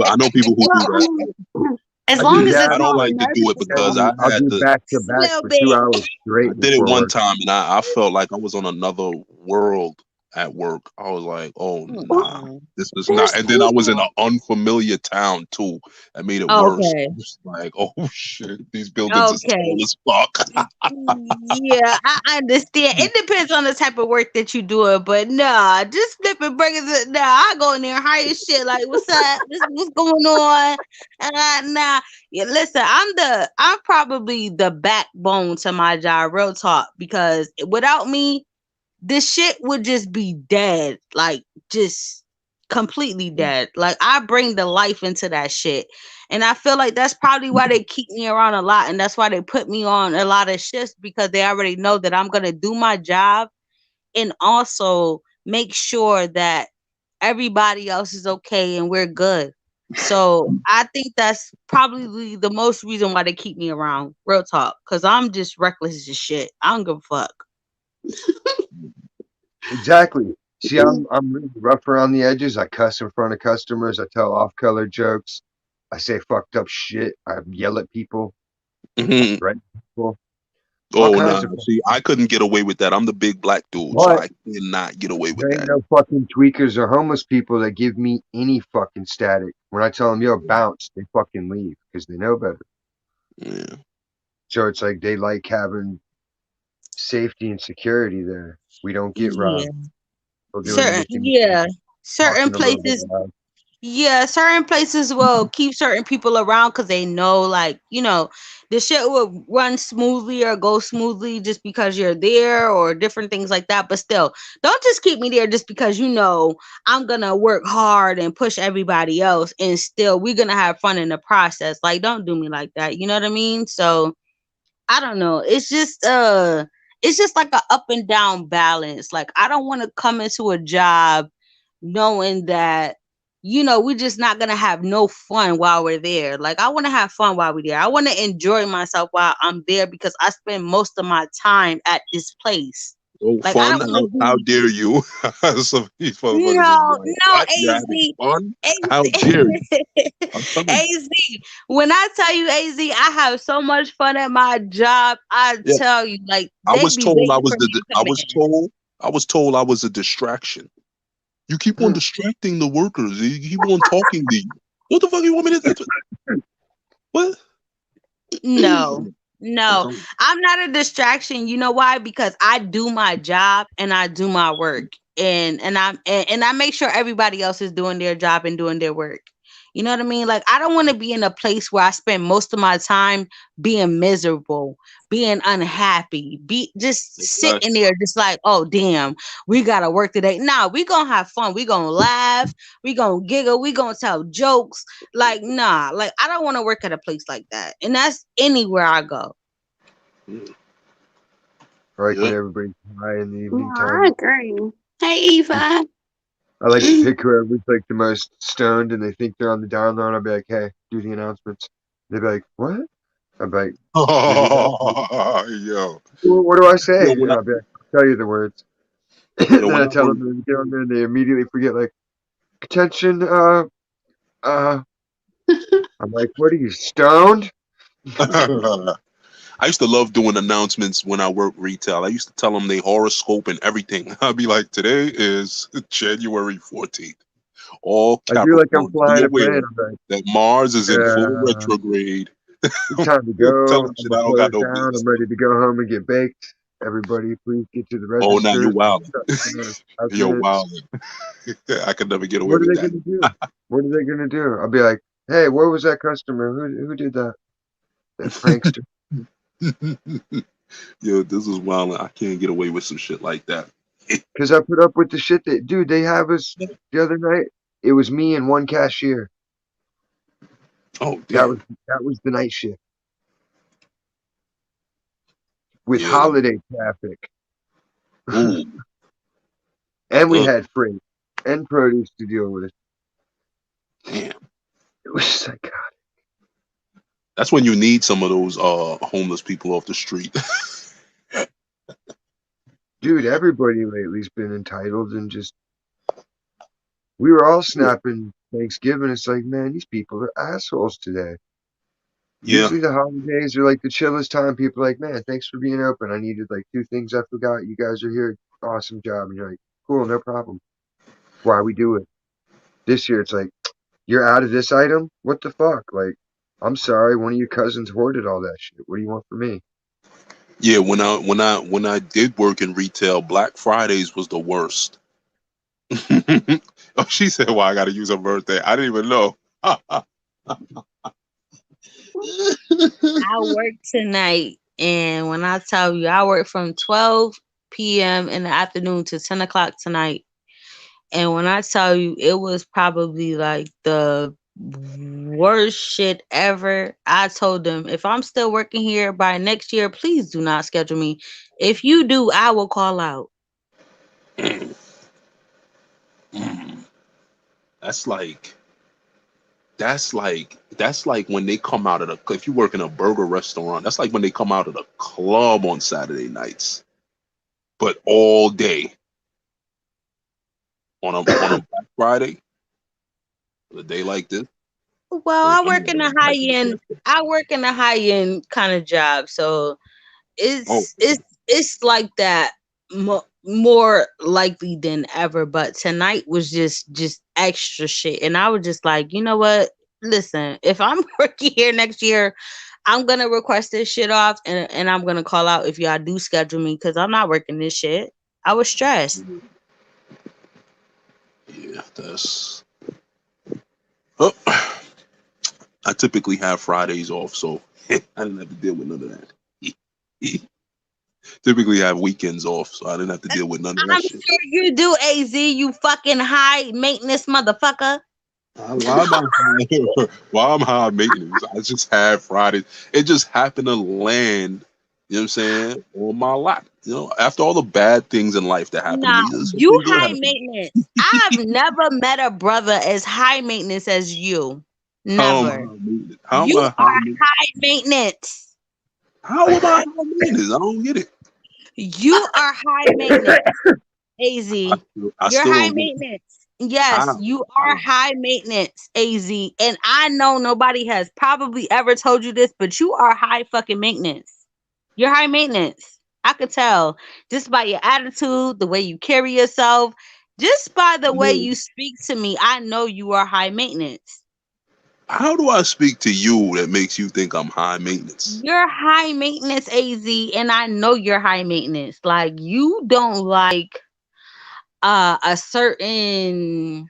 I know people who do Well, I that. mean, as I long do as that. it's I don't not like to do it because noticeable. I'll do back to A back little for bit. 2 hours straight I did it before one work. time and I felt like I was on another world at work. I was like, oh nah, Mm-mm. this is There's not. And then I was in an people. unfamiliar town too. That made it worse. Okay. I was like, oh shit, these buildings is Okay. tall as fuck. Yeah, I understand. It depends on the type of work that you doing, but nah, just flipping burgers. Nah, I go in there high as shit. Like, what's up? What's going on? Nah. Yeah, listen, I'm probably the backbone to my job, real talk, because without me, this shit would just be dead. Like, just completely dead. Like, I bring the life into that shit. And I feel like that's probably why they keep me around a lot. And that's why they put me on a lot of shifts, because they already know that I'm going to do my job and also make sure that everybody else is okay and we're good. So I think that's probably the most reason why they keep me around. Real talk. Because I'm just reckless as shit. I don't give a fuck. Exactly. See, I'm really rough around the edges. I cuss in front of customers. I tell off-color jokes. I say fucked up shit. I yell at people, Mhm. threaten people, all Oh kinds no, of. see, I couldn't get away with that. I'm the big black dude, so But I cannot get away with there ain't that. no fucking tweakers or homeless people that give me any fucking static. When I tell them, yo, bounce, they fucking leave because they know better. Yeah. So it's like they like having safety and security there. We don't get Yeah. robbed. We'll do anything. Certain Talking a little bit places. loud. Yeah, certain places will keep certain people around because they know, like, the shit will run smoothly or go smoothly just because you're there or different things like that. But still, don't just keep me there just because I'm gonna work hard and push everybody else, and still we're gonna have fun in the process. Like, don't do me like that. You know what I mean? So I don't know. It's just like a up and down balance. Like, I don't want to come into a job knowing that we're just not gonna have no fun while we're there. Like, I want to have fun while we're there. I want to enjoy myself while I'm there because I spend most of my time at this place. No Like, I fun? don't want to How be dare you? Some of these motherfuckers is no, like, no, what? You're having AZ. fun? How dare you? AZ. I'm telling you. AZ. When I tell you, AZ, I have so much fun at my job. I Yeah, tell you, like, I they was be told waiting for me to I come was in. told I was a distraction. You keep on distracting the workers. You keep on talking to you. What the fuck you want me to do? What? No, I'm no, telling you. I'm not a distraction. You know why? Because I do my job and I do my work, and I make sure everybody else is doing their job and doing their work. You know what I mean? Like, I don't want to be in a place where I spend most of my time being miserable, being unhappy, be just sitting Exactly. there, just like, oh damn, we gotta work today. Nah, we gonna have fun. We gonna laugh. We gonna giggle. We gonna tell jokes. Like, nah, like, I don't want to work at a place like that. And that's anywhere I go. I like when Yeah. everybody's high in the No, evening I time. agree. Hey, Eva. I like to pick whoever's like the most stoned and they think they're on the down low. And I'll be like, hey, do the announcements. They'd be like, what? I'm like, do the announcements. Yo. What do I say? Yo, And I'll be like, I'll tell you the words. yo, And then when I I tell them and they get on there and they immediately forget, like, attention, I'm like, what are you, stoned? work, I used to love doing announcements when I worked retail. I used to tell them they horoscope and everything. I'd be like, today is January 14th. All I do like I'm Capricorns, be flying a plane. aware I'm like, that Mars is in full uh, retrograde. it's time to Tell go. them I'm shit I gonna don't got close no down. business. I'm ready to go home and get baked. Everybody, please get to the Oh, now you're registers. wild. In 5 You're minutes. wild. I could never get away What are with they that. gonna do? What are they gonna do? I'll be like, hey, where was that customer? Who did that? That prankster. Yo, this is wild. I can't get away with some shit like that. Because I put up with the shit that, dude, they have us the other night. It was me and one cashier. Oh, That damn. was that was the night shift with Yeah. holiday traffic, Ooh. and we Ugh, had freight and produce to deal with. damn. It was like, That's when you need some of those homeless people off the street. dude, everybody lately's been entitled and just. We were all snapping Thanksgiving. It's like, man, these people are assholes today. Yeah. Usually the holidays are like the chillest time. People are like, man, thanks for being open. I needed like 2 things I forgot. You guys are here. Awesome job. And you're like, cool, no problem. Why we do it. This year it's like, you're out of this item? What the fuck? Like, I'm sorry, one of your cousins hoarded all that shit. What do you want from me? Yeah, when I did work in retail, Black Fridays was the worst. Oh, she said, "Well, I got to use her birthday." I didn't even know. I work tonight, and when I tell you, I work from 12 p.m. in the afternoon to 10 o'clock tonight. And when I tell you, it was probably like the worst shit ever. I told them, if I'm still working here by next year, please do not schedule me. If you do, I will call out. That's like that's like when they come out of the if you work in a burger restaurant, that's like when they come out of the club on Saturday nights, but all day on a Black Friday, a day like this. Well, Those I them work in a high end. I work in a high end kind of job, so Oh, it's like that more likely than ever. But tonight was just extra shit, and I was just like, you know what? Listen, if I'm working here next year, I'm gonna request this shit off, and I'm gonna call out if y'all do schedule me because I'm not working this shit. I was stressed. yeah, that's Oh, I typically have Fridays off, so I didn't have to deal with none of that. Typically have weekends off, so I didn't have to deal with none of that I'm shit. sure you do, AZ, you fucking high maintenance motherfucker. Why am I why am I high maintenance? I just had Fridays. It just happened to land, you know what I'm saying, on my lap. You know, after all the bad things in life that happened to Nah, me, something you good high happened. maintenance. I've never met a brother as high maintenance as you. How am I Never. high maintenance? How am You I are high maintenance? high maintenance. How am I high maintenance? I don't get it. You are high maintenance, AZ. I You're still high don't get it. maintenance. Yes, How? you are high maintenance, AZ. And I know nobody has probably ever told you this, but you are high fucking maintenance. You're high maintenance. I could tell just by your attitude, the way you carry yourself, just by the way you speak to me. I know you are high maintenance. How do I speak to you that makes you think I'm high maintenance? You're high maintenance, AZ, and I know you're high maintenance. Like you don't like a certain,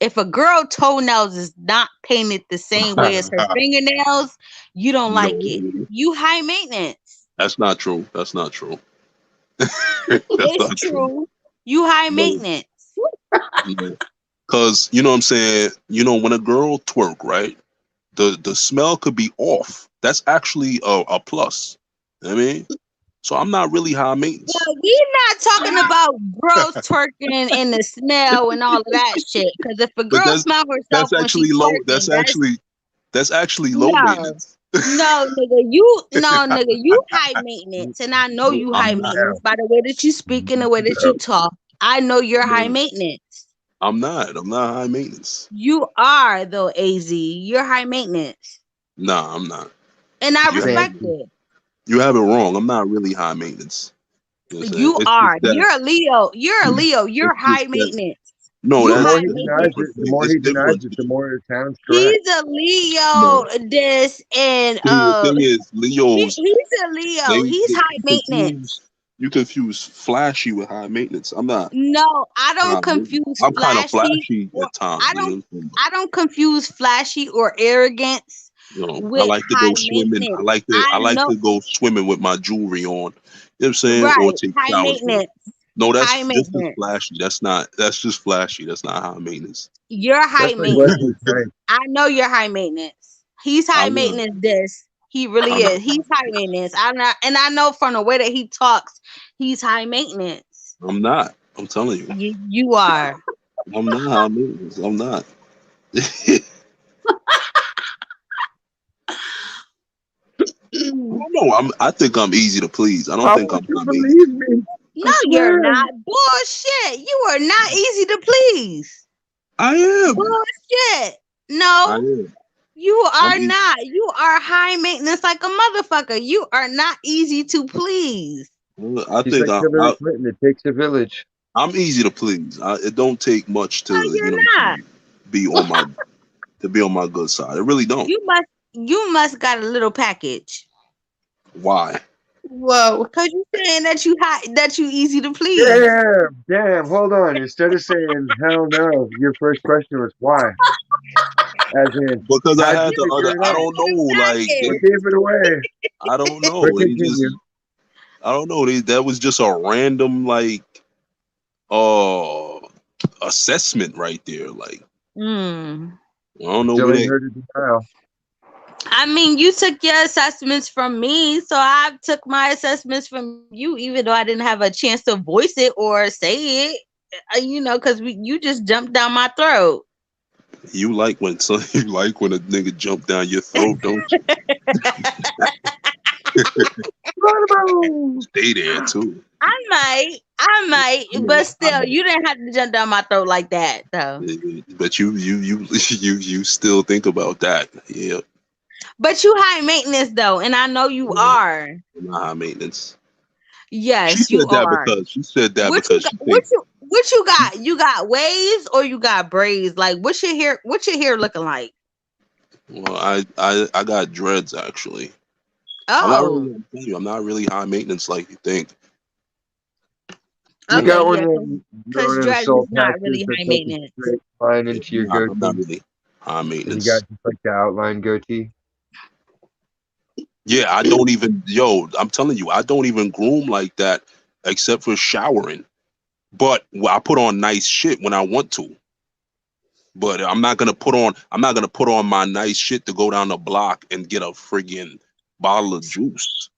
if a girl toenails is not painted the same way as her fingernails, you don't like it. No, You high maintenance. that's not true. That's not true. That's It's not true. true. You high No. maintenance. Because you know what I'm saying, you know, when a girl twerk, right? The smell could be off. That's actually a plus. You know what I mean? So I'm not really high maintenance. Well, we're not talking about girls twerking and the smell and all of that shit. Because if a But girl smell herself that's when she's actually low. twerking, That's actually low no, maintenance. no, nigga, you high maintenance, and I know you high I'm not. maintenance by the way that you speak and the way that you talk. I know you're high maintenance. I'm not high maintenance. You are though, AZ. You're high maintenance, Nah, I'm not. and I You have, respect it. you have it wrong. I'm not really high maintenance. You know what I'm saying? You It's are. just that. You're a Leo. You're a Leo. You're It's high just that. maintenance. No, You The that's more high he a denies maintenance. it, different the thing. more It's he denies different. it, the more it sounds correct. He's a Leo. No. This and See, the thing is, Leos, he's a Leo. He's high maintenance. you confuse flashy with high maintenance. I'm not. No, I high don't maintenance. confuse I'm kind of flashy. flashy Or at times. I You know don't. what I'm saying? I don't confuse flashy or arrogance You know, I with like to high go swimming. maintenance. I I like know. to go swimming with my jewelry on. You know what I'm saying? Right. Or take High showers with it. maintenance. No, High this is maintenance. flashy. That's just flashy. That's not high maintenance. You're high That's like maintenance. Wesley Snipes. I know you're high maintenance. He's high I'm not. maintenance. This he really I'm not. is. He's high maintenance. I'm not, and I know from the way that he talks, he's high maintenance. I'm not. I'm telling you. You are. I'm not high maintenance. I'm not. I don't know. I think I'm easy to please. I don't How think I'm would you high maintenance. believe me? No, you're not. Bullshit. You are not easy to please. I am. Bullshit. I No, am. you are easy. not. You are high maintenance like a motherfucker. You are not easy to please. I He's think like Hillary Clinton. It takes a village. I'm easy to please. It don't take much to No, you're not. be on my good side. It really don't. You must got a little package. Why? Whoa. Cause you saying that you easy to please. Damn, hold on. Instead of saying hell no, your first question was why? As in, Because I how'd had you the figure other. it I out? don't know. Like What gave it away? I don't know. But They continue. just. I don't know. That was just a random assessment right there. Like I don't know Still where ain't they. heard of denial. I mean, you took your assessments from me, so I took my assessments from you, even though I didn't have a chance to voice it or say it. Because you just jumped down my throat. You like when a nigga jump down your throat, don't you? Stay there too. I might, but still, you didn't have to jump down my throat like that, though. But you still think about that. Yeah. But you high maintenance though, and I know you are. I'm not high maintenance. Yes, She you said that are. because she said that What because you she got? thinks What you got? You got waves or you got braids? Like, what's your hair? What's your hair looking like? well, I got dreads actually. Oh, I'm not really high maintenance like you think. You okay, got one yeah, of them because known as dreads soul is not patches really that high take a maintenance. straight line into your I'm not goatee. really. High And you maintenance. got just like the outline goatee. Yeah, I don't even, I'm telling you, I don't even groom like that except for showering. But I put on nice shit when I want to. But I'm not gonna put on my nice shit to go down the block and get a friggin' bottle of juice.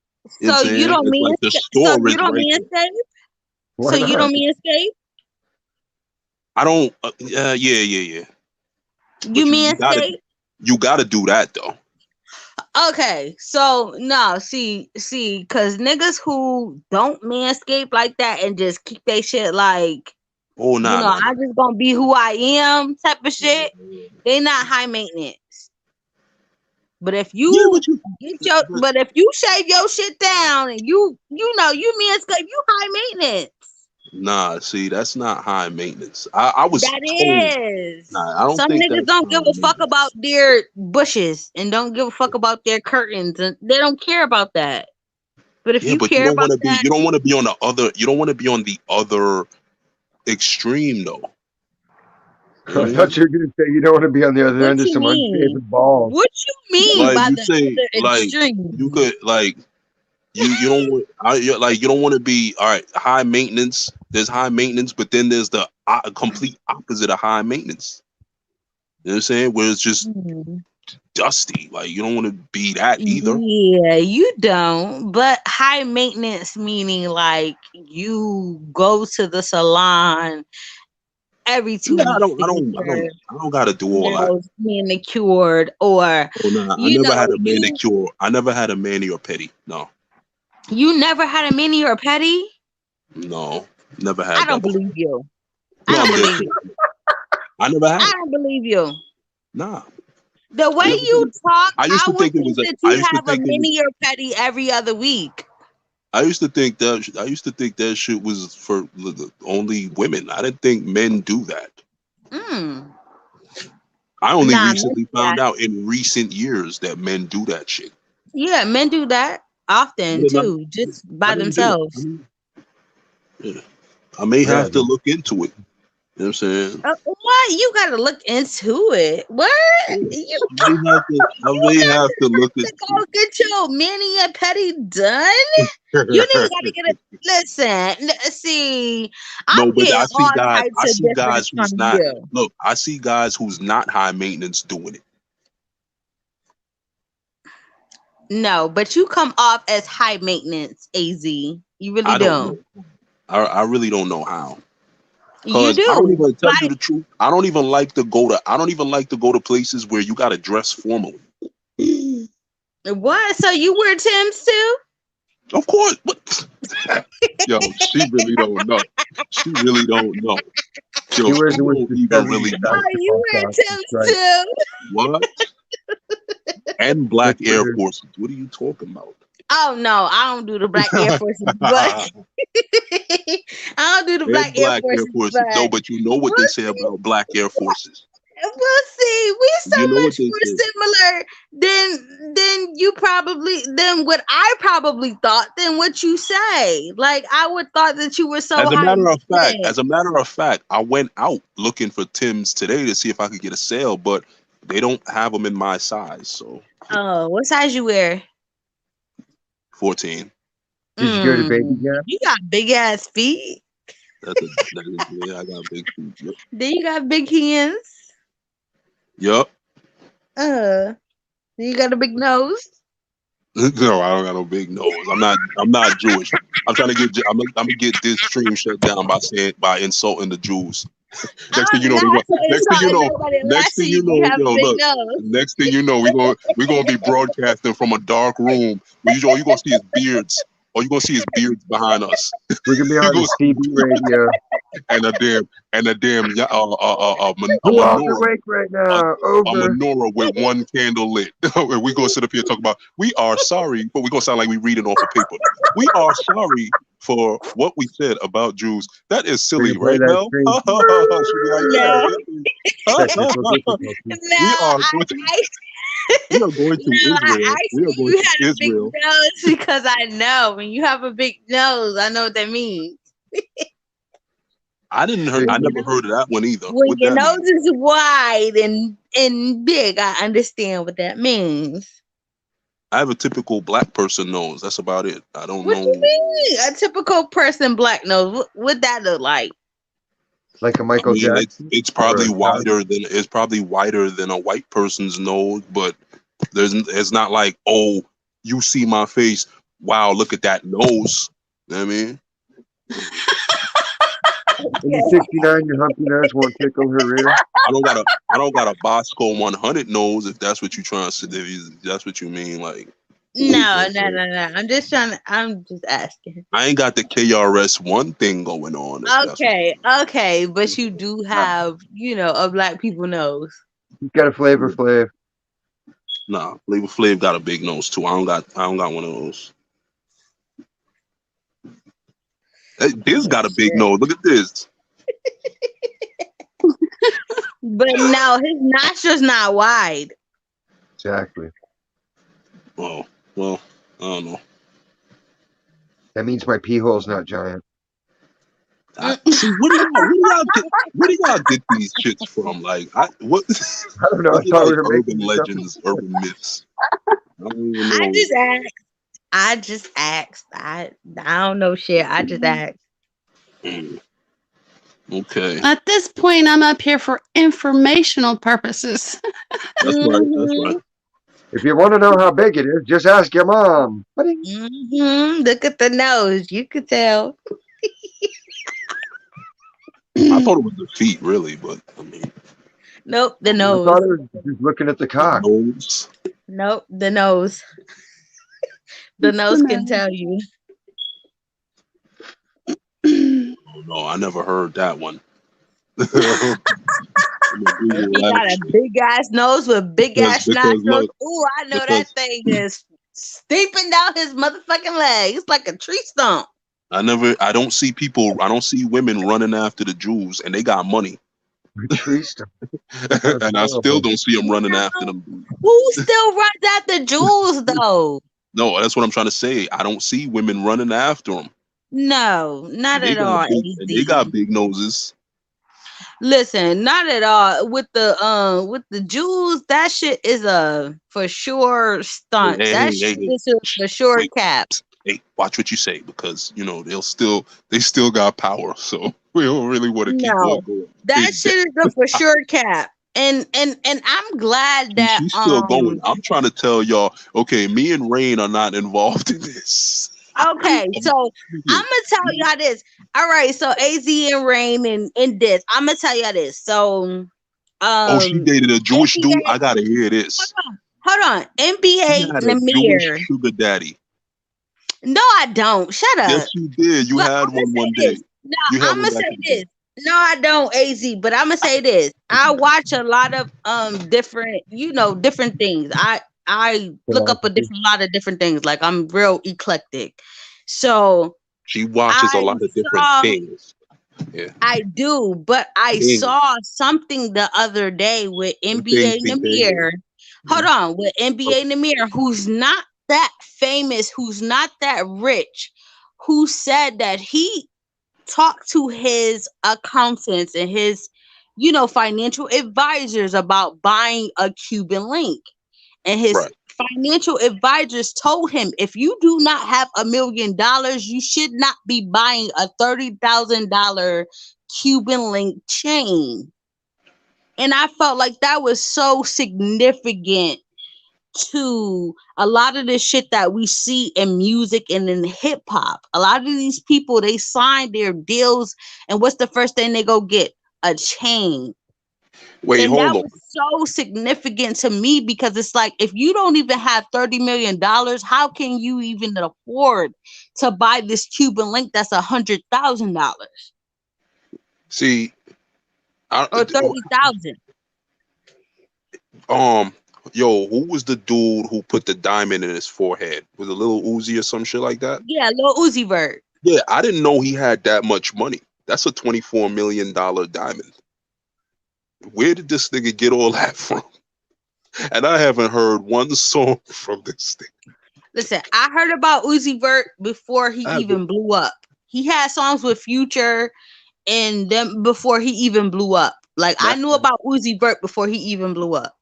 You know what So I'm you saying? don't It's like the store is right there. manscape? Why So you not? don't manscape? I don't. Yeah. You But manscape? you gotta do that though. Okay, so no, see, because niggas who don't manscape like that and just keep their shit like, Oh nah, nah. I'm just gonna be who I am type of shit, they not high maintenance. But if you but if you shave your shit down and you manscape, you high maintenance. Nah, see, that's not high maintenance. I was That told. is. Nah, I don't Some think niggas that's don't high give a fuck maintenance. about their bushes and don't give a fuck about their curtains, and they don't care about that. But if Yeah, you but you care don't about want to be. that, You don't want to be on the other. You don't want to be on the other extreme though. You know I what I thought mean? you were going to say you don't want to be on the other what end of you some mean? unshaven balls. What you mean Like by you the say, other like extreme? you could like you don't want you don't want to be all right. High maintenance. There's high maintenance, but then there's the complete opposite of high maintenance. You know what I'm saying? Where it's just dusty. Like you don't want to be that either. Yeah, you don't. But high maintenance meaning like you go to the salon every 2 Yeah, weeks to get I don't gotta do all that. nails manicured, or Oh no, I never had a manicure. I never had a mani or pedi. No, you never had a mini or petty. no, never I had don't that. believe you. No, I I'm don't dead believe you. serious. I never had I it. don't believe you. Nah. The way never you did. talk, I used I to would think it think was that I you used to have a think it was. mini or petty every other week. I used to think that shit was for only women. I didn't think men do that. I only recently found out in recent years that men do that shit. Yeah, men do that often too, just by themselves. Yeah. I may have to look into it. You know what I'm saying? What? You gotta look into it. What? I You may have to look into go get your mini and petty done. You didn't gotta get it. Listen, see, I'm No, but getting I see all guys. types I of see different guys who's from not. you. Look, I see guys who's not high maintenance doing it. No, but you come off as high maintenance, AZ. You really I don't do. know. I really don't know how. You Because I don't do. even tell you the truth. I don't even like to go to places where you gotta dress formally. What? So you wear Timbs too? Of course. What? Yo, she really don't know. She really don't know. Yo, She wears she it with don't the even really 70s know. Oh, you wear Timbs too? What? And black Air Forces. What are you talking about? Oh no, I don't do the black Air Forces, but I don't do the black Air Forces. No, but you know what they say about black Air Forces. We'll see. We so You know much what they more say. similar than what I probably thought than what you say. Like I would thought that you were so As a high. matter of fact, I went out looking for Tim's today to see if I could get a sale, but they don't have them in my size. So. Oh, what size you wear? 14. Did you go to Baby Gap? You got big ass feet. Yeah, I got big feet. Yep. Then you got big hands. Yup. You got a big nose. No, I don't got no big nose. I'm not Jewish. I'm trying to get. I'm gonna get this stream shut down by insulting the Jews. Next thing you know, next thing you know, we're gonna be broadcasting from a dark room. All you gonna see is beards. All you gonna see is beards behind us. We're gonna be on the CB radio. And a damn Who are awake right now? Over. A menorah with one candle lit. And we gonna sit up here and talk about we are sorry, but we gonna sound like we reading off a paper. We are sorry for what we said about Jews. That is silly, right, Mel? We are going to Israel. We are going to Israel. Because I know when you have a big nose, I know what that means. I didn't heard. I never heard of that one either. When What your that nose mean? is wide and big, I understand what that means. I have a typical black person nose. That's about it. I don't What know. you mean? A typical person black nose. What that look like? Like a I Michael mean, Jackson. it's or probably a wider than a white person's nose, but it's not like, oh, you see my face. Wow, look at that nose. You know what I mean? When you're 69, your humpy nose won't tickle her rear. I don't got a Bosco 100 nose. If that's what you trying to say, if that's what you mean. Like, No. I'm just asking. I ain't got the KRS One thing going on. If that's what Okay, but you do have, a black people nose. He's got a Flavor Flav. Nah, Flavor Flav got a big nose too. I don't got one of those. Hey, this got a big nose. Look at this. But no, his nostrils not wide. Exactly. Oh, well, I don't know. That means my pee hole's not giant. See, where do y'all get these shits from? Like, what? I don't know. I What are thought we like were urban making legends, urban myths. I don't even know. I just asked. I don't know shit. I just asked. Okay. At this point, I'm up here for informational purposes. That's right. That's right. If you want to know how big it is, just ask your mom. Look at the nose. You could tell. I thought it was the feet, really, but I mean, Nope, the I nose. thought it was just looking at the cock. nose. Nope, the nose. The nose can tell you. Oh, no, I never heard that one. He got a big ass nose with big ass nostrils. look, Ooh, I know that thing is steeping down his motherfucking leg. It's like a tree stump. I don't see women running after the Jews, and they got money. And I still don't see them running after them. Who still runs after Jews, though? No, that's what I'm trying to say. I don't see women running after them. No, not at all. And they got big noses. Listen, not at all. With the Jews, that shit is a for sure stunt. That shit is a for sure cap. Hey, watch what you say, because they still got power, so we don't really want to keep on going. That shit is a for sure cap. And I'm glad that she's still going. I'm trying to tell y'all, okay, me and Rain are not involved in this. Okay, so I'm gonna tell y'all this. All right, so AZ and Rain and this. I'm gonna tell y'all this. So she dated a Jewish dude. I gotta hear this. Hold on. NBA Namir. Sugar daddy. No, I don't. Shut up. Yes, you did. You had one day. No, I'm gonna say this. No, I don't, AZ, but I'm gonna say this. I watch a lot of different things. I look up a lot of different things. Like, I'm real eclectic. So she watches a lot of different things. Yeah. I do, but I saw something the other day with NBA Namir. Hold on, with NBA Namir, who's not that famous, who's not that rich, who said that he talked to his accountants and his, financial advisors about buying a Cuban link. And his financial advisors told him, if you do not have $1 million, you should not be buying a $30,000 Cuban link chain. And I felt like that was so significant to a lot of the shit that we see in music and in hip hop. A lot of these people, they sign their deals, and what's the first thing they go get? A chain. Wait, hold on. That was so significant to me, because it's like, if you don't even have $30 million, how can you even afford to buy this Cuban link that's $100,000? See, or 30,000. Yo, who was the dude who put the diamond in his forehead? Was it Lil Uzi or some shit like that? Yeah, Lil Uzi Vert. Yeah, I didn't know he had that much money. That's a $24 million diamond. Where did this nigga get all that from? And I haven't heard one song from this thing. Listen, I heard about Uzi Vert before he even blew up. He had songs with Future and then before he even blew up. Like I That, knew about Uzi Vert before he even blew up.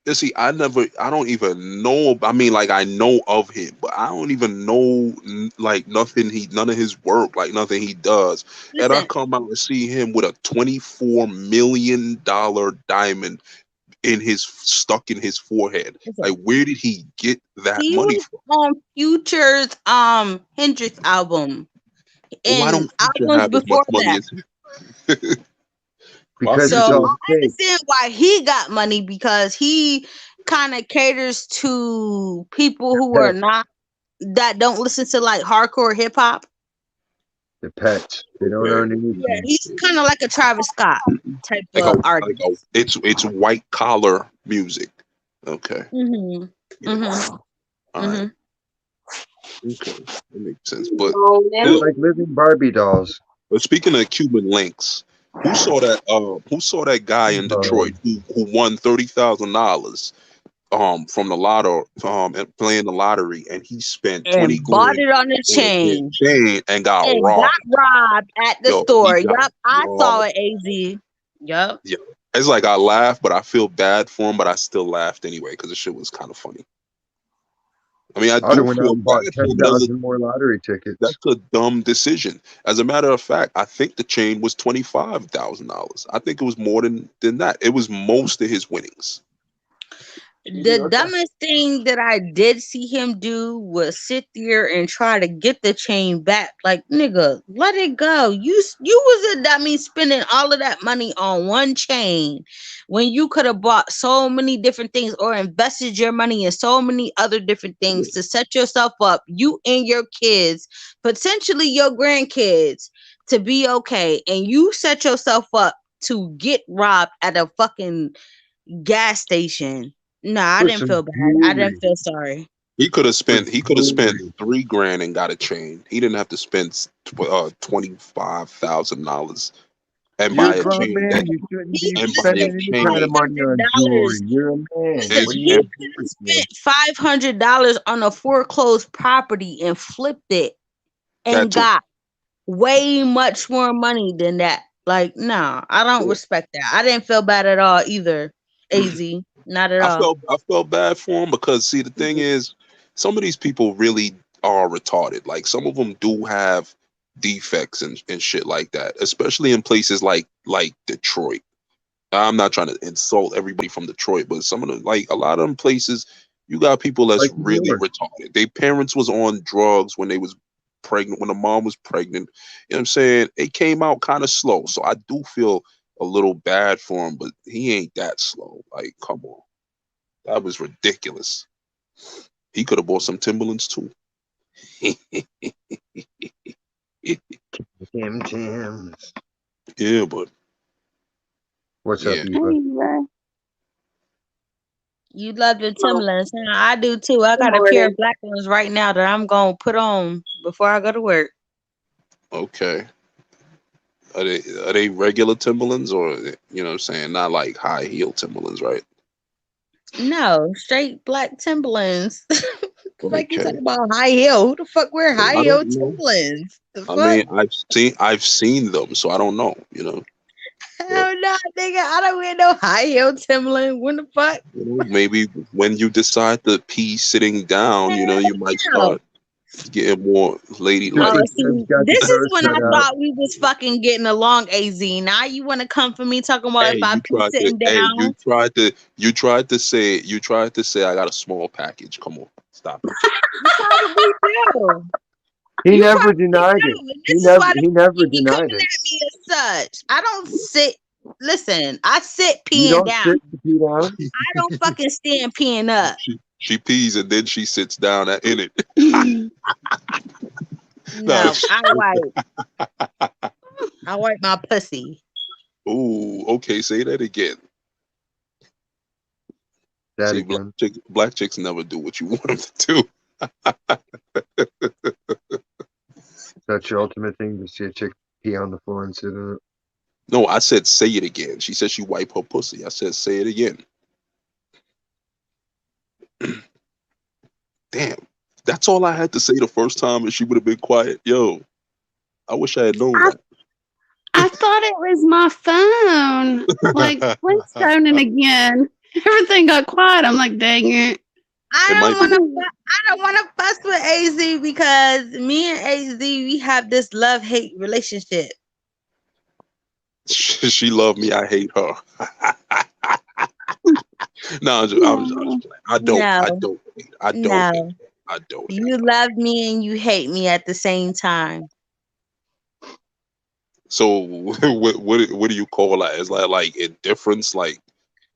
you see, I don't even know. I mean, like, I know of him, but I don't even know, like, none of his work, like, nothing he does. And I Listen, come out and see him with a $24 million diamond stuck in his forehead. listen. Like, where did he get that He money was from? on Future's Hendrix album Why and don't Future albums have as much before money that. as him? My Because So it's future, all I fake. understand why he got money because he kind of caters to people who are Pets. not that don't listen to like hardcore hip hop. The pets. They don't okay, earn Yeah, anything. he's kind of like a Travis Scott type of artist. it's white collar music. Okay, Mhm. Mhm. all right, Mhm. okay, that makes sense. But They're still, like living Barbie dolls. but speaking of Cuban links, who saw that? Who saw that guy in Detroit who won $30,000 from the lotto and playing the lottery, and he spent 20 And bought grand it on his on his chain chain and got and got robbed. robbed at the Yo, he store. got Yup, I saw robbed. it. Az. Yup. Yeah, it's like I laughed, but I feel bad for him, but I still laughed anyway because the shit was kind of funny. I mean, I I'd have do went out feel and bought bad for him. 10,000 more lottery tickets. That's a dumb decision. As a matter of fact, I think the chain was $25,000. I think it was more than that. It was most of his winnings. The dumbest thing that I did see him do was sit there and try to get the chain back. Like, nigga, let it go. You was a dummy spending all of that money on one chain when you could have bought so many different things or invested your money in so many other different things to set yourself up, you and your kids, potentially your grandkids, to be okay. And you set yourself up to get robbed at a fucking gas station. Nah, I For didn't some feel bad. I didn't jewelry. feel sorry. He could have For spent. He could have spent jewelry. $3,000 and got a chain. He didn't have to spend $25,000 and You're buy a a grown chain that man. You shouldn't He be and buy a spending listen, any kind chain of money on $500. jewelry. You're a man. Listen, and What are he you and could have doing? spent $500 on a foreclosed property and flipped it that and too. got way much more money than that. Like, no, I don't respect that. I didn't feel bad at all either. Az, not at all. I felt bad for him because see the thing is, some of these people really are retarded. Like some of them do have defects and shit like that, especially in places like Detroit. I'm not trying to insult everybody from Detroit, but some of the like a lot of them places, you got people that's Like New really York. retarded. Their parents was on drugs when they was pregnant, when the mom was pregnant. You know what I'm saying? It came out kind of slow. So I do feel a little bad for him, but he ain't that slow. Like, come on. That was ridiculous. He could have bought some Timberlands too. Tim Tams. Yeah, but What's yeah. up, Eva? You love the Timberlands, huh? I do too. I got a pair of black ones right now that I'm gonna put on before I go to work. Okay. Are they regular Timberlands or you know what I'm saying? Not like high heel Timberlands, right? No, straight black Timberlands. Like you Okay. talking about high heel? Who the fuck wear high I heel don't know. Timberlands? The I fuck? mean, I've seen them, so I don't know. You know, but, Hell no, nigga. I don't wear no high heel Timberland. When the fuck? you know, maybe when you decide to pee sitting down, you know, you might Hell. start getting more ladylike. Oh, Superstars see, got the this is purse when I cut out. thought we was fucking getting along, Az. Now you want to come for me talking about if I pee sitting Hey, down? you tried to say I got a small package. Come on, stop it. You probably do. He You never probably denied do. it. And He this is never why he the never fuck he coming denied it. at me as such. I don't sit. Listen, I sit You peeing don't down. sit to pee down. I don't fucking stand peeing up. She pees and then she sits down in it. No, I wipe my pussy. Ooh, okay, say that again. That See, again. black chicks never do what you want them to do. That's your ultimate thing to see a chick pee on the floor and sit in it. No, I said say it again. She said she wipe her pussy. I said say it again. Damn. That's all I had to say the first time and she would have been quiet. Yo, I wish I had known that. I thought it was my phone. Like Flintstoning again. Everything got quiet. I'm like, dang it. I It might don't want to fuss with AZ because me and AZ we have this love-hate relationship. She love me. I hate her. No, I'm just playing. I don't. You love me and you hate me at the same time. So what do you call that? Is that like indifference? Like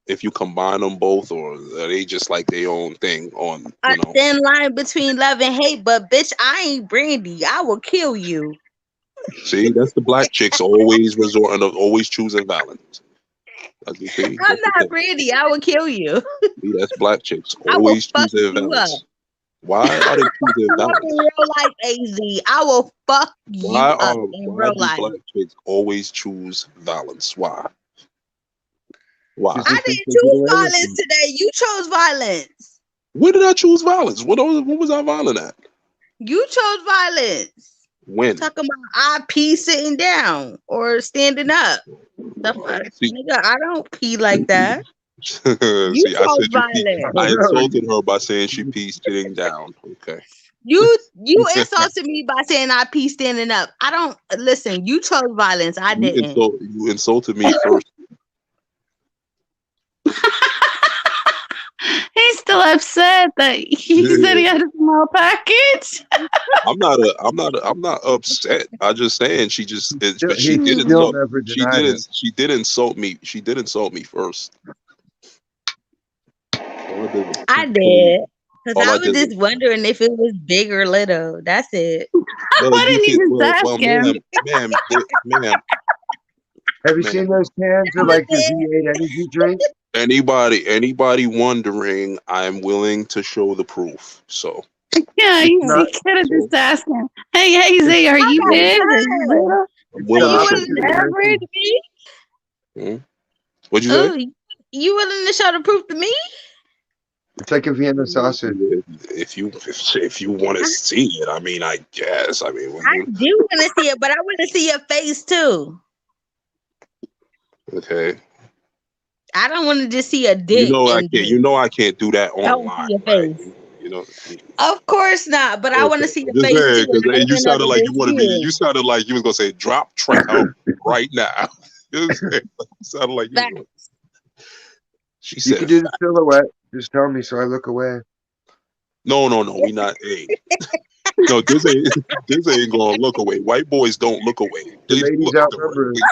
if you combine them both, or are they just like their own thing? On A thin line between love and hate, but bitch, I ain't Brandy. I will kill you. See, that's the black chicks always resorting to always choosing violence. As you see, I'm not Brandy. I will kill you. See, that's black chicks I will always fuck choosing you violence. up. Why are they choosing I'm violence? in real life, AZ. I will fuck you up in real do life. black chicks always choose violence? Why? Why? Because they I think didn't they get choose away with violence it. today. You chose violence. When did I choose violence? What was I violent at? You chose violence. When? Talking about I pee sitting down or standing up. The fuck, See- nigga, I don't pee like that. See, I You chose said you pee. violence. I insulted her by saying she pees sitting down. Okay. You insulted me by saying I pee standing up. I don't listen. You chose violence. I didn't. You insulted me first. He's still upset that he said he had a small package. I'm not upset. I just saying she did Still never denied it. she did insult me. She did insult me first. I did. Because All I I was did just wondering if it was big or little. That's it. Why didn't you just ask him? Ma'am. Have you Man. seen those cans of like the V8 energy drink? Anybody wondering, I'm willing to show the proof. So Yeah, you not- could have just asked him. Hey, AZ, are you got big? Are time. you little? I'm It's willing the to show opposite the of proof. Average me? What'd you say? Oh, you willing to show the proof to me? It's like a Vienna sausage. If you want to see it, I mean, I guess. I mean, I do want to see it, but I want to see your face too. okay. I don't want to just see a dick. You know I and can't. You know I can't do that I don't online, see your right? face. You know. Of course not, but I want to see your Just face saying, too. 'cause and I you wanna sounded know like that you wanted it's me. You sounded like you was gonna say drop Trent right now. You sounded like you. Facts. She You said, can do the silhouette. Just tell me so I look away. "No, we not. Hey, no, this ain't gonna look away. White boys don't look away. The They ladies look the outnumber right us.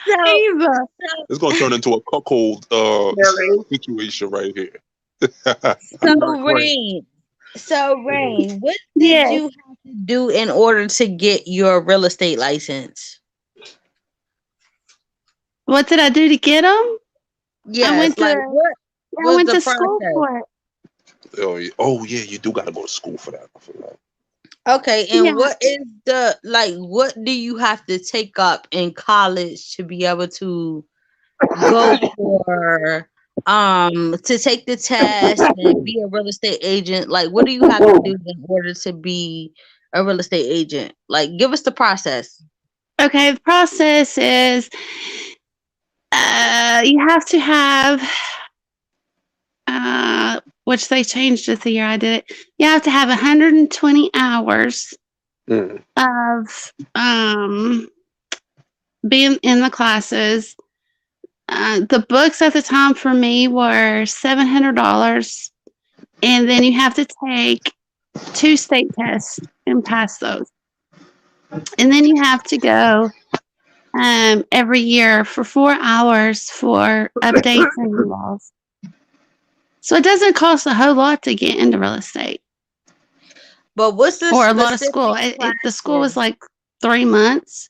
So, Eva. It's gonna turn into a cuckold Yeah, situation right here. Not quite. Rain, what did Yes. you have to do in order to get your real estate license? What did I do to get him? Yes, went to- like what? I was went the to school process? for it. Oh yeah, you do gotta go to school for that. I forgot. Okay, and Yeah. what is what do you have to take up in college to be able to go for to take the test and be a real estate agent? Like, what do you have to do in order to be a real estate agent? Like, give us the process. Okay, the process is you have to have which they changed it the year I did it. You have to have 120 hours of being in the classes. The books at the time for me were $700, and then you have to take 2 state tests and pass those. And then you have to go every year for 4 hours for updates and laws. So it doesn't cost a whole lot to get into real estate But what's the or a lot of specific school. The school was classes? like 3 months.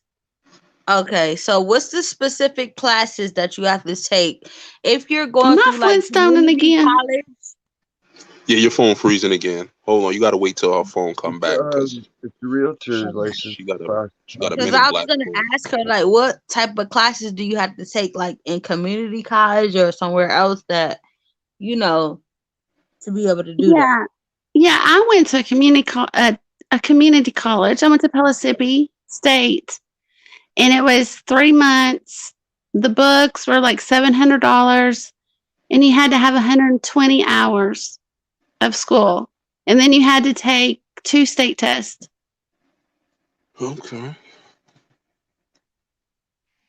Okay, so what's the specific classes that you have to take if you're going Not through like Flintstoning community again. college? Yeah, your phone freezing again. Hold on, you gotta wait till our phone come back because It's the realtor's license. she got a class. men Because in I was black. gonna phone. ask her like, what type of classes do you have to take, like in community college or somewhere else that to be able to do that? Yeah. I went to a community college. I went to Pellissippi State, and it was 3 months. The books were like $700, and you had to have 120 hours of school, and then you had to take 2 state tests. Okay.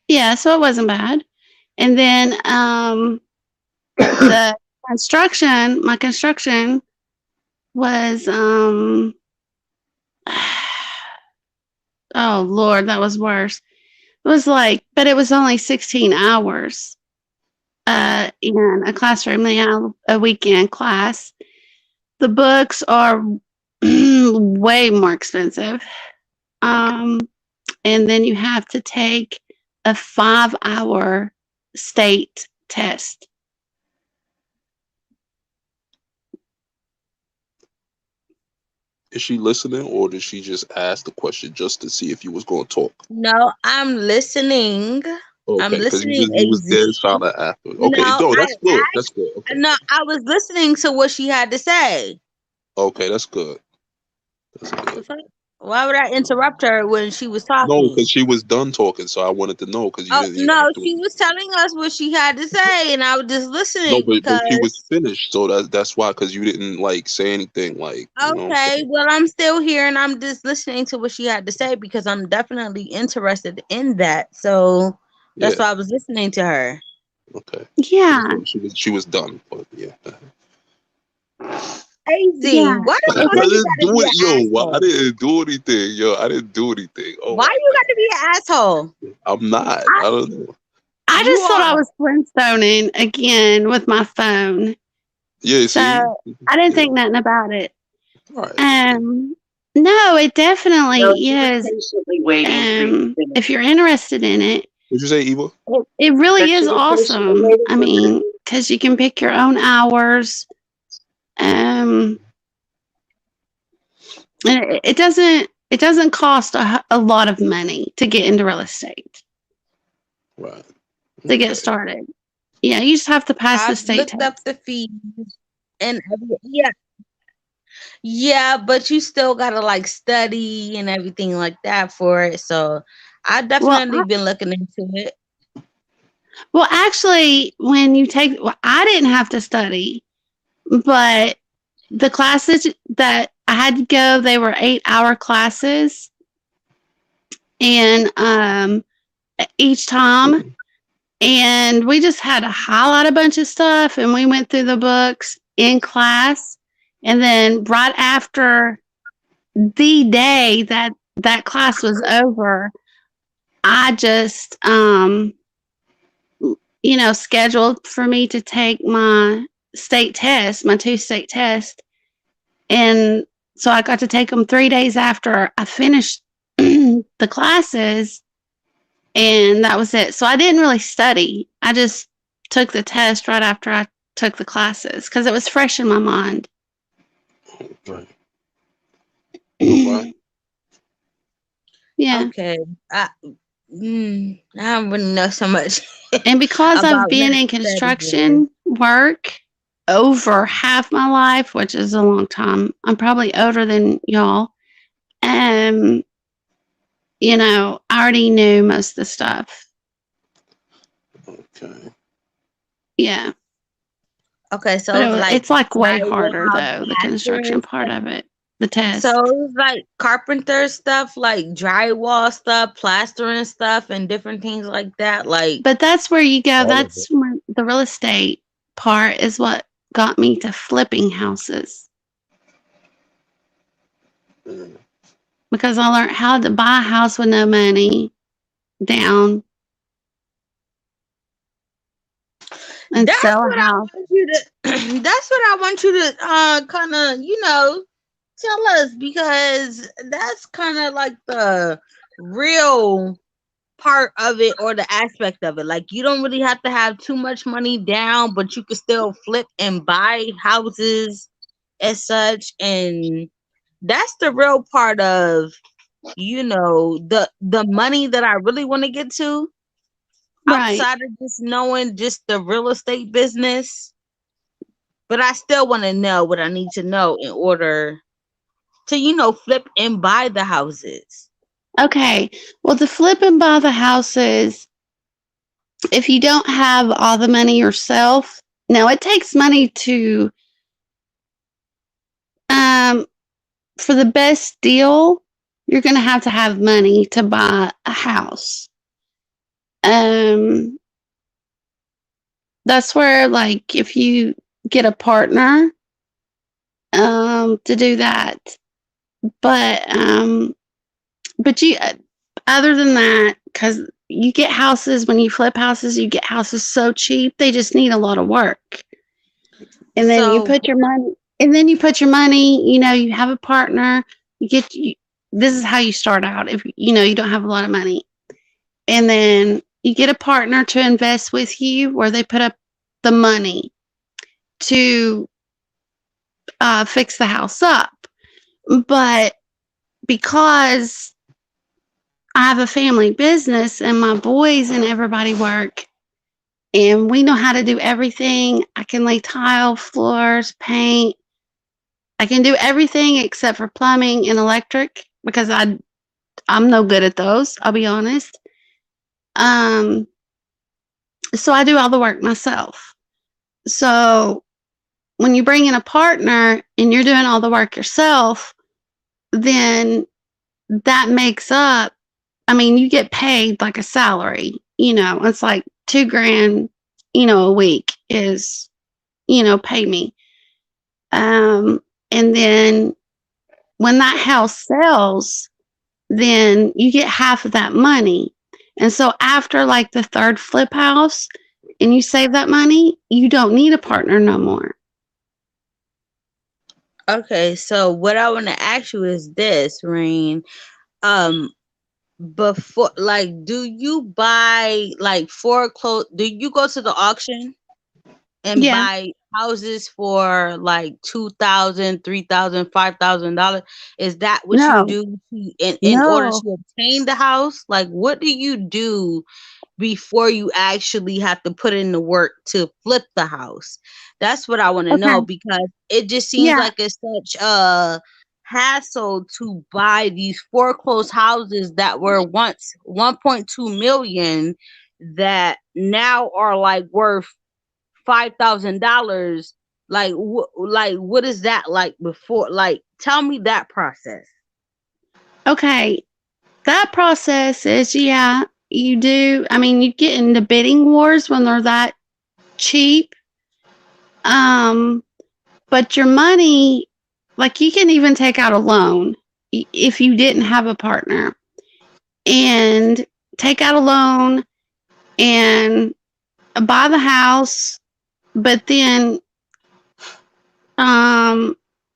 Yeah, so it wasn't bad. And then the my construction was oh Lord, that was worse. It was like, but it was only 16 hours in a classroom. They had a weekend class. The books are way more expensive. And then you have to take a 5-hour state test. Is she listening, or did she just ask the question just to see if you was going to talk? No, I'm listening. I'm Okay, because listening. you was dead AZ. silent after. Okay, No, no, I that's good. asked. That's good. Okay, No, I was listening to what she had to say. okay, that's good. That's The good. fuck? Why would I interrupt her when she was No, talking? because she was done talking, so I wanted to know because you Oh didn't. no, she was telling us what she had to say, and I was just No, listening but she was because. finished, so that's why, because you didn't like say anything, like, you know. Okay, well, I'm still here, and I'm just listening to what she had to say because I'm definitely interested in that. So that's Yeah. why I was listening to her. Okay. Yeah. She was done, but yeah. AZ, Yeah. why the I fuck you didn't gotta do be it, an yo. asshole? I didn't do anything, yo. I didn't do anything. Oh Why my you gotta be an asshole? God. I'm not. I don't know. I You just thought I are. was Flintstoning again with my phone. Yeah, So see? I didn't Yeah. think nothing about it. All right. No, it definitely No, she was is. patiently waiting for you to finish. If you're interested in it, What'd you say, Eva? it really That she is was patiently awesome. waiting I for you to mean, because you can pick your own hours. And it doesn't cost a lot of money to get into real estate Right. to get started. Yeah, you just have to pass the I've state looked up test. the fees and yeah, but you still gotta like study and everything like that for it. So I definitely been looking into it. Well, actually, I didn't have to study, but the classes that I had to go, they were 8-hour classes, and each time, and we just had to highlight a bunch of stuff, and we went through the books in class, and then right after the day that class was over, I just scheduled for me to take my state test, my 2 state tests. And so I got to take them 3 days after I finished the classes, and that was it. So I didn't really study. I just took the test right after I took the classes because it was fresh in my mind. Right. Right. Yeah. Okay. I don't really know so much. And because I've about been not in studying. construction work over half my life, which is a long time, I'm probably older than y'all. I already knew most of the stuff. Okay. Yeah. Okay, so But it's like way harder drywall, though, the construction part of it. The test. So it's like carpenter stuff, like drywall stuff, plastering stuff, and different things like that. Like, But that's where you go. All of That's where the real estate part is what got me to flipping houses. Mm. Because I learned how to buy a house with no money down and that's sell a what I house. want you to. That's what I want you to kind of tell us, because that's kind of like the real part of it, or the aspect of it. Like, you don't really have to have too much money down, but you can still flip and buy houses as such. And that's the real part of the money that I really want to get to, Right. outside of just knowing just the real estate business. But I still want to know what I need to know in order to flip and buy the houses. Okay. Well, to flip and buy the houses, if you don't have all the money yourself, now it takes money to, um, for the best deal, you're going to have money to buy a house. Um, that's where, like, if you get a partner, to do that. But you, other than that, because you get houses, when you flip houses, you get houses so cheap, they just need a lot of work. And then you So put your money, you have a partner, this is how you start out if you don't have a lot of money. And then you get a partner to invest with you where they put up the money to fix the house up. But because I have a family business and my boys and everybody work, and we know how to do everything. I can lay tile, floors, paint. I can do everything except for plumbing and electric because I'm no good at those, I'll be honest. So I do all the work myself. So when you bring in a partner and you're doing all the work yourself, then that makes up, you get paid like a salary, it's like $2,000, a week is, pay me. And then when that house sells, then you get half of that money. And so after like the third flip house and you save that money, you don't need a partner no more. okay, so what I want to ask you is this, Rain. Before, like, do you buy like foreclose? Do you go to the auction and Yeah. buy houses for like $2,000, $3,000, $5,000? Is that what you No. do in order No. to obtain the house? Like, what do you do before you actually have to put in the work to flip the house? That's what I want to know, Okay. because it just seems Yeah. like it's such a hassle to buy these foreclosed houses that were once 1.2 million that now are like worth $5,000. Like, what is that like before? Like, tell me that process. Okay. That process is, yeah, you do. You get into bidding wars when they're that cheap. But your money, like you can even take out a loan if you didn't have a partner and take out a loan and buy the house. But then,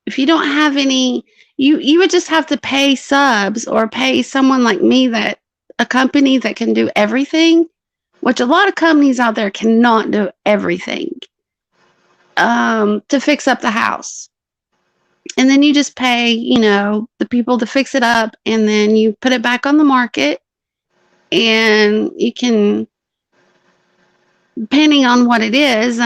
if you don't have any, you would just have to pay subs or pay someone like me, that a company that can do everything, which a lot of companies out there cannot do everything, to fix up the house. And then you just pay, the people to fix it up, and then you put it back on the market, and you can, depending on what it is,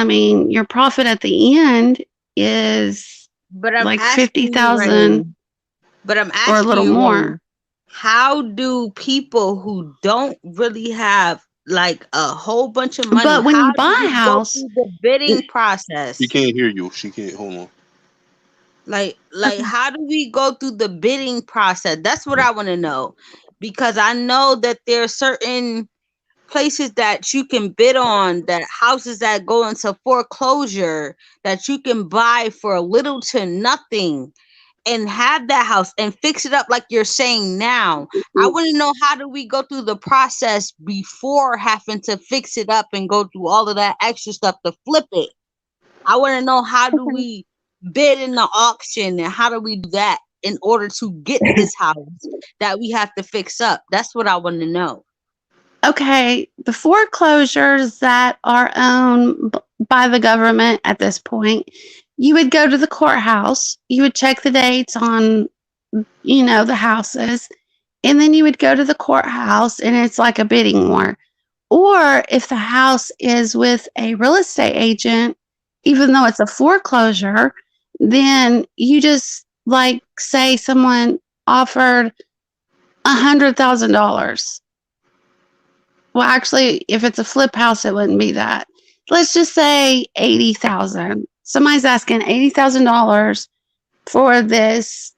your profit at the end is But I'm like asking you, 50,000 Rain. But I'm or a asking little you, more. Rain, how do people who don't really have like a whole bunch of money, But when how you do buy a we go house, through the bidding process? She can't hear you. She can't. Hold on. Like how do we go through the bidding process? That's what I want to know, because I know that there are certain places that you can bid on, that houses that go into foreclosure that you can buy for little to nothing and have that house and fix it up like you're saying now. I want to know, how do we go through the process before having to fix it up and go through all of that extra stuff to flip it? I want to know, how do we bid in the auction, and how do we do that in order to get this house that we have to fix up? That's what I want to know. okay, the foreclosures that are owned by the government at this point, you would go to the courthouse, you would check the dates on, the houses, and then you would go to the courthouse, and it's like a bidding war. Or if the house is with a real estate agent, even though it's a foreclosure, then you just, like, say someone offered $100,000. Well, actually, if it's a flip house, it wouldn't be that. Let's just say 80,000. Somebody's asking $80,000 for this,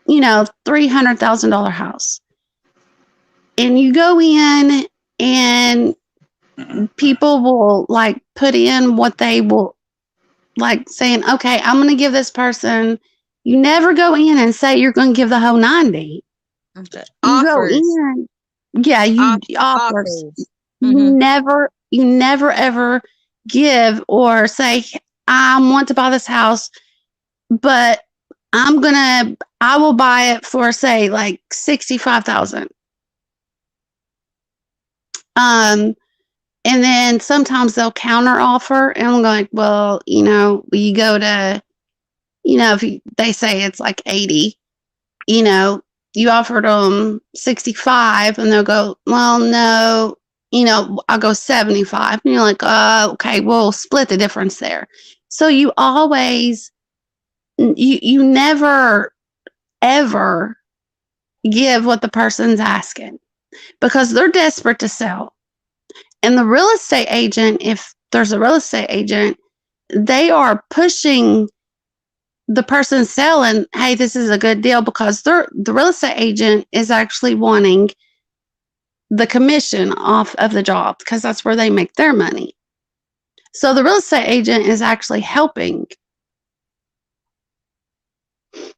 $300,000 house. And you go in and people will like put in what they will like saying, okay, I'm going to give this person. You never go in and say you're going to give the whole 90. Okay. You go Offers. in. Yeah, you offers. Mhm. You never ever give or say, I want to buy this house, but I will buy it for say like 65,000. And then sometimes they'll counter offer and I'm like, well, you go to, if they say it's like 80, you offered them 65 and they'll go, well, no, I'll go 75. And you're like, okay, we'll split the difference there. So you always, you never, ever give what the person's asking because they're desperate to sell. And the real estate agent, if there's a real estate agent, they are pushing the person selling, hey, this is a good deal because the real estate agent is actually wanting the commission off of the job because that's where they make their money. So the real estate agent is actually helping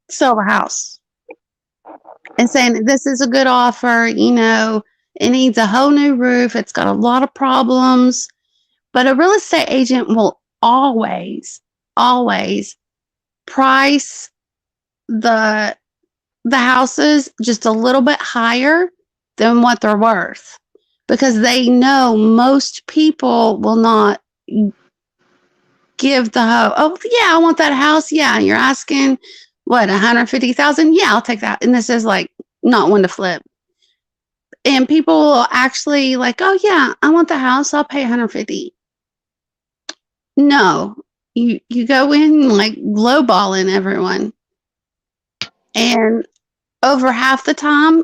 sell the house and saying, this is a good offer, it needs a whole new roof. It's got a lot of problems. But a real estate agent will always, always price the houses just a little bit higher than what they're worth because they know most people will not give oh yeah, I want that house. Yeah, you're asking what, 150,000? Yeah, I'll take that. And this is like not one to flip. And people will actually like, oh yeah, I want the house. I'll pay 150. No, you go in like lowballing everyone. And over half the time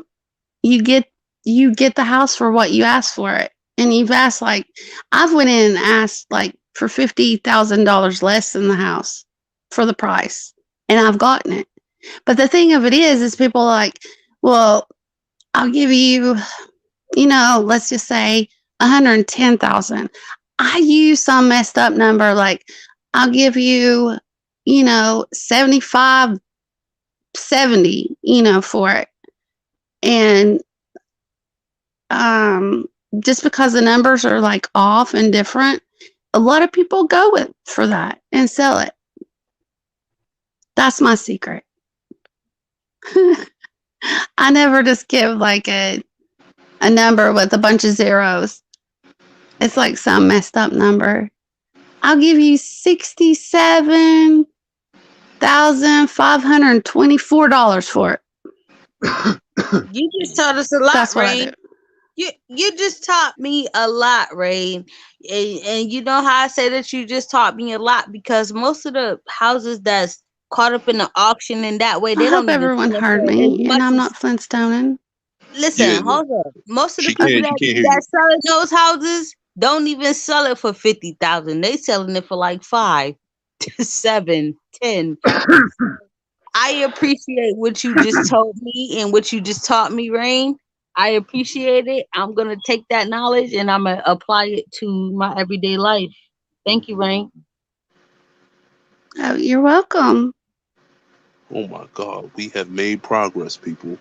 you get the house for what you asked for it. And you've asked like, I've went in and asked like for $50,000 less than the house for the price. And I've gotten it. But the thing of it is people are like, well, I'll give you, let's just say 110,000. I use some messed up number. Like I'll give you, 75, 70, for it. And, just because the numbers are like off and different, a lot of people go for that and sell it. That's my secret. I never just give like a number with a bunch of zeros. It's like some messed up number. I'll give you $67,524 for it. You just taught us a lot, That's what I Ray. do. You just taught me a lot, Ray. And you know how I say that you just taught me a lot because most of the houses that's caught up in the auction in that way, they I don't hope even everyone sell it heard for as me, much and I'm as- not Flintstoning. Listen, Yeah. hold up. Most of the She people can't hear you. that selling those houses don't even sell it for 50,000. They selling it for like 5, 7, 10. I appreciate what you just told me and what you just taught me, Rain. I appreciate it. I'm gonna take that knowledge and I'm gonna apply it to my everyday life. Thank you, Rain. Oh, you're welcome. Oh my God, we have made progress, people.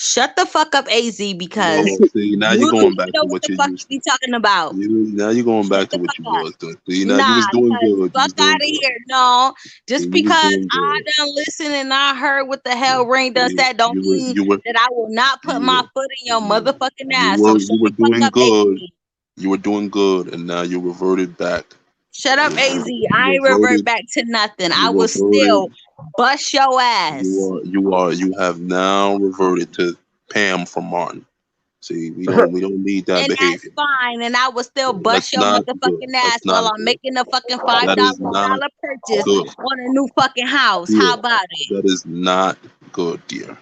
Shut the fuck up, AZ, because See, now you you're don't going back know to what what the you fuck used you be talking about. Now you're going back to the what you fuck up. was doing. See, now you was doing good. You was Fuck doing out of good. here. No, just You was because doing I good. done listened and I heard what the hell Rain does that don't mean that I will not put my foot in your motherfucking ass. So shut You were the fuck doing up, good. AZ. You were doing good, and now you reverted back. Shut up, AZ. I ain't reverted- revert back to nothing. I you will reverted- still bust your ass. You have now reverted to Pam from Martin. See, we don't need that And behavior. that's fine. And I will still bust That's your not motherfucking good. ass That's not while I'm good. making a fucking $5 That is not purchase good. on a new fucking house. Good. How about it? That is not good, dear.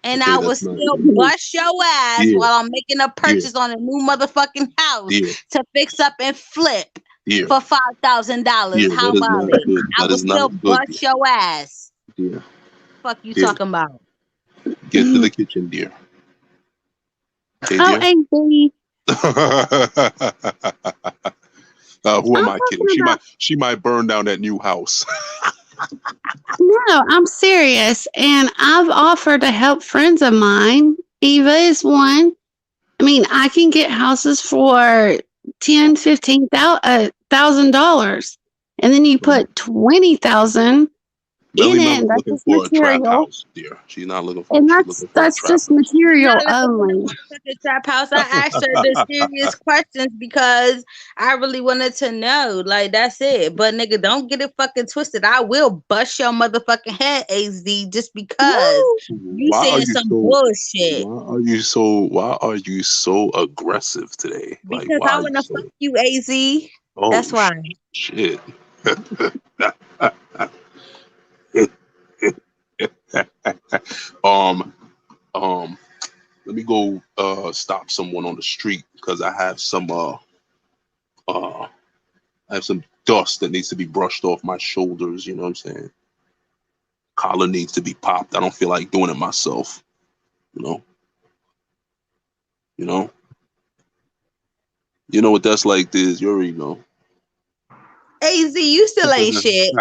And Okay, I will that's not still good. bust your ass Yeah. while I'm making a purchase on a new motherfucking house Yeah. to fix up and flip Dear. for $5,000. Yeah, How that is about not it? good. I That will is not still good, bust your ass. dear. Fuck you Dear. talking about? Get to the kitchen, dear. Okay, Oh, dear. AZ, Who am I'm I kidding? talking about. She might burn down that new house. No, I'm serious. And I've offered to help friends of mine. Eva is one. I mean, I can get houses for $10,000-$15,000, and then you put 20,000 in Melly it, Mel and is that's looking just for a trap material. house, dear. She's not looking for. And She's that's looking for a that's trap just house. material Not looking for only. no motherfucking trap house. I asked her the serious questions because I really wanted to know. Like, that's it. But nigga, don't get it fucking twisted. I will bust your motherfucking head, AZ, just because you Why are saying you some so? bullshit. Why are you so aggressive today? Like, Because why I are you wanna so? fuck you, AZ. Oh, That's why. shit. um, let me go stop someone on the street because I have some dust that needs to be brushed off my shoulders, you know what I'm saying? Collar needs to be popped. I don't feel like doing it myself, you know? You know? You know what that's like, Diz. You already know. AZ, you still ain't shit.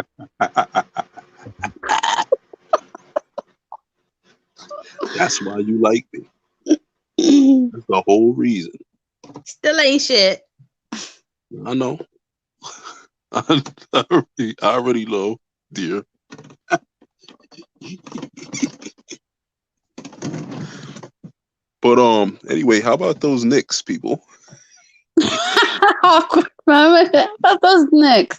That's why you like me. That's the whole reason. Still ain't shit. I know. I already know, dear. But anyway, how about those Knicks, people? Awkward moment. How about those Knicks?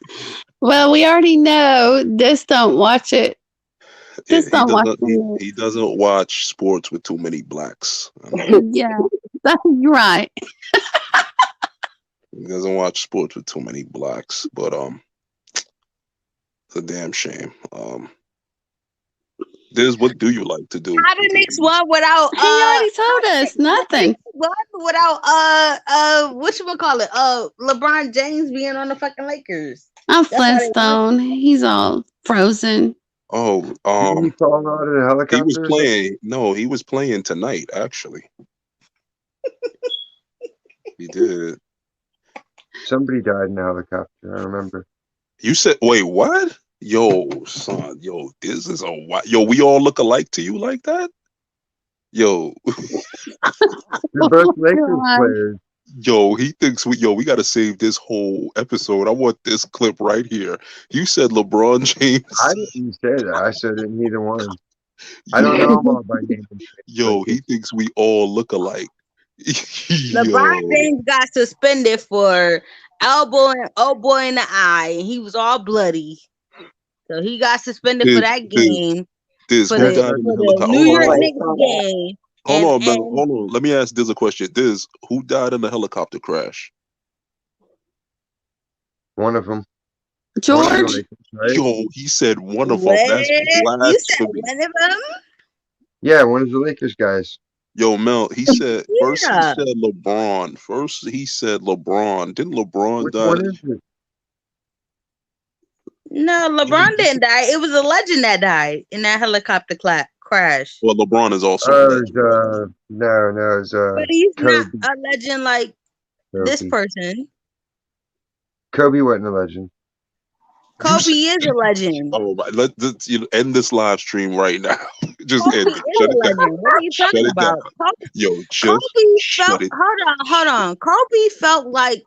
Well, we already know this. Don't watch it. Yeah, Just don't watch the Knicks. he doesn't watch sports with too many blacks. I know. Yeah, that's right. He doesn't watch sports with too many blacks, but it's a damn shame. Diz, what do you like to do? How the Knicks won without He already told us nothing. won without whatchamacallit? LeBron James being on the fucking Lakers. I'm That's how they Flintstone. He's all frozen. Oh, Didn't he fall out of the he helicopter? was or playing. No, he was playing tonight. Actually, he did. Somebody died in the helicopter. I remember. You said, wait, what? Yo, son, yo, this is a what? Yo, we all look alike to you like that? Yo, They're both Lakers God. players. yo, he thinks we gotta save this whole episode. I want this clip right here. You said LeBron James. I didn't say that. I said it in either one. I don't know them all by name. Yo, he thinks we all look alike. LeBron James got suspended for elbowing in the eye, and he was all bloody. So he got suspended for that game. Diz, For who the died in the helicopter? New York Knicks game. Hold on. Let me ask Diz a question. Diz, who died in the helicopter crash? One of them. George. Right? Yo, he said one of them. That's You said blasphemy. one of them? Yeah, one of the Lakers guys. Yo, Mel, he said first he Yeah. said LeBron. First he said LeBron. Didn't LeBron Which die? one is it? No, LeBron didn't die. It was a legend that died in that helicopter crash. Well, LeBron is also a Oh, legend. no, it's But he's Kobe. not a legend like this person. Kobe wasn't a legend. Kobe is a legend. Oh, right. Let's end this live stream right now. Just Kobe end is it. a Shut it down. legend. What are you Shut talking it down. about? Yo, Kobe shut felt. it. Hold on. Kobe felt like.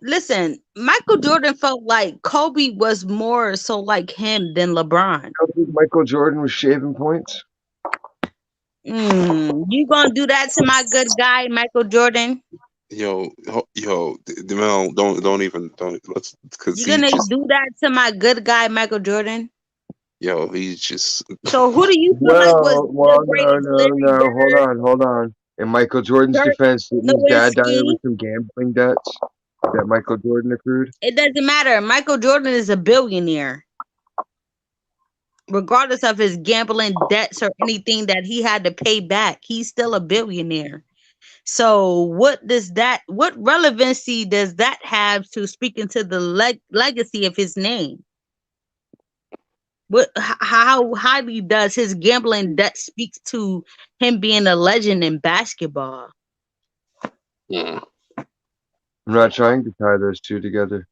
Listen, Michael Jordan felt like Kobe was more so like him than LeBron. Michael Jordan was shaving points. You gonna do that to my good guy, Michael Jordan? Yo, Mel, let's because You gonna do that to my good guy, Michael Jordan? Yo, he's just. So who do you feel like was the greatest? No. Hold on. In Michael Jordan's defense, didn't his dad die over some gambling debts that Michael Jordan accrued? It doesn't matter. Michael Jordan is a billionaire. regardless of his gambling debts or anything that he had to pay back, he's still a billionaire. So what relevancy does that have to speaking to the legacy of his name? How highly does his gambling debt speak to him being a legend in basketball? Yeah. I'm not trying to tie those two together.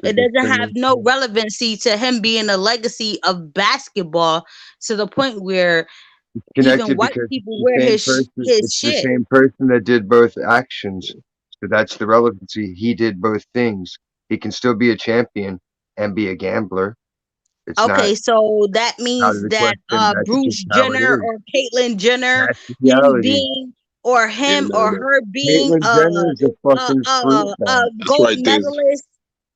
It doesn't have no relevancy to him being a legacy of basketball to the point where Connected even white because people it's the wear same his person. It's the shit. same person that did both actions. So that's the relevancy. He did both things. He can still be a champion and be a gambler. It's not Okay, so that out means of the that question. That's just Bruce how it Jenner is. or Caitlyn Jenner, That's the him reality. being or him or her being Caitlyn Jenner is a fucking freak. That's gold right, Diz. medalist,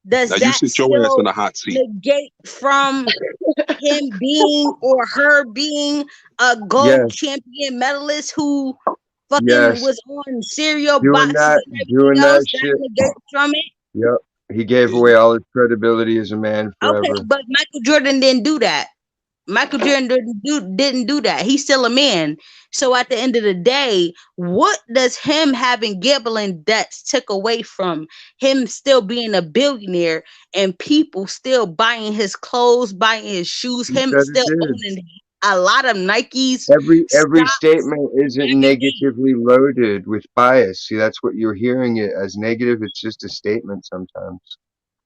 does Now you that sit your ass still in the hot seat. negate from him being or her being a gold Yes, champion medalist who fucking yes. was on cereal Doing boxes that, and everything else? That shit. negates from it. Yep. He gave away all his credibility as a man Okay, forever. but Michael Jordan didn't do that. Michael Jordan didn't do that. He's still a man. So at the end of the day, what does him having gambling debts took away from him still being a billionaire and people still buying his clothes, buying his shoes, He him said still it is. owning a lot of Nikes, Every stocks, statement isn't everything. negatively loaded with bias. See, that's what you're hearing it as negative. It's just a statement sometimes.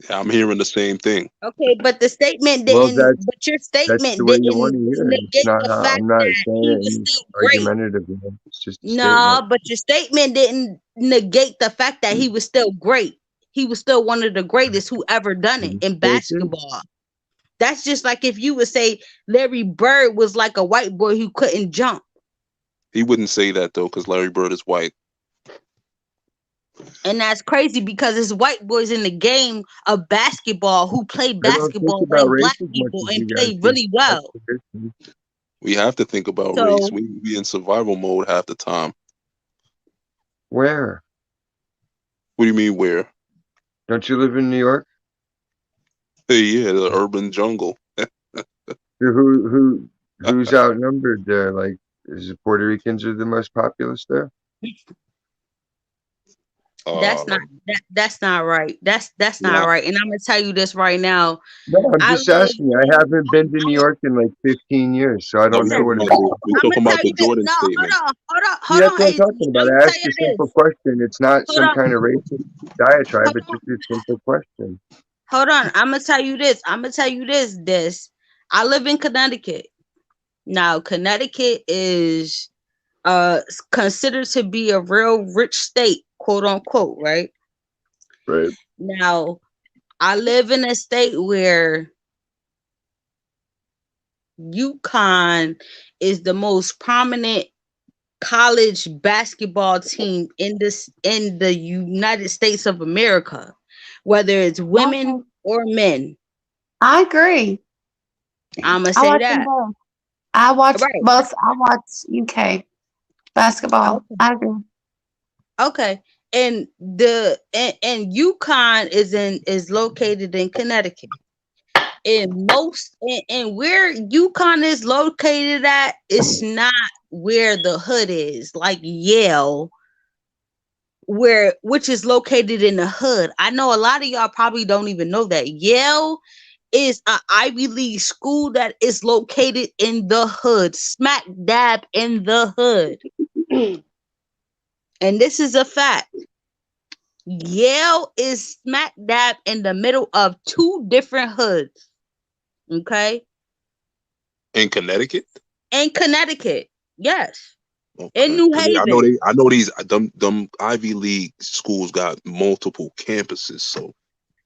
Yeah, I'm hearing the same thing. Okay, but the statement Well, didn't. But your that's statement the way you didn't want to hear it. It's negate not the how fact I'm not that saying he it was in still great. argumentative. It's just a No, statement. but your statement didn't negate the fact that he was still great. He was still one of the greatest who ever done it in basketball. That's just like if you would say Larry Bird was like a white boy who couldn't jump. He wouldn't say that though, because Larry Bird is white. And that's crazy because it's white boys in the game of basketball who play I don't think basketball about like race black as much people as and you play guys do. really well. That's the difference. We have to think about So- race. We be in survival mode half the time. Where? What do you mean where? Don't you live in New York? Hey, yeah, the urban jungle. Who's outnumbered there? Like, is it Puerto Ricans are the most populous there? That's not right. That's not right. And I'm gonna tell you this right now. No, I'm I just live asking. I haven't been to New York in like 15 years, so I don't know what it is. We're talking about the Jordan no, statement. Hold That's on. what I'm talking about. I asked a simple question. It's not Hold some on. kind of racist diatribe. Hold It's just a simple question. Hold on. I'm gonna tell you this. This. I live in Connecticut. Now, Connecticut is considered to be a real rich state, quote unquote, right? Right. Now, I live in a state where UConn is the most prominent college basketball team in the United States of America, whether it's women or men. I agree. I'm gonna I say watch that. them both. I watch Right. both. I watch UK basketball. I agree. Okay. And UConn is located in Connecticut. And where UConn is located at, it's not where the hood is, like Yale, which is located in the hood. I know a lot of y'all probably don't even know that Yale is an Ivy League school that is located in the hood, smack dab in the hood. And this is a fact. Yale is smack dab in the middle of two different hoods. Okay? In Connecticut? In Connecticut, yes. Okay. In New Haven. I know these them Ivy League schools got multiple campuses, so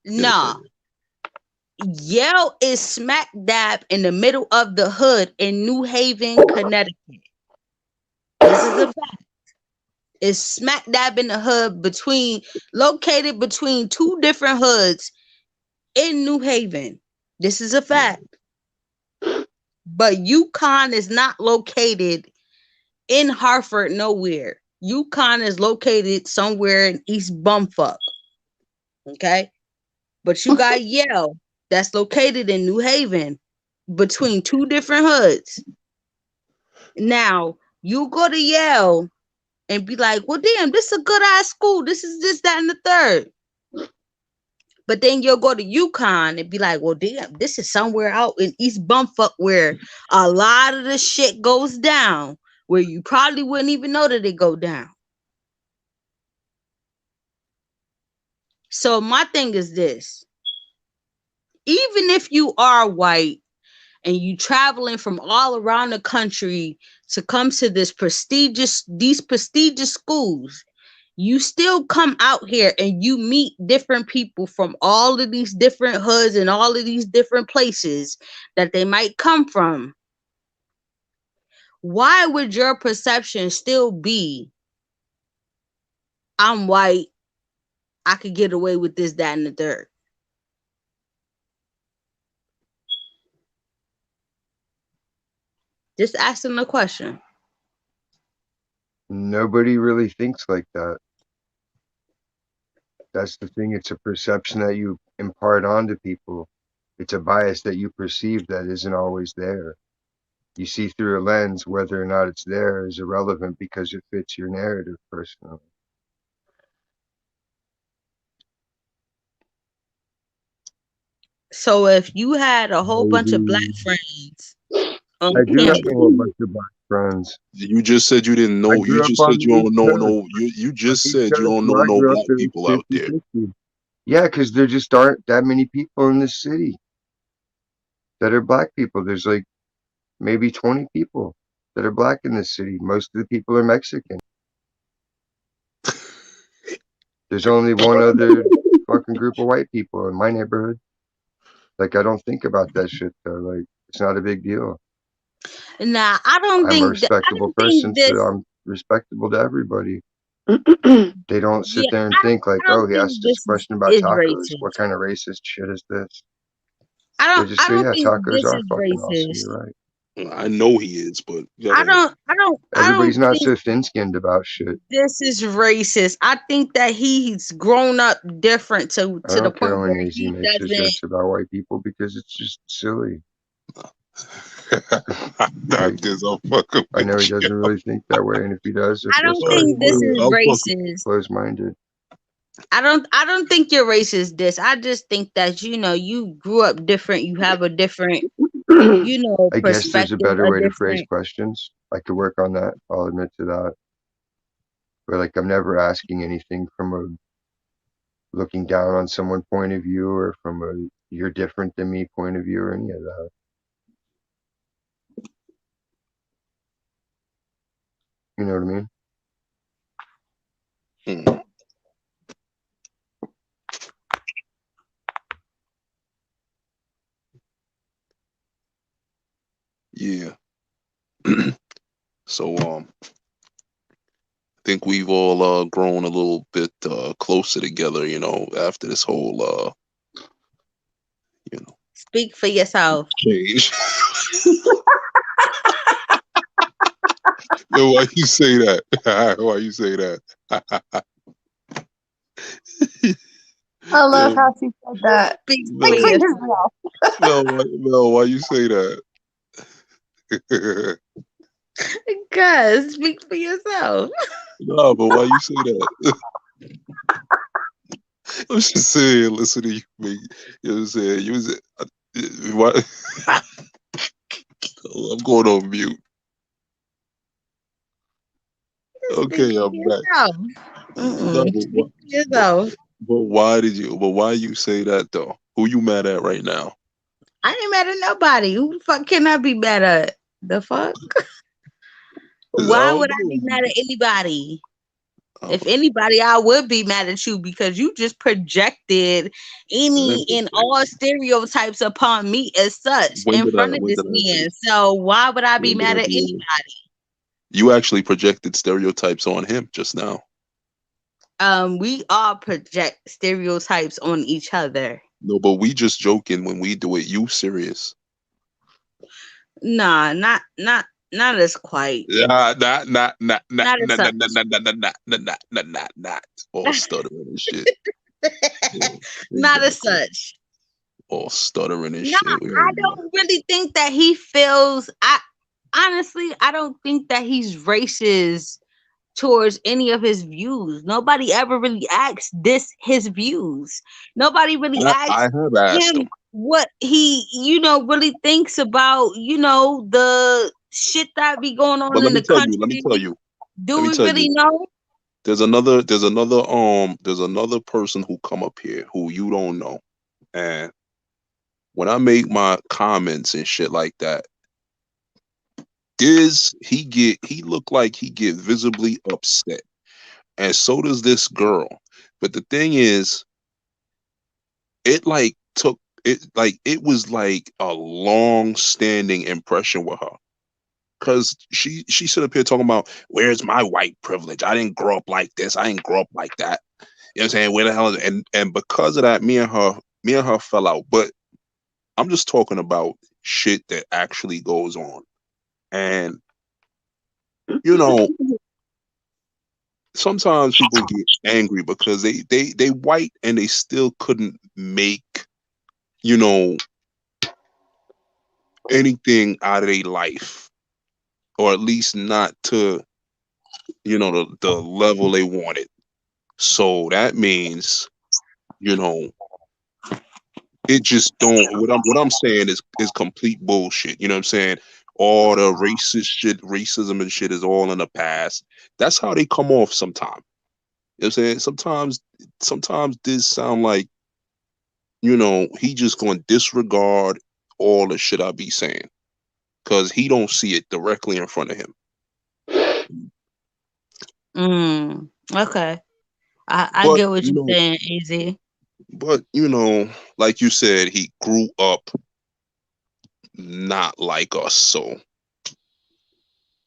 Nah. Yale is smack dab in the middle of the hood in New Haven, Connecticut. This is a fact. It's smack dab in the hood located between two different hoods in New Haven. This is a fact. But UConn is not located in Hartford nowhere. UConn is located somewhere in East Bumfuck. Okay? But you got Yale that's located in New Haven. between two different hoods. Now, you go to Yale and be like, well, damn, this is a good ass school. This is this, that, and the third. But then you'll go to UConn and be like, well, damn, this is somewhere out in East Bumfuck where a lot of the shit goes down, where you probably wouldn't even know that it go down. So my thing is this. Even if you are white and you traveling from all around the country to come to these prestigious schools, you still come out here and you meet different people from all of these different hoods and all of these different places that they might come from. Why would your perception still be, I'm white, I could get away with this, that, and the third? Just asking the question. Nobody really thinks like that. That's the thing. It's a perception that you impart onto people. It's a bias that you perceive that isn't always there. You see through a lens. Whether or not it's there is irrelevant because it fits your narrative personally. So if you had a whole bunch of black friends on I do have campus, a whole bunch of black friends. You just said you didn't know. I You grew up just on said the you don't East know Coast. no. You just East said you Coast, don't know where I no grew up, black it was people out there. 50-50. Yeah, because there just aren't that many people in this city that are black people. There's like maybe 20 people that are black in this city. Most of the people are Mexican. There's only one other fucking group of white people in my neighborhood. Like, I don't think about that shit though. Like, it's not a big deal. nah, I don't I'm a think respectable person, so I'm respectable to everybody. They don't sit there and think like, I oh, don't he think asked this this question about is tacos. racist. What kind of racist shit is this? I They don't just I say, don't yeah, think tacos this are is fucking awesome. racist. You're right. I know he is, but go I ahead. don't Everybody's not think so thin-skinned about shit. this is racist. I think that he's grown up different to I the don't care point when where AZ he makes his doesn't. jokes about white people because it's just silly. Not this, I'm fucking I know with he you. doesn't really think that way, and if he does, I don't sorry think this for is I'm fucking. racist. close-minded. I don't think you're racist. I just think that you grew up different. You have a different I guess there's a perspective, better a way to phrase different. questions. I could work on that. I'll admit to that. But like, I'm never asking anything from a looking down on someone point of view or from a you're different than me point of view or any of that. You know what I mean? Hmm. Yeah. So I think we've all grown a little bit closer together, after this whole Speak for yourself. change. Yo, why you say that? Why you say that? I love Yo, how she said that. Speak for Speak for yourself. yourself. why you say that? Cuz speak for yourself. No, but why you say that? I'm just saying, listen to you, man. You know what I'm saying? You was what? I'm going on mute. Okay, I'm back. No, Speak for yourself. but why you say that though? Who you mad at right now? I ain't mad at nobody. Who the fuck can I be mad at? The fuck? Why would I be mad at anybody? If anybody, I would be mad at you because you just projected any and all stereotypes upon me as such in front of this man. So why would I be mad at anybody? You actually projected stereotypes on him just now. We all project stereotypes on each other. No, but we just joking when we do it. You serious? Nah, not as quite. Not all stuttering and shit. Not as such. all stuttering and No, shit. I don't really think that he feels. I honestly, I don't think that he's racist towards any of his views. Nobody ever really asked his views. Nobody really I asked have asked him. him what he, really thinks about, the shit that be going on But in the let me country. tell you. Do Let me we tell really you. know? There's another person who come up here who you don't know. And when I make my comments and shit like that, he look like he get visibly upset. And so does this girl. But the thing is, it like took it like it was like a long standing impression with her. Cause she sit up here talking about where's my white privilege? I didn't grow up like this. I didn't grow up like that. You know what I'm saying? Where the hell is and because of that, me and her fell out. But I'm just talking about shit that actually goes on. And you know, sometimes people get angry because they white and they still couldn't make, you know, anything out of their life. Or at least not to, the level they wanted. So that means, you know, it just don't. What I'm saying is complete bullshit. You know what I'm saying? All the racist shit, racism and shit is all in the past. That's how they come off sometimes. You know what I'm saying? Sometimes this sound like, he just gonna disregard all the shit I be saying. Cause he don't see it directly in front of him. Okay. I But get what you're saying, AZ. But like you said, he grew up not like us, so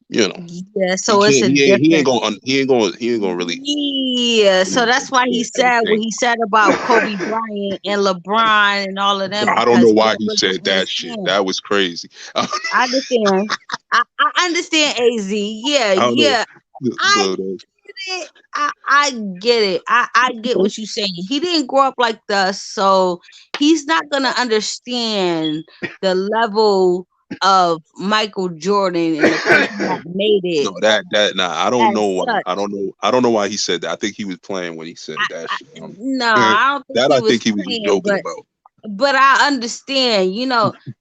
Yeah, he so it's can't. a He ain't different. gonna. He ain't gonna really. Yeah, so that's why he Understand said what everything. he said about Kobe Bryant and LeBron and all of them I don't know because he why don't he really said that shit. understand. That was crazy. I I understand. I understand, AZ. Yeah, don't know. yeah. I get it. I get it. I get what you're saying. He didn't grow up like us, so he's not gonna understand the level of Michael Jordan and the person that made it No, that nah. I don't know as why. such. I don't know why he said that. I think he was playing when he said that shit. No, I don't think That he I was think he was just playing, joking about. but I understand,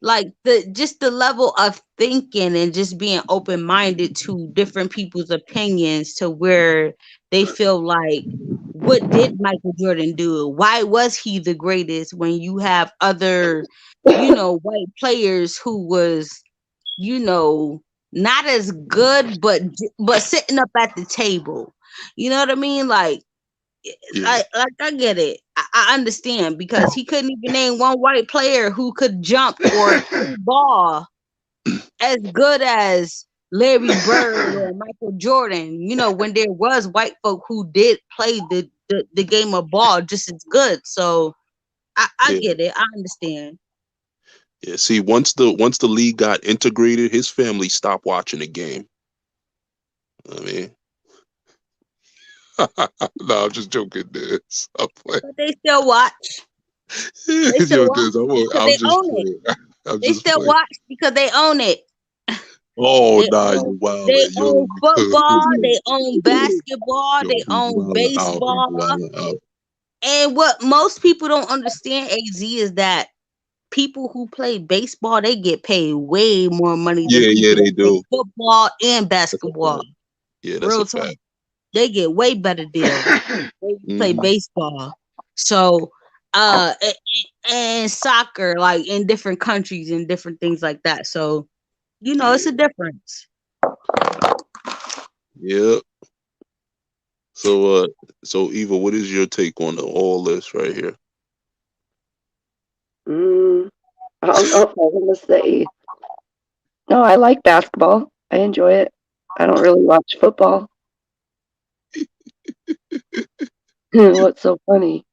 like the level of thinking and just being open minded to different people's opinions to where they feel like, what did Michael Jordan do? Why was he the greatest when you have other, white players who was, not as good, but sitting up at the table. You know what I mean? Like Yeah. I get it. I understand because he couldn't even name one white player who could jump or play ball as good as Larry Bird or Michael Jordan. When there was white folk who did play the game of ball just as good. So I Yeah. get it. I understand. Yeah. See, once the league got integrated, his family stopped watching the game. I mean, no, I'm just joking. This. I'm playing. But they still watch. They still Yo, watch this. because I'm they just own it. playing. I'm They just still playing. watch because they own it. Oh, They nah, own you wild. they Yo, own football, they own basketball, yo, they he's own wild out. He's baseball. wild out. And what most people don't understand, AZ, is that people who play baseball, they get paid way more money than Yeah, people they that play do. football and That's a basketball. fact. Yeah, that's a Real talk. fact. They get way better deals. They play Mhm. baseball. So and soccer, like in different countries and different things like that. So, it's a difference. Yeah. So Eva, what is your take on all this right here? I don't know if I'm gonna say. No, I like basketball. I enjoy it. I don't really watch football. What's so funny?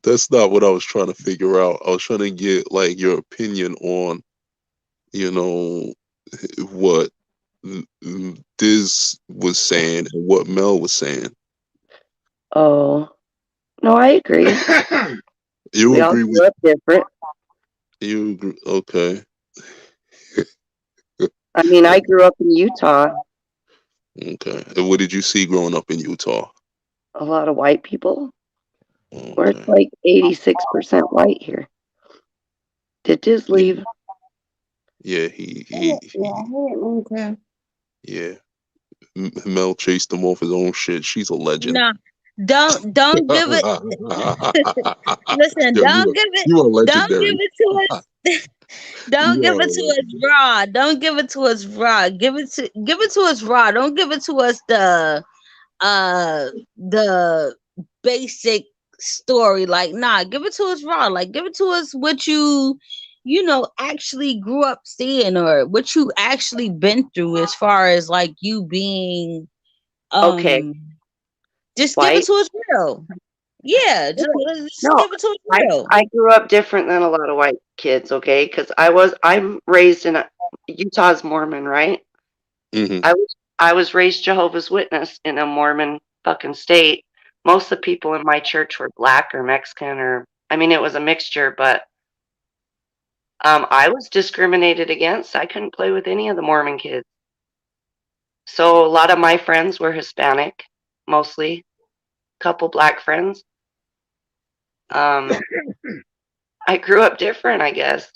That's not what I was trying to figure out. I was trying to get like your opinion on, you know, what Diz was saying and what Mel was saying. Oh, no, I agree. You We all agree with grew up different. Okay. I mean, I grew up in Utah. Okay. And what did you see growing up in Utah? A lot of white people. We're Okay. like 86% white here. Did Diz Yeah. leave? Yeah. Yeah, he didn't mean to. Yeah. Mel chased him off his own shit. She's a legend. No, don't give it. Listen, Yo, you are don't give legendary. it to us. Don't You give are it a to us legend. raw. Don't give it to us raw. Give it to us raw. Don't give it to us the basic story. Like, nah, give it to us raw. Like, give it to us what you know actually grew up seeing, or what you actually been through, as far as like you being Okay, just give it white. to us real. Yeah, just No, give it to us I real. I grew up different than a lot of white kids. Okay, because I'm raised in Utah's Mormon, right? Hmm. I was raised Jehovah's Witness in a Mormon fucking state. Most of the people in my church were black or Mexican, or I mean, it was a mixture, but I was discriminated against. I couldn't play with any of the Mormon kids. So a lot of my friends were Hispanic, mostly. Couple black friends. Um, I grew up different, I guess.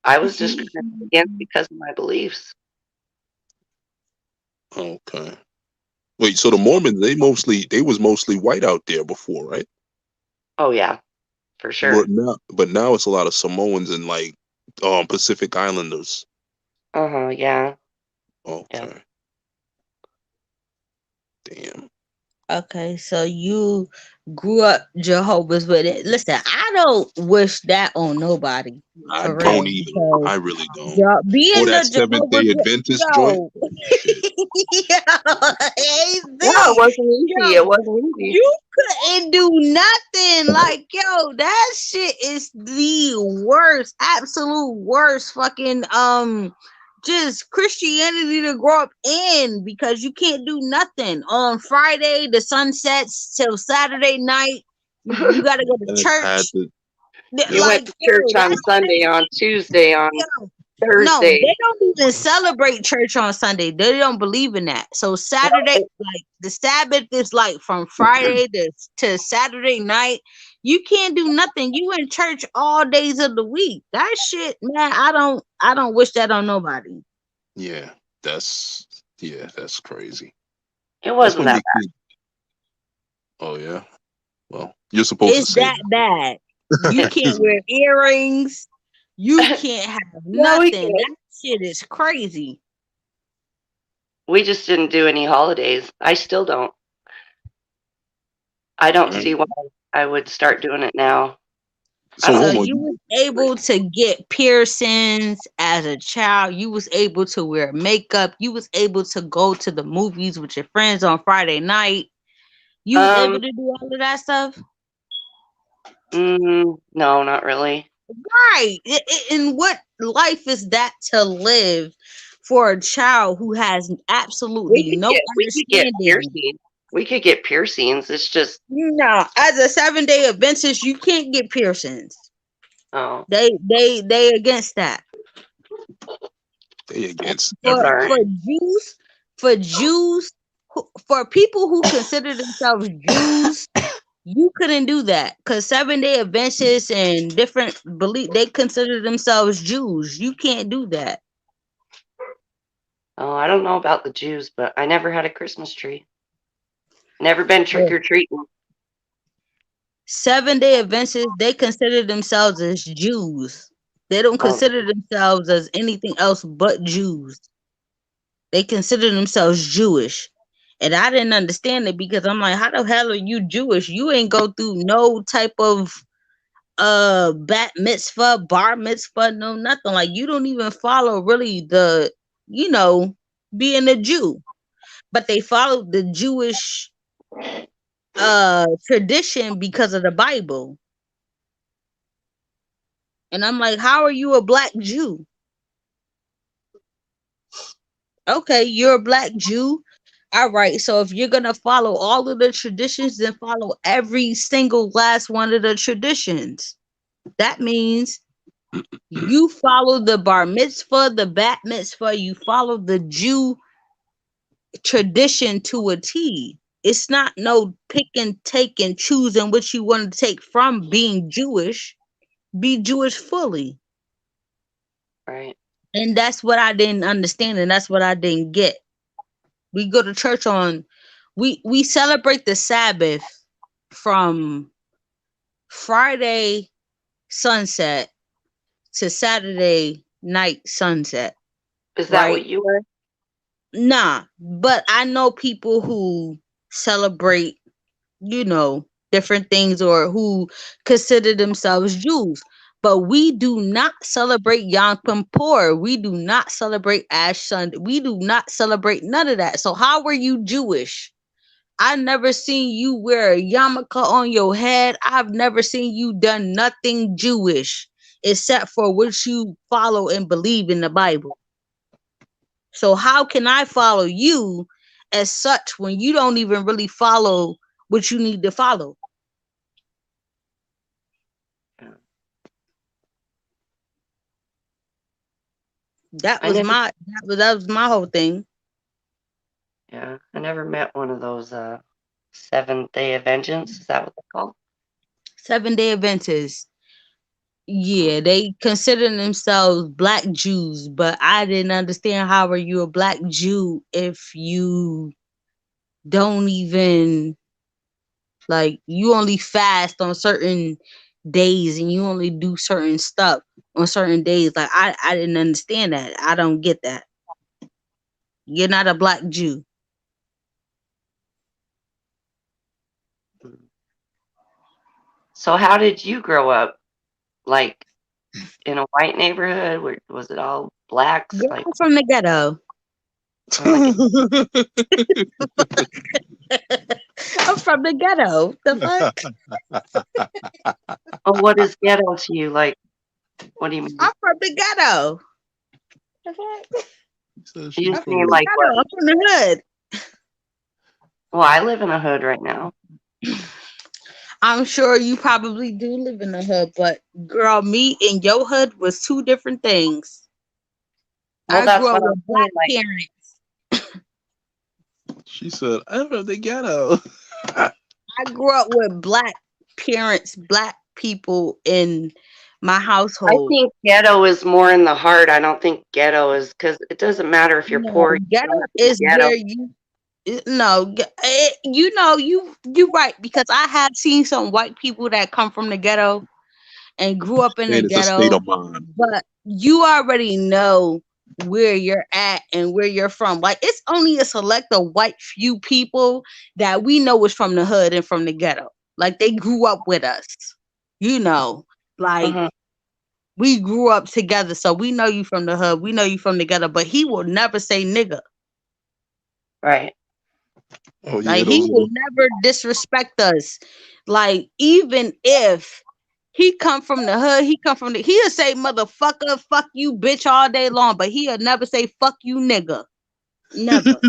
I was discriminated against because of my beliefs. Okay. Wait, so the Mormons, they was mostly white out there before, right? Oh yeah, for sure. But now it's a lot of Samoans and like Pacific Islanders. Uh-huh, yeah. Yeah. Okay. Damn. Okay, so you grew up Jehovah's Witness. Listen, I don't wish that on nobody, I for don't real, either. because I really don't. Or being that a Seventh Jehovah's Day Witness, Adventist joint. yo, Shit. yo, Yeah, it AZ, wasn't easy. yo, It wasn't easy. you couldn't do nothing. Like, yo, that shit is the worst, absolute worst fucking just Christianity to grow up in, because you can't do nothing. On Friday, the sun sets till Saturday night. You gotta go to And it had church. to. You Yep. went Like, to yo, church on Sunday, on Tuesday, on yo, no, Thursday. they don't even celebrate church on Sunday. They don't believe in that. So Saturday, like the Sabbath is like from Friday to Saturday night. You can't do nothing. You in church all days of the week. That shit, man, I don't wish that on nobody. Yeah. That's crazy. It That's wasn't when that your kid. Oh yeah. Well, you're supposed to It's say that bad. You bad. can't wear earrings. You can't have No, we nothing. did. That shit is crazy. We just didn't do any holidays. I still don't. I don't that. see why I would start doing it now. I So don't So hold see. on. you was able to get piercings as a child. You was able to wear makeup. You was able to go to the movies with your friends on Friday night. You was able to do all of that stuff. No, not really. Right. And what life is that to live for a child who has absolutely no We could get understanding? piercings. We could get piercings. It's just, No, as a 7-day Adventist, you can't get piercings. oh, They against that. They against For everything. Jews, for people who consider themselves Jews, you couldn't do that, because 7-day Adventists and different belief, they consider themselves Jews. You can't do that. I don't know about the Jews, but I never had a Christmas tree. Never been trick or treating. 7-day Adventists, they consider themselves as Jews. They don't Oh, consider themselves as anything else but Jews. They consider themselves Jewish. And I didn't understand it, because I'm like, how the hell are you Jewish? You ain't go through no type of bat mitzvah, bar mitzvah, no nothing. Like, you don't even follow really the, being a Jew. But they follow the Jewish tradition because of the Bible. And I'm like, how are you a black Jew? Okay, you're a black Jew. All right. So if you're gonna follow all of the traditions, then follow every single last one of the traditions. That means you follow the bar mitzvah, the bat mitzvah, you follow the Jew tradition to a T. It's not no pick and take and choosing what you want to take from being Jewish. Be Jewish fully. Right. And that's what I didn't understand, and that's what I didn't get. We go to church on we celebrate the Sabbath from Friday sunset to Saturday night sunset. Is that Right? what you were? Nah, but I know people who celebrate, different things or who consider themselves Jews. But we do not celebrate Yom Kippur. We do not celebrate Ash Sunday. We do not celebrate none of that. So how were you Jewish? I never seen you wear a yarmulke on your head. I've never seen you done nothing Jewish except for what you follow and believe in the Bible. So how can I follow you as such when you don't even really follow what you need to follow? That was my whole thing. Yeah, I never met one of those Seventh-day Adventists. Is that what they're called? 7-Day Adventists. Yeah, they consider themselves Black Jews, but I didn't understand how are you a Black Jew if you don't even you only fast on certain days and you only do certain stuff on certain days. I didn't understand that. I don't get that. You're not a Black Jew. So how did you grow up? Like in a white neighborhood? Was it all blacks? Girl, Like I'm from the ghetto. I'm from the ghetto. The fuck? Oh, what is ghetto to you? Like, what do you mean? I'm from the ghetto. The fuck? You I'm from mean the like ghetto. what? I'm from the hood. Well, I live in a hood right now. I'm sure you probably do live in the hood, but girl, me and your hood was two different things. Well, I that's grew up what I'm with Black saying. Like, parents. She said, "I'm from the ghetto." I grew up with Black parents, Black people in my I household. think ghetto is more in the heart. I don't think ghetto is because it doesn't matter if you're No, poor. You ghetto still have to be is ghetto. where you right, because I have seen some white people that come from the ghetto and grew up in the And it's a state ghetto, of mind. but you already know where you're at and where you're from. Like, it's only a select of white few people that we know is from the hood and from the ghetto. Like, they grew up with us, like Mhm. we grew up together, so we know you from the hood, we know you from the ghetto, but he will never say nigga. Right. Oh yeah, Like, he those are will never disrespect us. Like, even if he come from the hood, he'll say motherfucker, fuck you, bitch, all day long, but he'll never say fuck you, nigga. Never.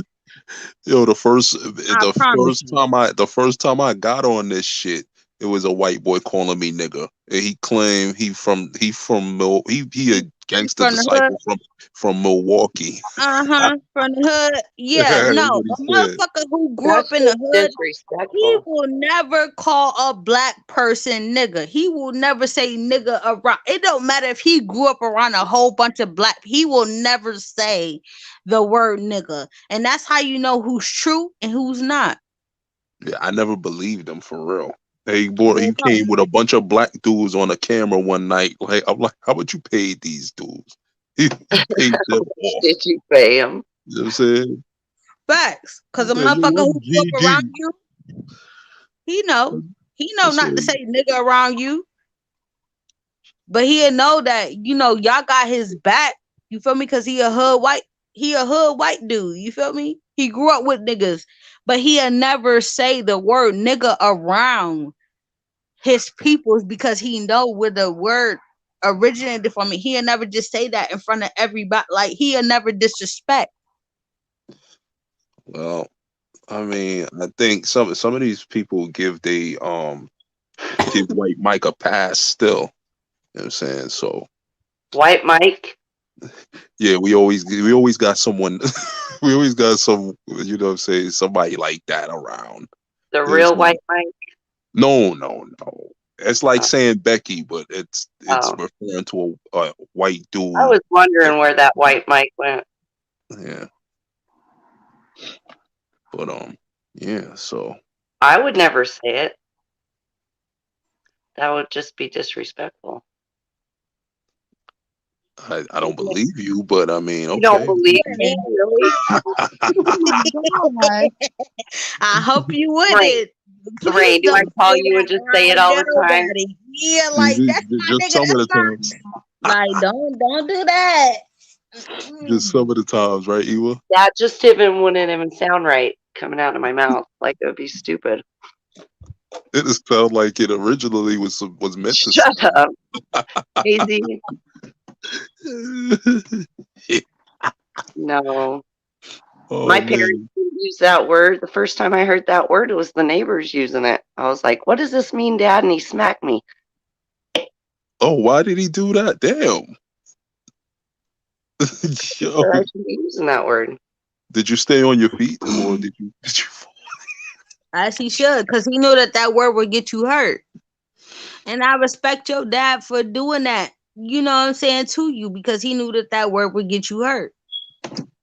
Yo, I promise you. the first time I got on this shit, it was a white boy calling me nigga. And he claimed he a gangster From the hood. disciple from Milwaukee. From the hood. Yeah, That's no. what he A said. motherfucker who grew That's up in the just hood, he disrespectful. will never call a Black person nigga. He will never say nigga around. It don't matter if he grew up around a whole bunch of Black. He will never say the word nigga. And that's how you know who's true and who's not. Yeah, I never believed him for real. He Well, came with a bunch of black dudes on a camera one night. Like, I'm like, how much you paid these dudes? He paid them off. Did you pay him? You know what I'm saying? facts. Because a Yeah, motherfucker yo, who grew up GD. around you, he know I not to said, say nigga around you. But he'll know that, y'all got his back. You feel me? Because he a hood white dude. You feel me? He grew up with niggas. But he'll never say the word nigga around his peoples because he know where the word originated from. He'll never just say that in front of everybody. Like, he'll never disrespect. well, I mean, I think some of these people give white Mike a pass still. know what I'm saying? So White Mike. yeah, we always got someone we always got some, you know what I'm saying, somebody like that around. The There's real White Mike. no. It's like Oh. saying Becky, but it's Oh. referring to a white dude. I was wondering where that White Mike went. Yeah. But yeah, so I would never say it. That would just be disrespectful. I don't believe you, but I mean, You don't okay. believe me, really? I hope you Rain, wouldn't. Rain, Please do I don't call say you and that just say it all around the time? nobody. Yeah, like that's my Just nigga. some of the That's times. my, like don't do that. Just some of the times, right, Ewa? That just even wouldn't even sound right coming out of my mouth. Like it would be stupid. It just felt like it originally was meant to Shut up, Hazy. No, Oh, my man. parents didn't use that word. The first time I heard that word, it was the neighbors using it. I was like, "What does this mean, Dad?" And he smacked me. Oh, why did he do that? Damn. Yo, But I shouldn't be using that word. did you stay on your feet or did you fall? As he should, because he knew that word would get you hurt. And I respect your dad for doing that. You know what I'm saying, to you, because he knew that word would get you hurt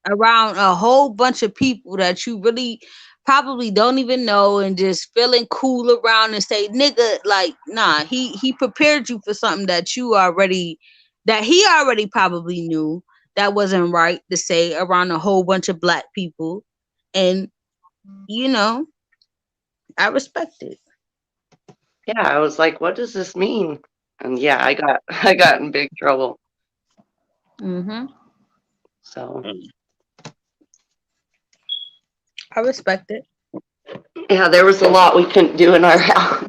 around a whole bunch of people that you really probably don't even know, and just feeling cool around and say nigga, like, nah, he prepared you for something that he already probably knew that wasn't right to say around a whole bunch of black people. And you know, I respect it. Yeah, I was like, "What does this mean?" And yeah, I got in big trouble. Mm-hmm. So I respect it. yeah, there was a lot we couldn't do in our house.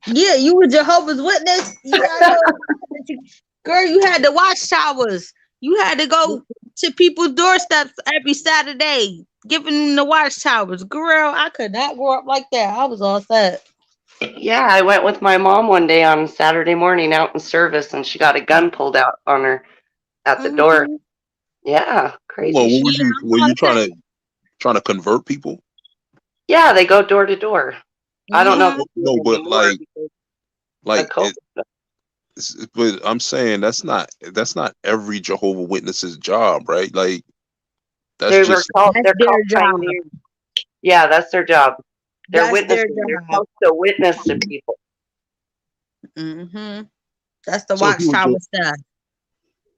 Yeah, you were Jehovah's Witness. You gotta know, girl, you had the watchtowers. You had to go to people's doorsteps every Saturday, giving them the watchtowers. Girl, I could not grow up like that. I was all set. Yeah, I went with my mom one day on Saturday morning out in service, and she got a gun pulled out on her at the door. Mhm. Yeah, crazy Hold on, what shit. were you trying to convert people? Yeah, they go door to door. I don't know if Mhm. they do No, it but anymore because of COVID. but I'm saying that's not every Jehovah Witness's job, right? Like that's They were just called. That's They're their called job. pioneers. Yeah, that's their job. They're That's their witnessing. They're job. supposed to witness to people. Mhm. That's the so if you were watchtower stuff.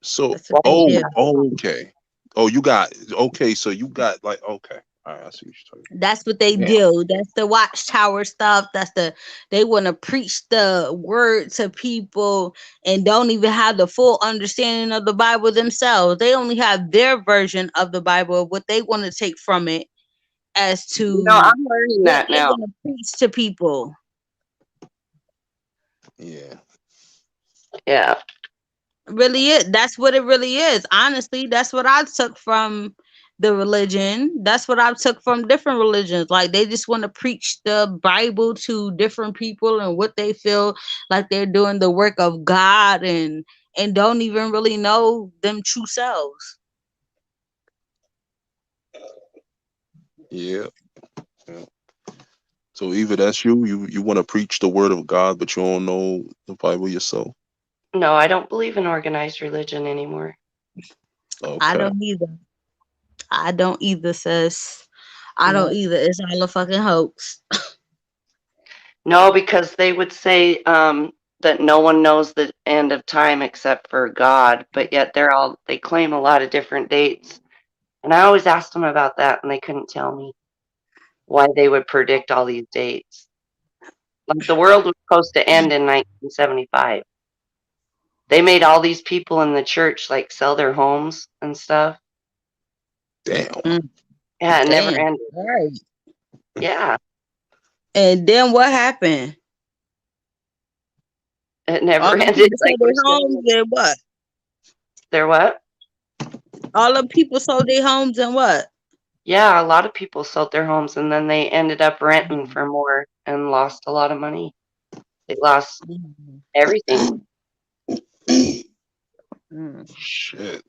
so That's what they do. okay. Oh, you got okay, so you got like okay. All right, I see what you're talking That's what they about. do. That's the watchtower stuff. They want to preach the word to people and don't even have the full understanding of the Bible themselves. They only have their version of the Bible, what they want to take from it as to You know, I'm learning what that they now. want to preach to people. Yeah. Yeah. Really is. That's what it really is. Honestly, that's what I took from the religion. That's what I took from different religions. Like they just want to preach the Bible to different people and what they feel like they're doing the work of God, and don't even really know them true selves. Yeah. Yeah. So either that's you want to preach the word of God, but you don't know the Bible yourself. No, I don't believe in organized religion anymore. Okay. I don't either, sis. I No. don't either. It's all a fucking hoax. No, because they would say that no one knows the end of time except for God, but yet they claim a lot of different dates. And I always asked them about that, and they couldn't tell me why they would predict all these dates. Like the world was supposed to end in 1975. They made all these people in the church like sell their homes and stuff. Damn. Yeah, it never Damn. ended. Right. Yeah, And then what happened? it never All the ended. people Like sold their we're still homes and what? there. What? All the people sold their homes and what? Yeah, a lot of people sold their homes and then they ended up renting for more and lost a lot of money. They lost everything. Shit.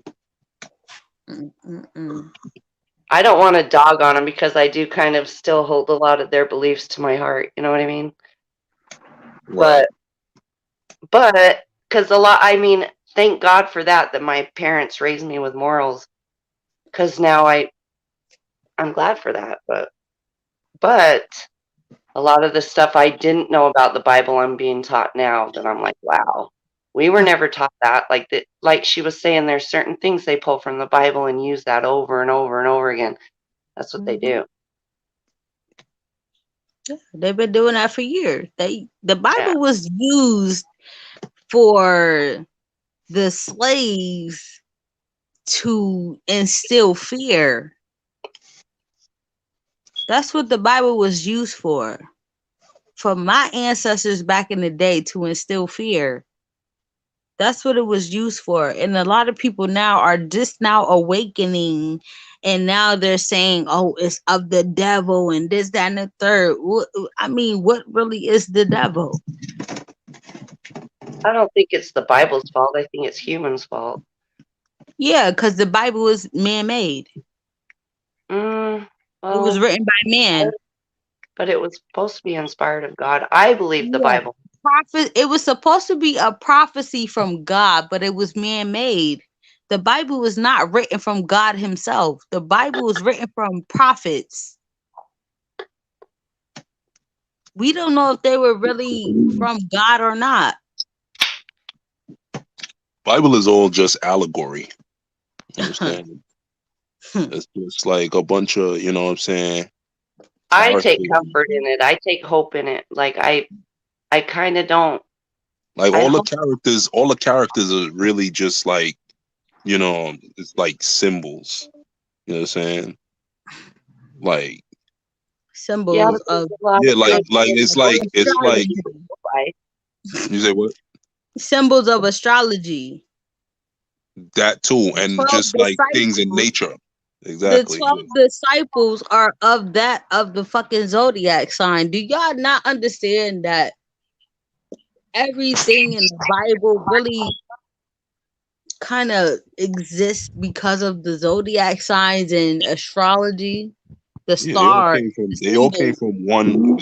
I don't want to dog on them because I do kind of still hold a lot of their beliefs to my heart. You know what I mean? Right. But because I mean, thank God for that my parents raised me with morals. Because now I'm glad for that. But a lot of the stuff I didn't know about the Bible, I'm being taught now that I'm like, wow, we were never taught that. Like she was saying, there's certain things they pull from the Bible and use that over and over and over again. That's what they do. They've been doing that for years. The Bible was used for the slaves to instill fear. That's what the Bible was used for my ancestors back in the day, to instill fear. That's what it was used for. And a lot of people now are just now awakening, and now they're saying, oh, it's of the devil and this, that, and the third. I mean, what really is the devil? I don't think it's the Bible's fault. I think it's humans' fault. Yeah, because the Bible is man-made. Well, it was written by man. But it was supposed to be inspired of God. I believe the Bible. It was supposed to be a prophecy from God, but it was man-made. The Bible was not written from God himself. The Bible was written from prophets. We don't know if they were really from God or not. Bible is all just allegory. You understand? It's just like a bunch of, you know what I'm saying? I take comfort in it. I take hope in it. Like I kind of don't. Like all the characters are really just like, you know, it's like symbols. You know what I'm saying? Like symbols of it's like you say what? Symbols of astrology. That too, and just like things in nature. Exactly. The 12 disciples are of the fucking zodiac sign. Do y'all not understand that everything in the Bible really kind of exists because of the zodiac signs and astrology? The stars. They all came from one.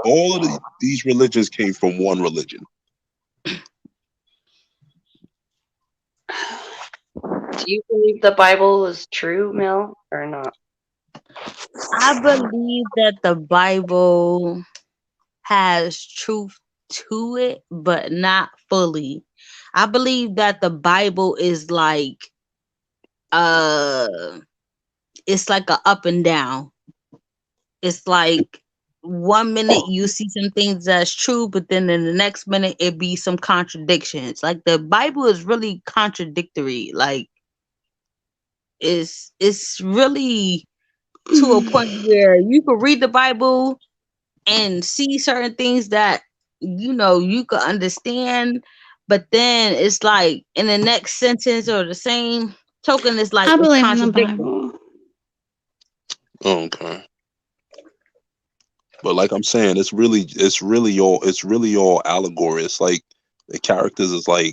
All of these religions came from one religion. Do you believe the Bible is true, Mel, or not? I believe that the Bible has truth to it, but not fully. I believe that the Bible is like it's like a up and down. It's like 1 minute you see some things that's true, but then in the next minute it be some contradictions. Like the Bible is really contradictory. Like it's really to a point where you could read the Bible and see certain things that you could understand, but then it's like in the next sentence or the same token, it's like I believe in the Bible. Okay. But like I'm saying, it's really all allegory. It's like the characters is like,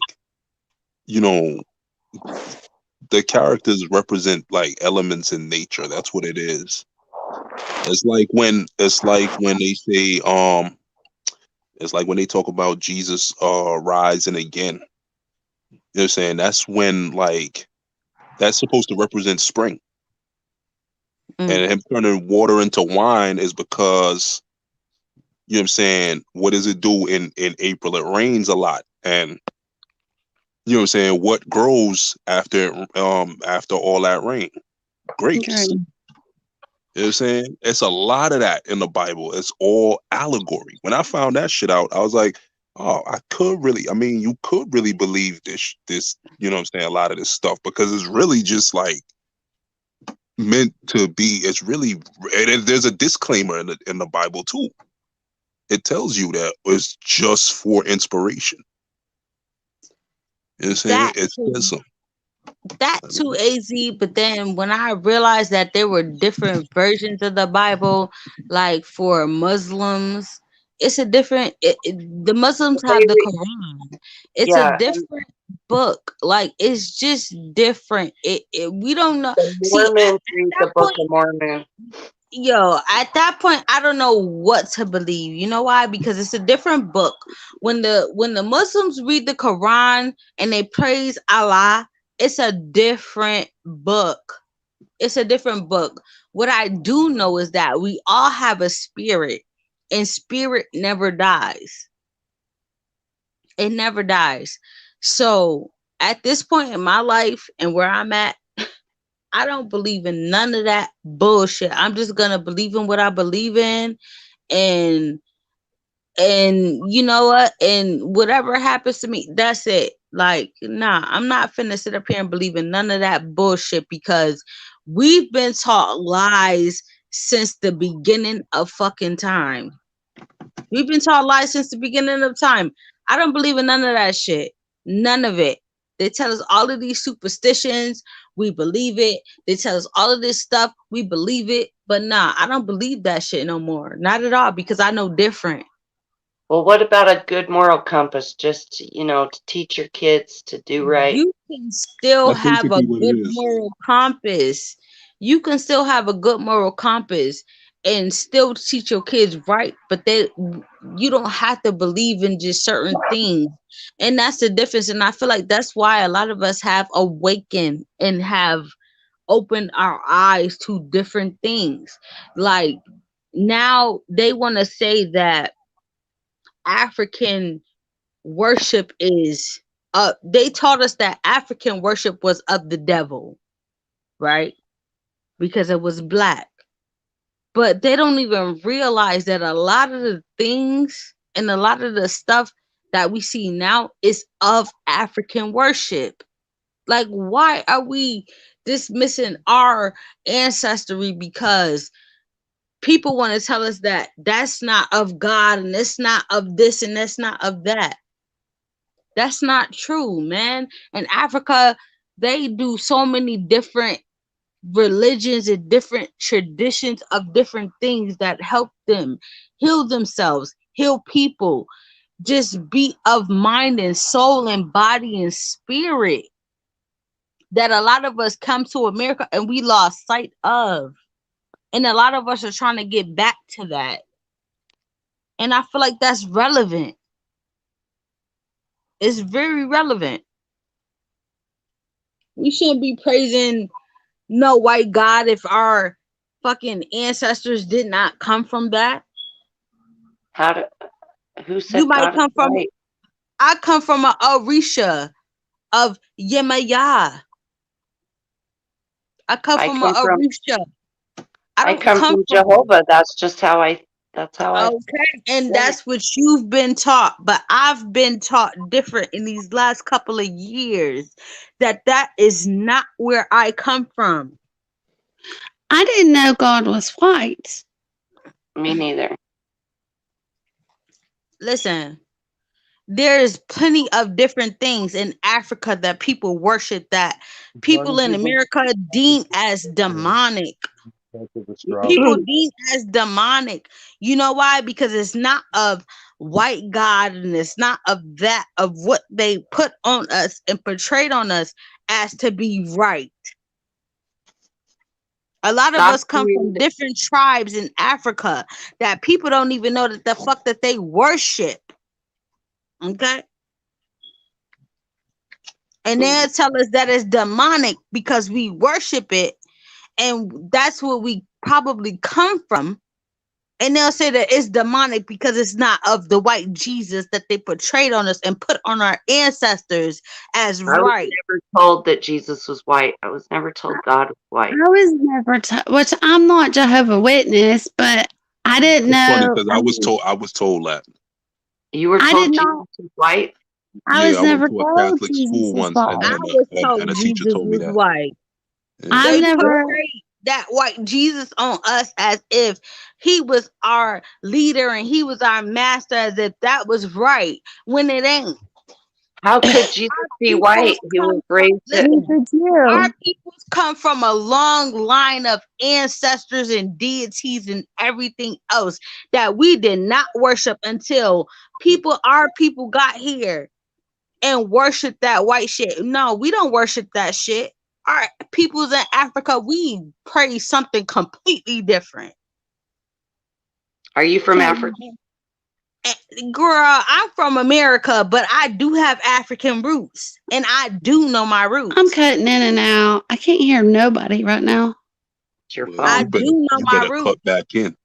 the characters represent like elements in nature. That's what it is. It's like when they say it's like when they talk about Jesus rising again. You know what I'm saying? That's when like that's supposed to represent spring. And him turning water into wine is because, you know what I'm saying, what does it do in April? It rains a lot. And you know what I'm saying, what grows after all that rain? Grapes. Okay. You know what I'm saying? It's a lot of that in the Bible. It's all allegory. When I found that shit out, I was like, oh, you could really believe this, you know what I'm saying, a lot of this stuff, because it's really just like meant to be. It's really, and there's a disclaimer in the Bible too. It tells you that it's just for inspiration. You know what I'm saying? It says so. That too, AZ. But then when I realized that there were different versions of the Bible, like for Muslims, it's a different. The Muslims have the Quran. It's a Yeah, different book. Like it's just different. We don't know. the See, Mormons read that the Book point, of Mormon. yo, at that point, I don't know what to believe. You know why? Because it's a different book. When the Muslims read the Quran and they praise Allah, it's a different book. It's a different book. What I do know is that we all have a spirit, and spirit never dies. It never dies. So at this point in my life and where I'm at, I don't believe in none of that bullshit. I'm just gonna believe in what I believe in, and you know what? And whatever happens to me, that's it. Like, nah, I'm not finna sit up here and believe in none of that bullshit because we've been taught lies since the beginning of fucking time. We've been taught lies since the beginning of time. I don't believe in none of that shit. None of it. They tell us all of these superstitions. We believe it. They tell us all of this stuff. We believe it. But nah, I don't believe that shit no more. Not at all, because I know different. Well, what about a good moral compass? Just to teach your kids to do right. You can still That's have a basically what it good is. moral compass. You can still have a good moral compass and still teach your kids right, but you don't have to believe in just certain things. And that's the difference. And I feel like that's why a lot of us have awakened and have opened our eyes to different things. Like now they want to say that African worship is they taught us that African worship was of the devil, right? Because it was black. But they don't even realize that a lot of the things and a lot of the stuff that we see now is of African worship. Like, why are we dismissing our ancestry because people want to tell us that that's not of God and it's not of this and that's not of that? That's not true, man. In Africa, they do so many different religions and different traditions of different things that help them heal themselves, heal people, just be of mind and soul and body and spirit that a lot of us come to America and we lost sight of. And a lot of us are trying to get back to that. And I feel like that's relevant. It's very relevant. We shouldn't be praising no white God if our fucking ancestors did not come from that. Who said You might God come is from, white? I come from a Orisha of Yemaya. I come I from a come from Orisha. I I don't come come from from, Jehovah. That's how I okay, and Yeah. that's what you've been taught. But I've been taught different in these last couple of years that is not where I come from. I didn't know God was white. Me neither. Listen, there's plenty of different things in Africa that people worship that people in America deem as demonic. People deem as demonic. You know why? Because it's not of white God and it's not of that, of what they put on us and portrayed on us as to be right. A lot of God us come from created different tribes in Africa that people don't even know that the fuck that they worship. Okay? And they'll tell us that it's demonic because we worship it, and that's where we probably come from. And they'll say that it's demonic because it's not of the white Jesus that they portrayed on us and put on our ancestors as I was right. never told that Jesus was white. I was never told God was white. I was never which I'm not Jehovah Witness, but I didn't It's funny know. because I was told that. You were I told did Jesus not. was white? I Yeah, was I went never to a told Catholic Jesus school was once, white. I was told and a teacher Jesus told me was that. white. Yeah. I've They never. portrayed that white Jesus on us as if he was our leader and he was our master, as if that was right, when it ain't. How could Jesus be peoples white? He come was from, raised listen, in. our peoples come from a long line of ancestors and deities and everything else that we did not worship until our people got here and worship that white shit. No, we don't worship that shit. Our peoples in Africa, we praise something completely different. Are you from Africa? Girl, I'm from America, but I do have African roots, and I do know my roots. I'm cutting in and out. I can't hear nobody right now. It's your Well, I phone. do know you my better roots. cut back in.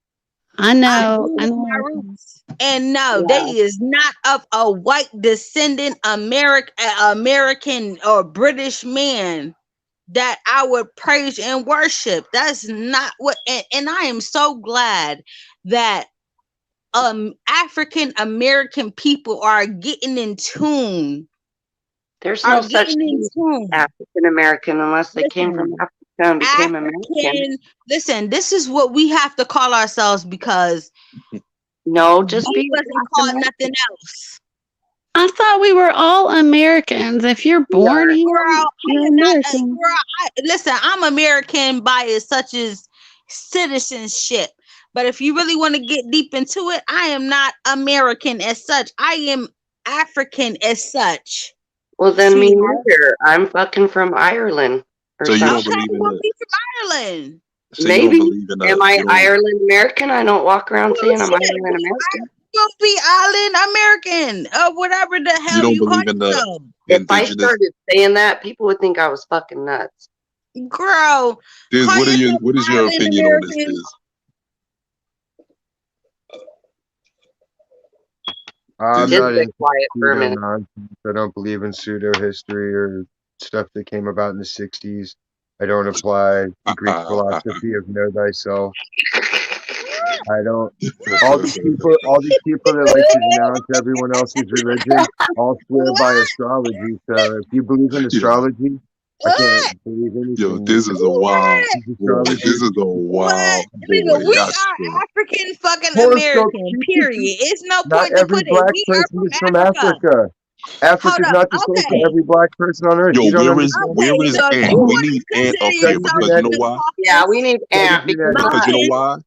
I I know. do I know my know. roots. And no, Yeah. they is not of a white descendant American or British man that I would praise and worship. That's not what. And I am so glad that African American people are getting in tune. There's no Are such getting in thing as tune. African American unless they came from Listen, Africa and became American. Listen, this is what we have to call ourselves because No, just we be wasn't Black called American. nothing else. I thought we were all Americans. If you're born here, Girl, you're I am not. American. Listen, I'm American by as such as citizenship. But if you really want to get deep into it, I am not American as such. I am African as such. Well, then me Sweetheart. neither. I'm fucking from Ireland or So you don't something. Okay, believe in we'll it. be from Ireland. So you don't Maybe. believe in Am I you don't, Ireland American? I don't walk around Well, saying I'm shit, Ireland American. we'll be Island American or whatever the you hell don't you call believe in the yourself. If I indigenous. started saying that, people would think I was fucking nuts. Girl, Diz, call what yourself is your Island opinion on this? American. Diz? I'm Diz, Just not get into quiet for a pseudo minute. nonsense. I don't believe in pseudo history or stuff that came about in the 60s. I don't apply the Greek philosophy of know thyself. I don't. All these people that like to denounce everyone else's religion all swear by astrology. So if you believe in astrology, I can't believe yo, anything. this is a wild boy. Astrology. This is a wild boy. Nigga, we That's are true. African fucking Horoscope. American, period. It's no Not point to every put it. black We are person from is from Africa. Africa. Africa Hold is up. not the source of Okay. every black person on earth. Yo, You don't where is understand. Okay. So if Ant? you We want need to Ant up consider here Study yourself because you know from the genetics. why? Yeah, we caucus, need Study Ant because genetics. Because you know Listen, why?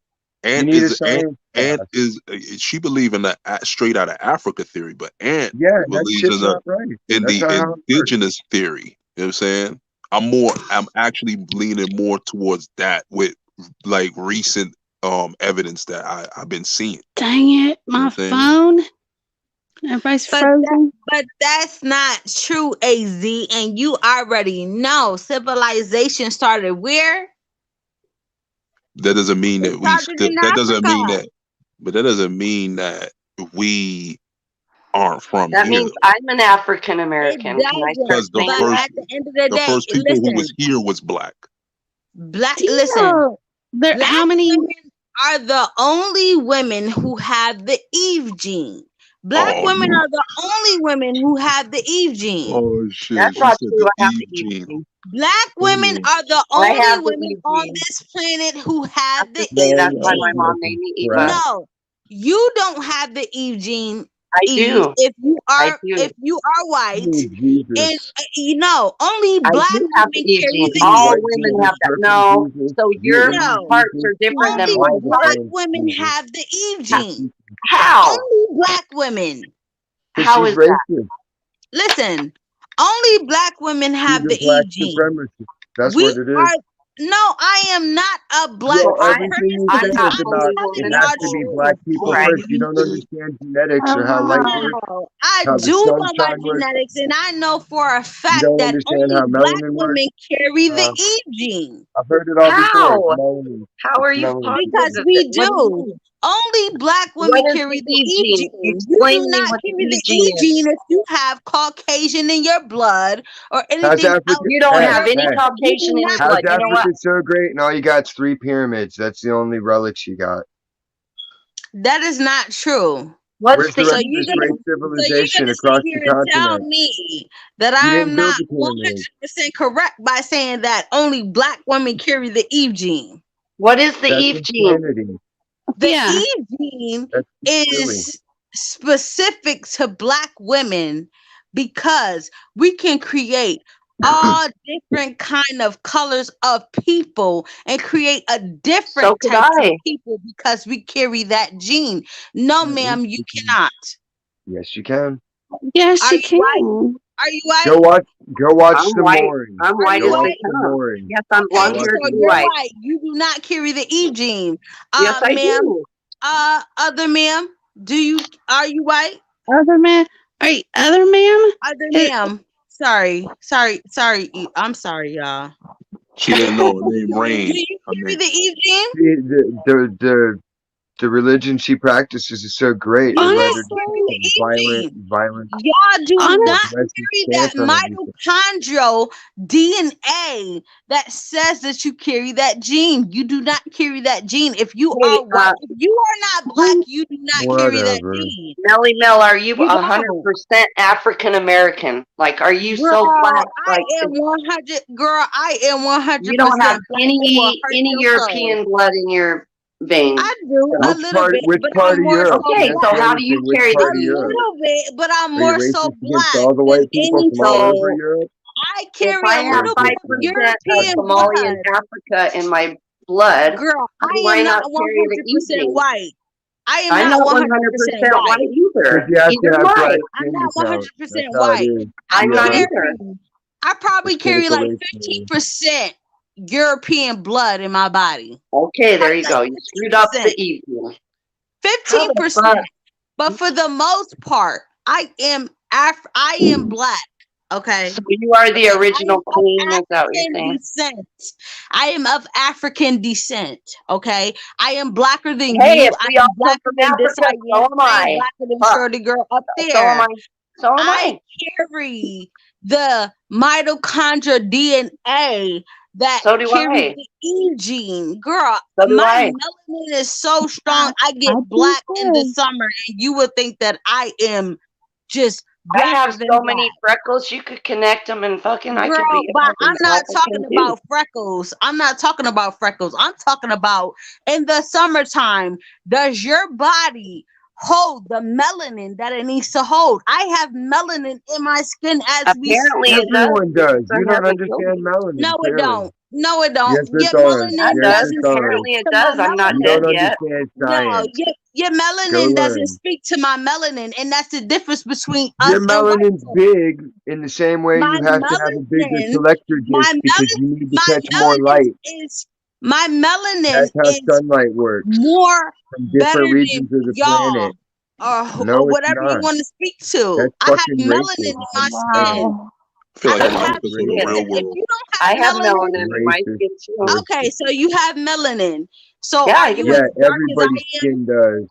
You Ant need a is science Ant class. is she believe in the straight out of Africa theory, but Ant Yeah, that believes shit's not right. in That's the not how it works. indigenous theory. You know what I'm saying? I'm actually leaning more towards that with like recent evidence that I've been seeing. Dang it, You know my what I'm saying? phone. Everybody's frozen. but that's not true, AZ. And you already know civilization started where? That doesn't mean It that we started in that doesn't mean Africa. that, but that doesn't mean that we aren't from that here. means I'm an African It American. Can I start Because doesn't. the saying But that? at the end of the day, first people who listen, was here was black. Do you listen. know there, Black how many? women are the only women who have the Eve gene. Black Oh women no. are the only women who have the Eve gene. Oh shit. That's She not said true. the I have Eve the Eve gene. gene. Black women Ooh. are the I have only the women Eve on gene. this planet who have the Say Eve that's why No, my gene. mom named me Eva. crap. No, you don't have the Eve gene. I Eve, do. if you I are do. white, Oh, and Jesus. you know, only I black do have the women Eve carry gene. the All Eve White women gene. Jesus, have that. perfect No. Jesus, So your Vietnamese No, parts Jesus, are different than only my all the black parts. same women Jesus. have the Eve gene. How? Only black women. Because How she's is that? racist. Listen, only black women She's have a the black Eve gene. supremacist. That's We what it is. are. No, I am not a black So Well, everything you I'm say supremacist. is not I'm about fully it woman telling and has y'all to be full. black the people All right. first. You don't understand genetics or how light works, No, I how the do know my sunshine works. genetics, and I know for a You fact don't that understand only how black melanin works. women carry the Eve gene. I've heard it all before. How? It's melanin. How are It's you melanin. positive Because of we it? What do you do. mean? Only black women What is carry the the Eve Eve gene? gene. You Explain do to me not what the carry Eve the gene Eve gene is. if you have Caucasian in your blood or How's anything else. Africa? You don't Hey, have any hey. Caucasian in your How's blood. You know what? Africa so great? And all you got's 3 pyramids. That's the only relics you got. That is not true. What's Where's the the So rest of you're this gonna great civilization sit across here the and tell continent? me that You I didn't am build not the pyramids. 100% correct by saying that only black women carry the Eve gene. What is the That's Eve gene? insanity. The Yeah. Eve gene That's silly. is specific to black women because we can create all different kind of colors of people and create a So different could type of I. people because we carry that gene. No, Yes, ma'am, you you can. cannot. Yes, you can. Yes, Are you you white? can. Are you Go white? watch I'm the white. mooring. I'm Are white you Go as watch they white? the come. mooring. Yes, I'm Go Okay, blonde watch so haired the and you're mooring. white. white. You do not carry the E gene. Yes, I Ma'am, do. other ma'am, are you white? Other man. Hey, other ma'am. Other Who? ma'am. Sorry. I'm sorry, y'all. She didn't know her name Do Rain. you Her carry name. the E gene? See, the religion she practices is so great. You It don't led her Honestly, to carry the become E violent, gene. violent, Y'all do honest. not aggressive carry that stance on everything. mitochondrial DNA that says that you carry that gene. You do not carry that gene. If you Hey, are white, if you are not black, you do not carry that Whatever. gene. Melly Mel, are you You don't. 100% African American? Like, are you Girl, so black? I Like, am 100. Girl, I am you don't 100% have black. It will hurt any your soul. European blood in your veins. I do So. a little bit, Which but part I'm of more so Europe? Okay, That's so the black. how other do you thing. Which carry A part the of Europe? little bit, but I'm Are you more so racist against black all the than white people from all over anything. Europe? I If carry I a have little bit 5% of of European Somali and blood. Africa in my blood, Girl, how I do am I not not carry the 100% eating? white. I am I'm not not 100% 100% white. white Because either. you have to Either have am black I. I'm skin to not count. 100% That's how it white. is. I'm Yeah, not that's either. I probably the carry critical like race theory. 15% European blood in my body. Okay, there Probably you like go. You screwed up 15%. the evening. How the 15%. fuck? But for the most part, I am black. Okay. So you are the I am original of queen, is that what you're African saying? descent. I am of African descent. Okay. I am blacker than Hey, you. if I we all am come blacker from than this Africa, I so am. am I am I. blacker than Fuck. Shorty Girl up So am there. I. So am I I. carry the mitochondria DNA that So do carries I. the E gene. Girl, So do my I. melanin is so strong. I get I black in the do. summer, and you would think that I am just I blacker have than so black. many freckles, you could connect them and fucking, I could Girl, be a but I'm fucking not African talking too. about freckles. I'm not talking about freckles. I'm talking about in the summertime, does your body hold the melanin that it needs to hold? I have melanin in my skin as we Apparently speak. it does. Everyone does. The You don't hasn't killed understand me. melanin, No, it clearly. don't. No, it don't. Yes, it Your does. melanin That Yes, does. it doesn't does. speak Apparently it to my does. I'm not You melanin. dead don't yet. understand No, science. your Go melanin doesn't learn. speak to my melanin, and that's the difference between Your us and white melanin's folks. big in the same way My you have to have a bigger melanin, collector my dish because you need to catch more melanin light. is my melanin That's how is sunlight works more from better different than regions of the y'all planet. or No, it's whatever you not. want to speak to. That's I have fucking melanin in racism. my skin. Wow. I feel I like don't you That's might have take just in the listen, real racist. if world. you don't I have have melanin, melanin in my Racist. skin too. Racist. okay, so you have melanin. So Yeah, are I you do. Yeah, as dark as everybody's I am? skin does.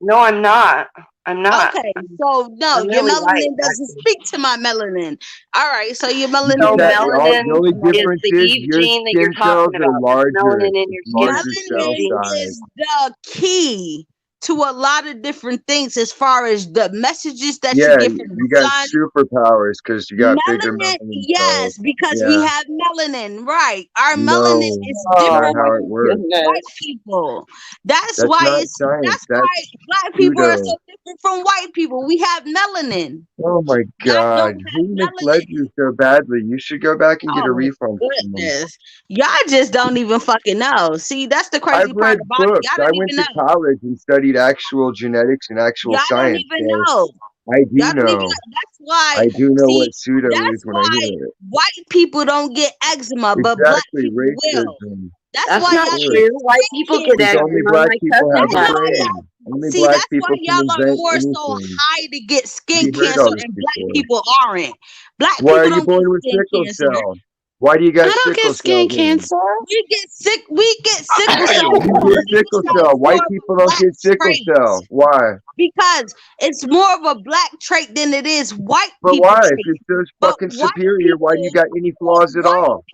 No, I'm not. I'm not. Okay, so no, I'm your really white, melanin doesn't actually. speak to my melanin. All right, so your You melanin just So have, doesn't speak melanin the to only my is melanin. difference the is Eve your gene that skin you're talking cells are about. There's larger. melanin in your It's skin. larger cell Melanin size. is the key to a lot of different things as far as the messages that you Yeah, get from the you got sun. superpowers because you got bigger Melanin, melanin cells. yes, because we Yeah, have melanin, right? Our melanin no, is that's not different Oh my how from it works. white goodness. people. That's That's why not science. that's That's why black people are pseudo. so different from white people. We have melanin. Oh my Y'all don't God, have who misled melanin. you so badly? You should go back and get Oh a my refund from them. goodness. Y'all just don't even fucking know. See, that's the I've crazy part read about it. books. Y'all I don't went even to know. college and studied actual genetics and actual Y'all don't science. even So know. I do Y'all don't even know. know. That's why, I do know see, what pseudo is that's when I why hear it. white people don't get eczema, but black Exactly, people will. racism. That's That's why not y'all Sure. get true. White skin people get Because only eczema. black My people cousin have That's a has why it. brain. y'all Only see. black That's why people can y'all are invent more so anything. high to get skin You heard cancer, all this and black before. people aren't. Black Why are people you don't get born with skin sickle cancer. cell? Why do you I got don't sickle get skin cell then? cancer. We get sick. We get sickle cell. You get Sickle sickle cell cell. is more White of a people don't black get sickle trait cell. Why? because it's more of a black trait than it is white But people why? If trait. you're so But fucking white superior, why do you people, got any flaws at all?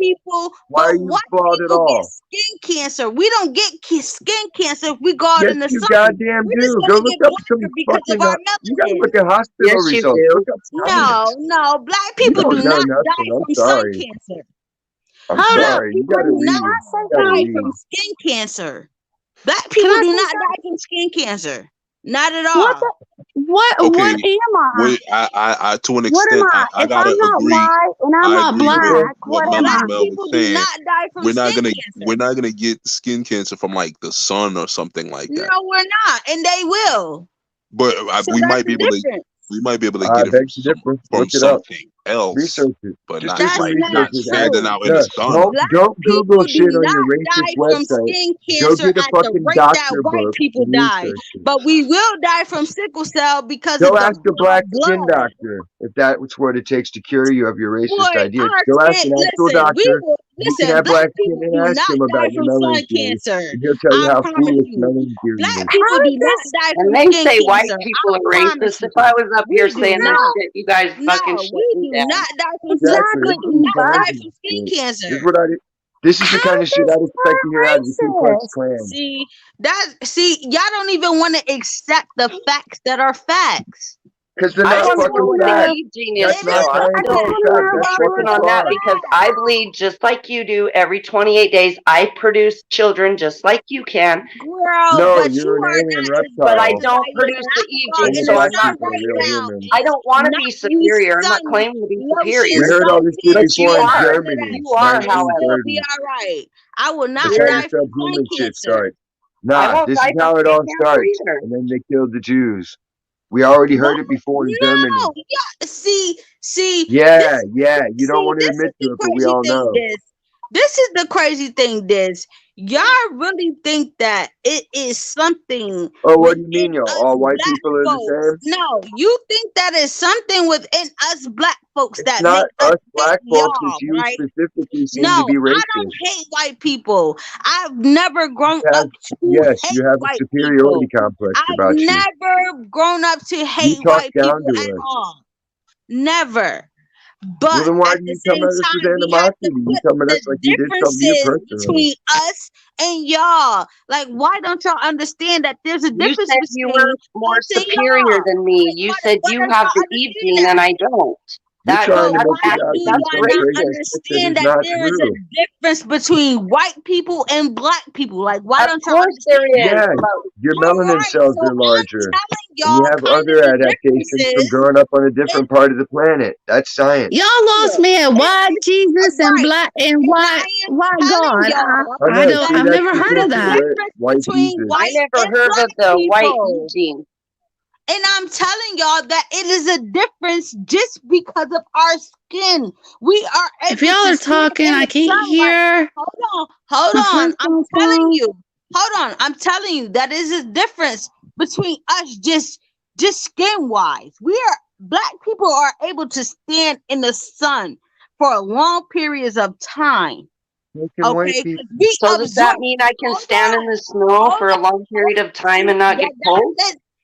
Why are you flawed at get all? skin cancer. We don't get skin cancer if we go out Yes, in the you sun. goddamn We're just do. Go gonna look get up some blacker because of fucking. our You gotta melanin. look at hospital Yes, you results. do. Look up science. No, black You people don't do know not nothing. die I'm from sun sorry. cancer. I'm Hold up. sorry. You People gotta do read. not You gotta die read. from skin cancer. Black Can people I do say not something? die from skin cancer. Not at What all. What Okay, am I? wait, I to an What am extent, I? I If gotta I'm not agree. white and I'm I not agree with black, what what am Melon I? Black Mel was people do saying. not die from We're not skin gonna cancer. we're not gonna get skin cancer from like the sun or something like that. No, we're not, and they will. But So we that's might be the able to difference. get it Beg to differ. from Look it up. something else, Research it. but Just not do some That's like not research. not standing true. out in the Look, sun. Black don't Google people shit do on your not racist die from website. skin Go cancer get a at the fucking rate that doctor white book people and die. research it. But we will die from sickle cell because Go of the ask a black skin blood. doctor if that's what it takes to cure you of your Boy, racist ideas. our Go ask skin, an actual listen, we doctor. will, You can listen, have black black skin people and do ask not him die about your from melanin sun theory. cancer. And he'll tell you I how promise foolish you. melanin theory Black is. people How do did not this? die And from they skin say white cancer. people I are promise racist. you. If I was up We here do saying that not. shit, you guys fucking No, shut we me do down. not die from Exactly. we This do is not die intelligence from skin shit. cancer. This is what I do. This is the How kind is of shit this I'd expect to hear out of the Ku Klux not Klan. See, y'all don't even want to accept the facts that are facts. Because they're I not want to know fucking what the facts. Eve gene is, That's It not is though. I'm I just still scientific want to fact. know That's about tripping fucking on that fraud. because I bleed just like you do every 28 days. I produce children just like you can, girl, No, but you're you an are alien not as but I reptile. productive don't by your produce the Eve natural gene. Only in So the black I'm not sun people are right real now humans. I is don't want to not be you superior. I'm not sun claiming to be lotion We superior. heard all this shit suntan But you before in cream are. under Germany, that You sun are, and still however. be 1930s. all right. I will not That's how die the from sun subhuman shit cancer. starts. I Nah, won't this is die from how it skin all cancer starts. either. And then they killed the Jews. We already What? heard it before in No, Germany. yeah. See, Yeah, this yeah. You don't want to this is admit the to it, but we crazy all thing, know. This is the crazy thing, Y'all really think that it is something Oh, what do you within mean, y'all? us All white black people are the folks. same? No, you think that is something within us black folks It's that not make us us hate black folks. y'all, It's you right? specifically seem No, to be I racist. don't hate white people. I've never grown Have, up to yes, hate you have a white superiority people. complex I've about you. never grown up to You hate talk white down people to at us. all. Never. Well, But then why at do the you come same at us with time, we have to animosity? You put come at the us like you did something to you differences personally. between us and y'all. Like, why don't y'all understand that there's a You difference said you between were more us and superior y'all? than me. Like, You said why you don't have y'all the Eve understand gene that? and I don't. You're trying to But make why it out do to be y'all some not crazy shit that understand is that not there is a true. difference between white people and black people? Like, why Of don't y'all course there understand is. that? Yeah, But your All melanin right, cells so are larger. I'm telling And you y'all have kind of other the adaptations from differences. growing up on a different part of the planet. That's science. Y'all lost me at white Jesus and Right. black and And white I am telling God. y'all I know. See, I've that's never the heard there's of a issue, that. right? difference White between Jesus. I white never and heard black of the white people. Eve gene. And I'm telling y'all that it is a difference just because of our skin. We are If able y'all to are stand talking, in I the can't sunlight. hear. Hold My on. I'm headphones telling on. you. Hold on. I'm telling you that is a difference between us just skin wise. Black people are able to stand in the sun for long periods of time. Fucking white Okay, people. 'cause we So does that absorb. mean I can Hold stand in on, the snow for a hold long period of time and not get cold?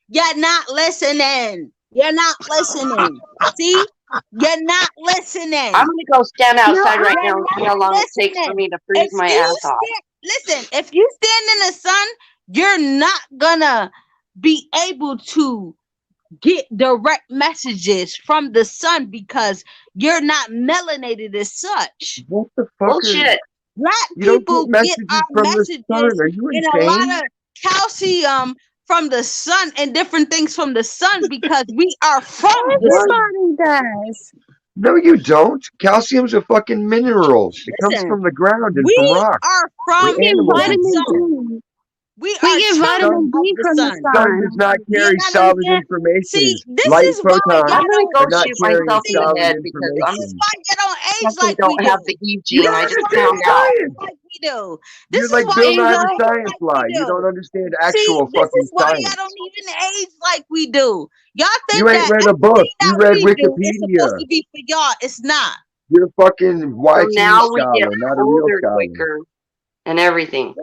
You're not listening. You're not listening. See, you're not listening. I'm gonna go stand outside right now You're and see not how long it takes for listening. me to freeze my ass off. If you stand in the sun, you're not gonna be able to get direct messages from the sun because you're not melanated as such. What the fuck Bullshit. Black You don't people get get messages our from the messages sun. Are you and a lot insane? of calcium from the sun and different things from the sun because we are from the sun. Everybody does. No, you don't. Calcium's a fucking mineral. It comes Listen, from the ground and from we rocks. are We're from We get animals the and vitamin people. sun. D. We We are get children vitamin of D the from the sun. Sun does sun. not Do you carry not solid understand? information. See, this Light is why photons I'm y'all gonna don't. go are not shoot carrying myself in the solid head because This is information. why you don't age definitely like we don't have do. the Eve You gene. I don't just understand found out. science. like we do. This You're is like why Bill you Nye don't the age Science like Lie. we You do. don't understand See, actual this fucking is why y'all science. don't even age like we do. Y'all think You ain't that read a book. everything You that read we do is supposed Wikipedia. to be for y'all. It's not. You're a fucking So YT now we get scholar, not a real older scholar. quicker and everything.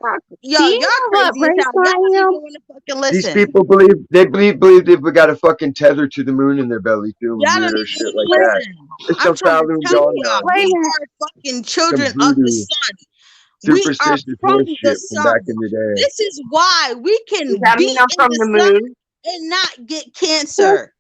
Yo, Do you y'all know what crazy as race hell. Y'all I don't am? even want to fucking These listen. people believe they've got a fucking tether to the moon in their belly, filled with Y'all don't weirdo even shit want like to that. listen. It's I'm some trying to Falun tell Gong y'all, Wait a we minute. are fucking some children of the voodoo, sun. We are superstitious from horse the shit from back sun. in the day. This is why we Does can that be mean I'm in from the the sun moon? and not get cancer.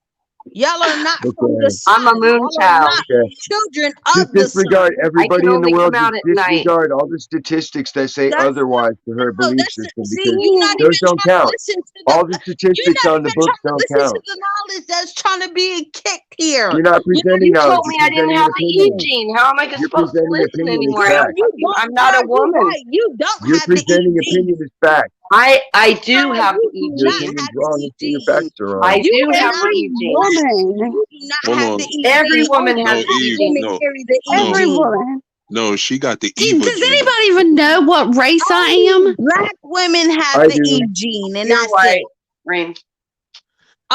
Y'all are not from Okay. the sun. I'm a moon Y'all are child. not Okay. children Just of the disregard sun. everybody in the only world. come out Just at night. disregard all the statistics that say That's otherwise to her no, belief that's system see, because you're not those even don't trying to count. listen to the All the you're statistics not on the even books trying to don't listen to count. the knowledge that's trying to be kicked here. You're not presenting You knowledge. told me You're I didn't presenting have an the Eve opinion. gene. How am I You're supposed to presenting listen opinion as anymore? Girl, fact. you don't. I'm not a Girl, you woman. right. You don't You're have the presenting Eve gene. opinion as fact. I do Girl, have the you Eve do Your not gene. opinion's have the wrong Eve until your gene. facts are I wrong. You do are have not the Every Eve gene. woman. You do not Hold have on. the Eve Every gene. woman Only has No, the black Eve Eve. gene. women No, carry the Eve no, Every gene. woman. no. She got the Does Eva gene. anybody even know what race I Only am? black women have I the do. Eve gene, and You're that's white, it. Rain.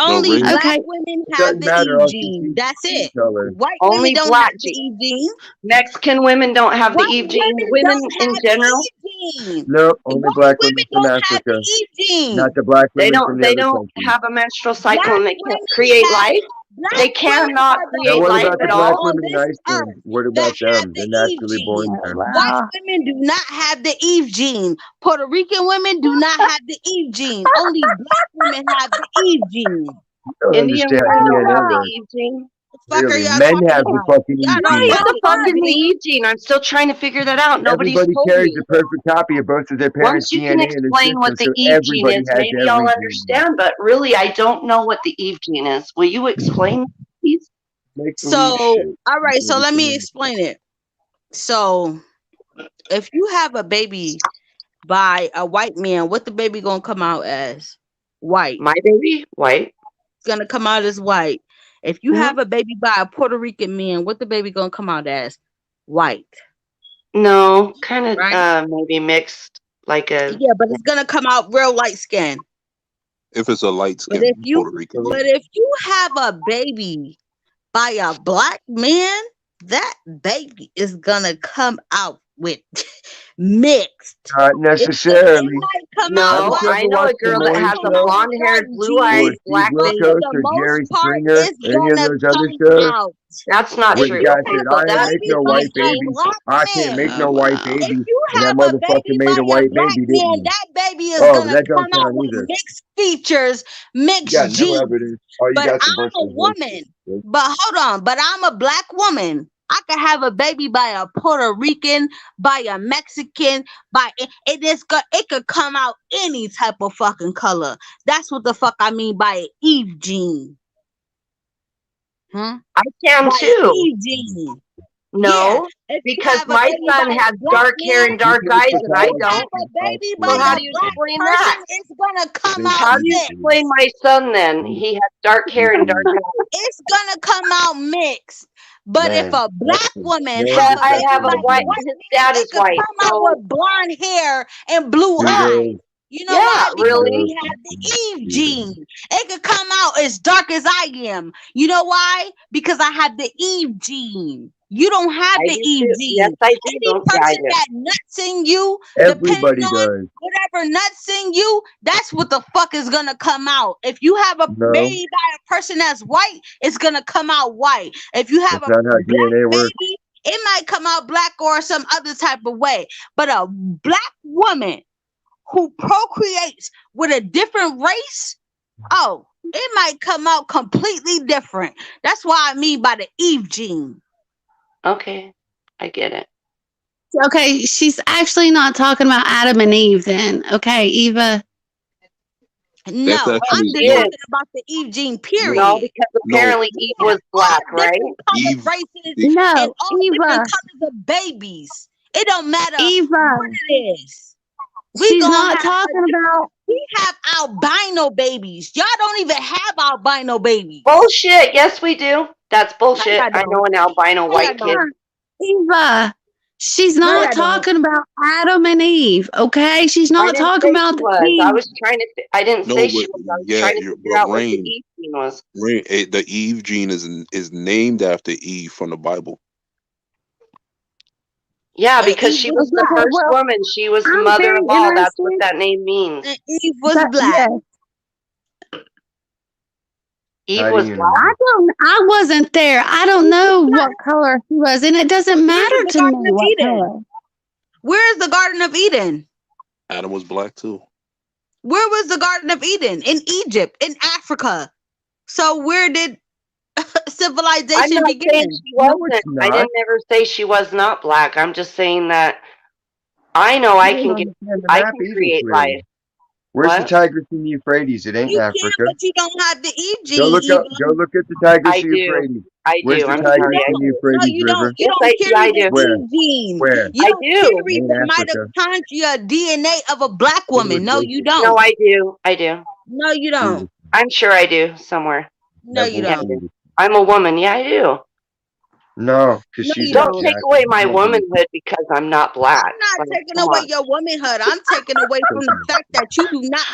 No, Only Rain. black Okay. women It have doesn't the matter. Eve All she gene. sees That's is it. color. White women Only don't black have the gene. Eve gene. Mexican women don't have the White Eve gene. women Women don't in have the general, Eve gene. No, only White black women women from don't have the Africa, Eve gene. not the black they women from the don't other countries. have a menstrual cycle Black and they can't women create have life. They black women cannot are the Now, create what life about the at only black all. on women in this Iceland? earth What that about have them? the They're Eve naturally gene. born Oh, there. White wow. women do not have the Eve gene. Puerto Rican women do not have the Eve gene. Only black women have the Eve gene. You don't Indian understand women don't have DNA the work. Eve gene. What the fuck are Really, y'all men talking have the about? fucking Y'all Eve don't gene. What the know fuck is the nothing. Eve gene? I'm still trying to figure that out. Nobody's Everybody told carries me. a perfect copy of both of their parents' Once you can DNA in their explain what system, the so Eve gene everybody is, has maybe I'll every gene. understand. But really, I don't know what the Eve gene is. Will you explain, please? Make believe So, shit. all right, so Nobody let can me understand. explain it. So, if you have a baby by a white man, what the baby gonna come out as? White. My baby, white. It's gonna come out as white. If you Mhm. have a baby by a Puerto Rican man, what the baby gonna come out as? White. No, kind of Right? maybe mixed, like a. Yeah, but it's gonna come out real light skin. If it's a light But skinned if you Puerto Rican man. but if you have a baby by a black man, that baby is gonna come out with mixed. Not It necessarily. might come No, out Haven't white. you I ever know a watched the girl that morning has a show? blonde-haired, Or blue-eyed, Steve black baby. For Wilkos the or Jerry most part, Springer it's or any of gonna those other come shows? out. That's not Where If the true. you guy Okay, said, have so a I ain't that's make baby no by white a baby. black I can't make man, no Oh, white wow. if baby. you And that have a motherfucker baby made by a a white black baby, man, didn't he? that baby is Oh, gonna that don't come out count with either. mixed features, You mixed got no genes. evidence. All you But got is a I'm bunch a of woman. voices. But hold on, but I'm a black woman. I could have a baby by a Puerto Rican, by a Mexican, it could come out any type of fucking color. That's what the fuck I mean by an Eve gene. I can By an too. Eve gene. Yeah. No, If you because have a my baby by son a has black dark hair man, and dark You can't eyes, if and I you pretend have don't. a baby by So how a do you black explain person, that? it's gonna come Thank out How do you mixed. explain my son then? He has dark hair and dark eyes. It's gonna come out mixed. But if Man, a black woman man, have But a I baby have by a a white. white His man, dad it is could white, come out so with blonde hair and blue Here eyes. goes. You know yeah, why? Because really. we have the Eve gene. It could come out as dark as I am. You know why? Because I have the Eve gene. You don't have I the do Eve too. Yes, gene. I do. Any Don't guide person it. that nuts in you, depending Everybody on does. whatever nuts in you, that's what the fuck is gonna come out. If you have a No, baby by a person that's white, it's gonna come out white. If you have that's a not how black DNA works. baby, it might come out black or some other type of way. But a black woman who procreates with a different race, oh, it might come out completely different. That's why I mean by the Eve gene. Okay, I get it. Okay, she's actually not talking about Adam and Eve then. Okay, Eva. No, I'm actually just no. talking about the Eve gene, period. No, because No, apparently Eve was black, all right? different colored Eve. races No, and all Eva. different colors of babies. It don't matter Eva. what it is. We She's gonna not have talking about. we have albino babies. Y'all don't even have albino babies. Bullshit. Yes, we do. That's bullshit. y'all I don't. know an albino No, white y'all kid. Eva. She's No, not y'all don't. talking about Adam and Eve. Okay, she's I not didn't talking say about she the was. I Eve. was trying to. I didn't No, say but she was. I was yeah, trying to you're figure but out what the Rain, Eve gene was. the Eve gene is named after Eve from the Bible. Yeah, And because Eve she was was the Okay, black. first well, woman. She was the I'm mother very of all. That's what interested. that name means. And Eve was But black. yes, Eve How do was you black. know? I wasn't there. I don't know what color she was, and it doesn't Where's matter the to me Garden of what Eden? color. Where's the Garden of Eden? Adam was black too. Where was the Garden of Eden? In Egypt, in Africa. So where did I'm civilization not saying began. she No, wasn't. it's I not. didn't ever say she was not black. I'm just saying that I know You I don't can understand the I map can either, create life. clearly. Where's the What? Tigris and the Euphrates? It ain't You can, Africa. but you don't have the E Go gene, look up. Ebon. Go look at the Tigris I and do. Euphrates. I Where's do. the I'm No, you Tigris sorry. and the don't. No, Euphrates you don't. River? You Yes, don't yeah, carry I the do. Where? E gene. Where? You I don't do. carry Ain't the Africa. mitochondria DNA of a black Go to woman. No, you Jason. No, don't. I do. I do. No, you Prove don't. it. I'm sure I do somewhere. No, Have you her Yeah, don't. prove it. I'm a woman. Yeah, I do. No, because No, she's you got Don't don't. take that. away my Come on, womanhood because I'm not black. I'm not Like, taking come away on. your womanhood. I'm taking away from the fact that you do not